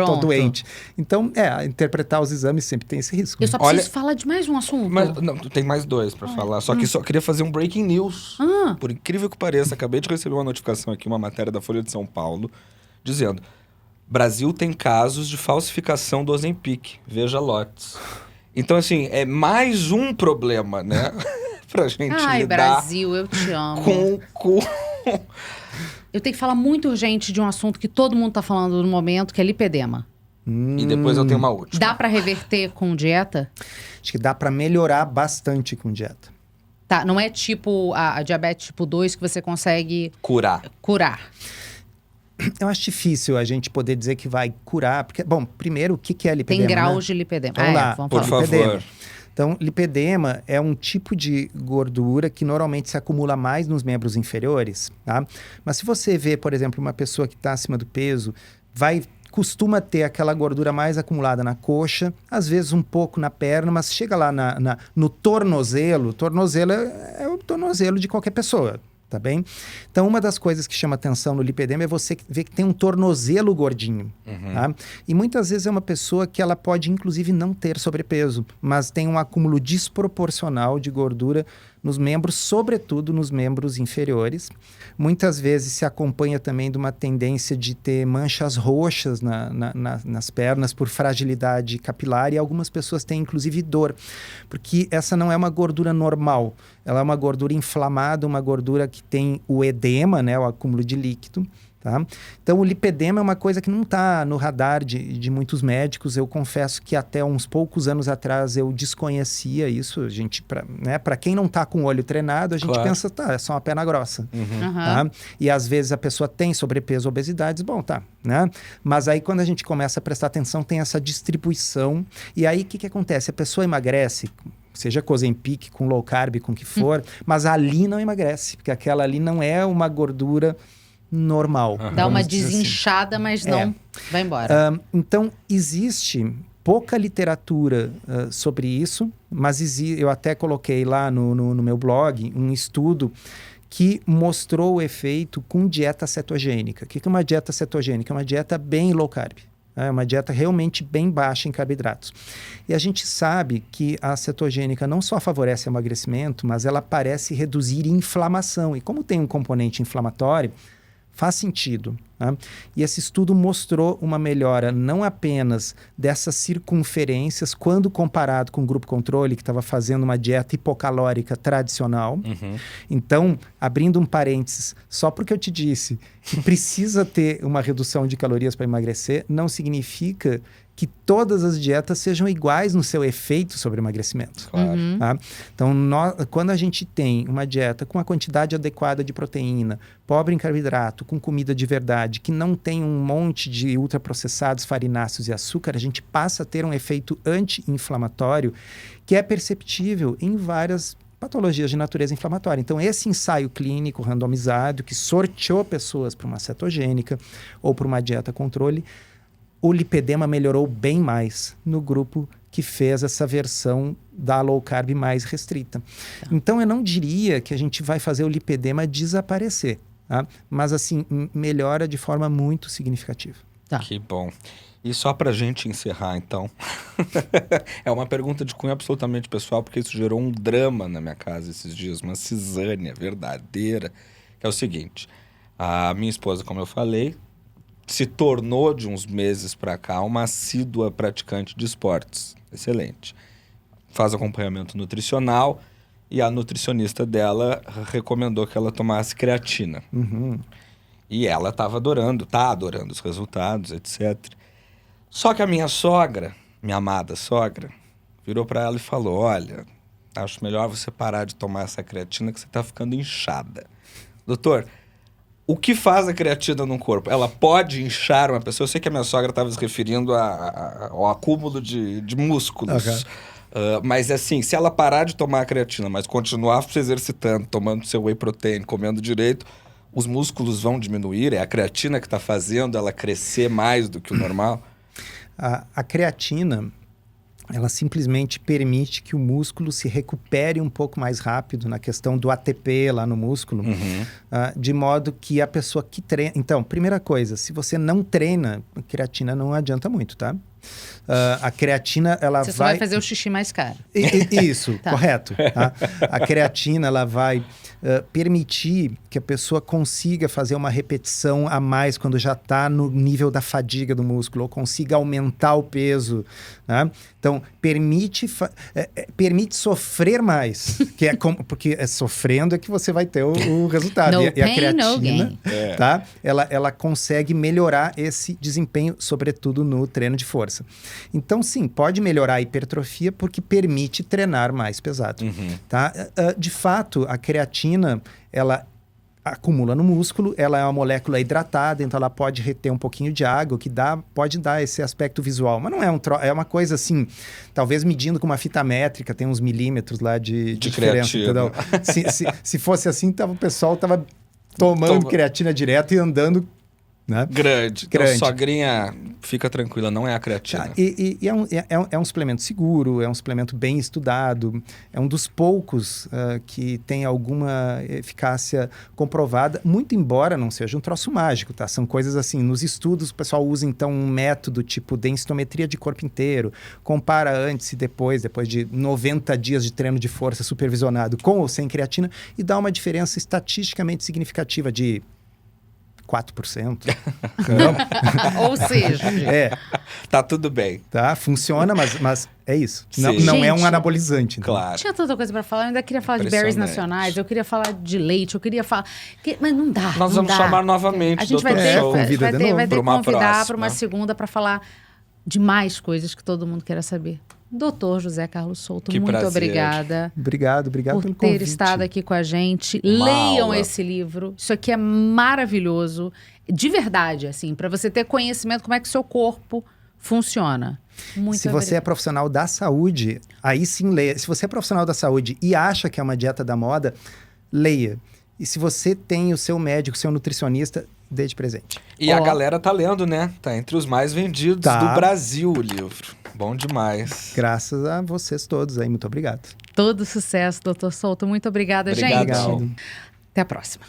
tô doente. Então, interpretar os exames sempre tem esse risco. Eu só preciso falar de mais um assunto. Mas, não, tem mais 2 para falar. Só que só queria fazer um breaking news. Por incrível que pareça, acabei de receber uma notificação aqui, uma matéria da Folha de São Paulo, dizendo: Brasil tem casos de falsificação do Ozempic. Veja lotes. Então, assim, é mais um problema, né? Pra gente lidar... Brasil, eu te amo. Eu tenho que falar muito urgente de um assunto que todo mundo tá falando no momento, que é lipedema. E depois eu tenho uma última. Dá pra reverter com dieta? Acho que dá pra melhorar bastante com dieta. Tá, não é tipo a diabetes tipo 2 que você consegue... Curar. eu acho difícil a gente poder dizer que vai curar, porque, bom, primeiro, o que é lipedema? Tem graus né? de lipedema. Vamos lá, vamos Por falar. favor. Então, lipedema é um tipo de gordura que normalmente se acumula mais nos membros inferiores, tá? Mas se você vê, por exemplo, uma pessoa que está acima do peso, costuma ter aquela gordura mais acumulada na coxa, às vezes um pouco na perna, mas chega lá no tornozelo. Tornozelo é o tornozelo de qualquer pessoa, tá bem? Então, uma das coisas que chama atenção no lipedema é você ver que tem um tornozelo gordinho, tá? E muitas vezes é uma pessoa que ela pode, inclusive, não ter sobrepeso, mas tem um acúmulo desproporcional de gordura nos membros, sobretudo nos membros inferiores. Muitas vezes se acompanha também de uma tendência de ter manchas roxas nas pernas por fragilidade capilar, e algumas pessoas têm inclusive dor, porque essa não é uma gordura normal, ela é uma gordura inflamada, uma gordura que tem o edema, né, o acúmulo de líquido. Tá? Então, o lipedema é uma coisa que não está no radar de muitos médicos. Eu confesso que até uns poucos anos atrás eu desconhecia isso. A gente, para quem não está com o olho treinado, a gente pensa, é só uma perna grossa. Tá? E às vezes a pessoa tem sobrepeso, obesidade, bom, tá. Né? Mas aí quando a gente começa a prestar atenção, tem essa distribuição. E aí o que acontece? A pessoa emagrece, seja Ozempic, com low carb, com o que for, mas ali não emagrece, porque aquela ali não é uma gordura normal. Dá uma vamos dizer assim. desinchada, mas não vai embora. Então, existe pouca literatura sobre isso, mas eu até coloquei lá no meu blog um estudo que mostrou o efeito com dieta cetogênica. O que é uma dieta cetogênica? É uma dieta bem low carb. É uma dieta realmente bem baixa em carboidratos. E a gente sabe que a cetogênica não só favorece o emagrecimento, mas ela parece reduzir inflamação. E como tem um componente inflamatório, faz sentido. Né? E esse estudo mostrou uma melhora não apenas dessas circunferências, quando comparado com o grupo controle, que estava fazendo uma dieta hipocalórica tradicional. Então, abrindo um parênteses, só porque eu te disse que precisa ter uma redução de calorias para emagrecer, não significa que todas as dietas sejam iguais no seu efeito sobre o emagrecimento. Claro. Tá? Então, quando a gente tem uma dieta com a quantidade adequada de proteína, pobre em carboidrato, com comida de verdade, que não tem um monte de ultraprocessados, farináceos e açúcar, a gente passa a ter um efeito anti-inflamatório que é perceptível em várias patologias de natureza inflamatória. Então, esse ensaio clínico randomizado que sorteou pessoas para uma cetogênica ou para uma dieta controle, o lipedema melhorou bem mais no grupo que fez essa versão da low carb mais restrita. Então, eu não diria que a gente vai fazer o lipedema desaparecer, tá? Mas, assim, melhora de forma muito significativa. Tá. Que bom. E só pra gente encerrar, então, é uma pergunta de cunho absolutamente pessoal, porque isso gerou um drama na minha casa esses dias, uma cisânia verdadeira, que é o seguinte: a minha esposa, como eu falei, se tornou de uns meses para cá uma assídua praticante de esportes. Excelente. Faz acompanhamento nutricional e a nutricionista dela recomendou que ela tomasse creatina. E ela tá adorando os resultados, etc. Só que a minha sogra, minha amada sogra, virou para ela e falou: olha, acho melhor você parar de tomar essa creatina que você tá ficando inchada. Doutor, o que faz a creatina no corpo? Ela pode inchar uma pessoa? Eu sei que a minha sogra estava se referindo ao acúmulo de músculos. Mas assim, se ela parar de tomar a creatina, mas continuar se exercitando, tomando seu whey protein, comendo direito, os músculos vão diminuir? É a creatina que está fazendo ela crescer mais do que o normal? A creatina, ela simplesmente permite que o músculo se recupere um pouco mais rápido na questão do ATP lá no músculo, de modo que a pessoa que treina... Então, primeira coisa, se você não treina, a creatina não adianta muito, tá? A creatina, ela Você só vai fazer o xixi mais caro. Isso, Tá. correto. Tá? A creatina, ela vai permitir que a pessoa consiga fazer uma repetição a mais quando já está no nível da fadiga do músculo, ou consiga aumentar o peso. Né? Então, permite sofrer mais, que é porque sofrendo é que você vai ter o resultado. No E a pain, creatina, no gain. tá? Ela consegue melhorar esse desempenho, sobretudo no treino de força. Então, sim, pode melhorar a hipertrofia porque permite treinar mais pesado. Tá? De fato, a creatina, ela acumula no músculo, ela é uma molécula hidratada, então ela pode reter um pouquinho de água, o que pode dar esse aspecto visual. Mas não é é uma coisa assim, talvez medindo com uma fita métrica, tem uns milímetros lá de diferença, entendeu? Se fosse assim, o pessoal tava tomando creatina direto e andando, né? Grande. Então, sogrinha, fica tranquila, não é a creatina. É um suplemento seguro, é um suplemento bem estudado, é um dos poucos que tem alguma eficácia comprovada, muito embora não seja um troço mágico, tá? São coisas assim, nos estudos o pessoal usa então um método tipo densitometria de corpo inteiro, compara antes e depois de 90 dias de treino de força supervisionado com ou sem creatina e dá uma diferença estatisticamente significativa de 4%. Ou seja... Tá tudo bem. Tá, funciona, mas é isso. Não Gente, é um anabolizante. Então. Claro. Tinha tanta coisa pra falar, eu ainda queria falar de berries nacionais, eu queria falar de leite, eu queria falar... Mas não dá, Nós vamos chamar novamente a gente vai Dr. ter, Souto. vai ter que convidar próxima. para uma segunda para falar de mais coisas que todo mundo queira saber. Doutor José Carlos Souto, Que muito prazer. obrigada. Obrigado por pelo ter convite. estado aqui com a gente. Uma Leiam aula. esse livro. Isso aqui é maravilhoso. De verdade, assim, para você ter conhecimento como é que o seu corpo funciona. Muito Se você é profissional da saúde, aí sim leia. Se você é profissional da saúde e acha que é uma dieta da moda, leia. E se você tem o seu médico, seu nutricionista, dê de presente. E a galera tá lendo, né? Tá entre os mais vendidos do Brasil o livro. Bom demais. Graças a vocês todos aí. Muito obrigado. Todo sucesso, doutor Souto. Muito obrigada, gente. Obrigadão. Até a próxima.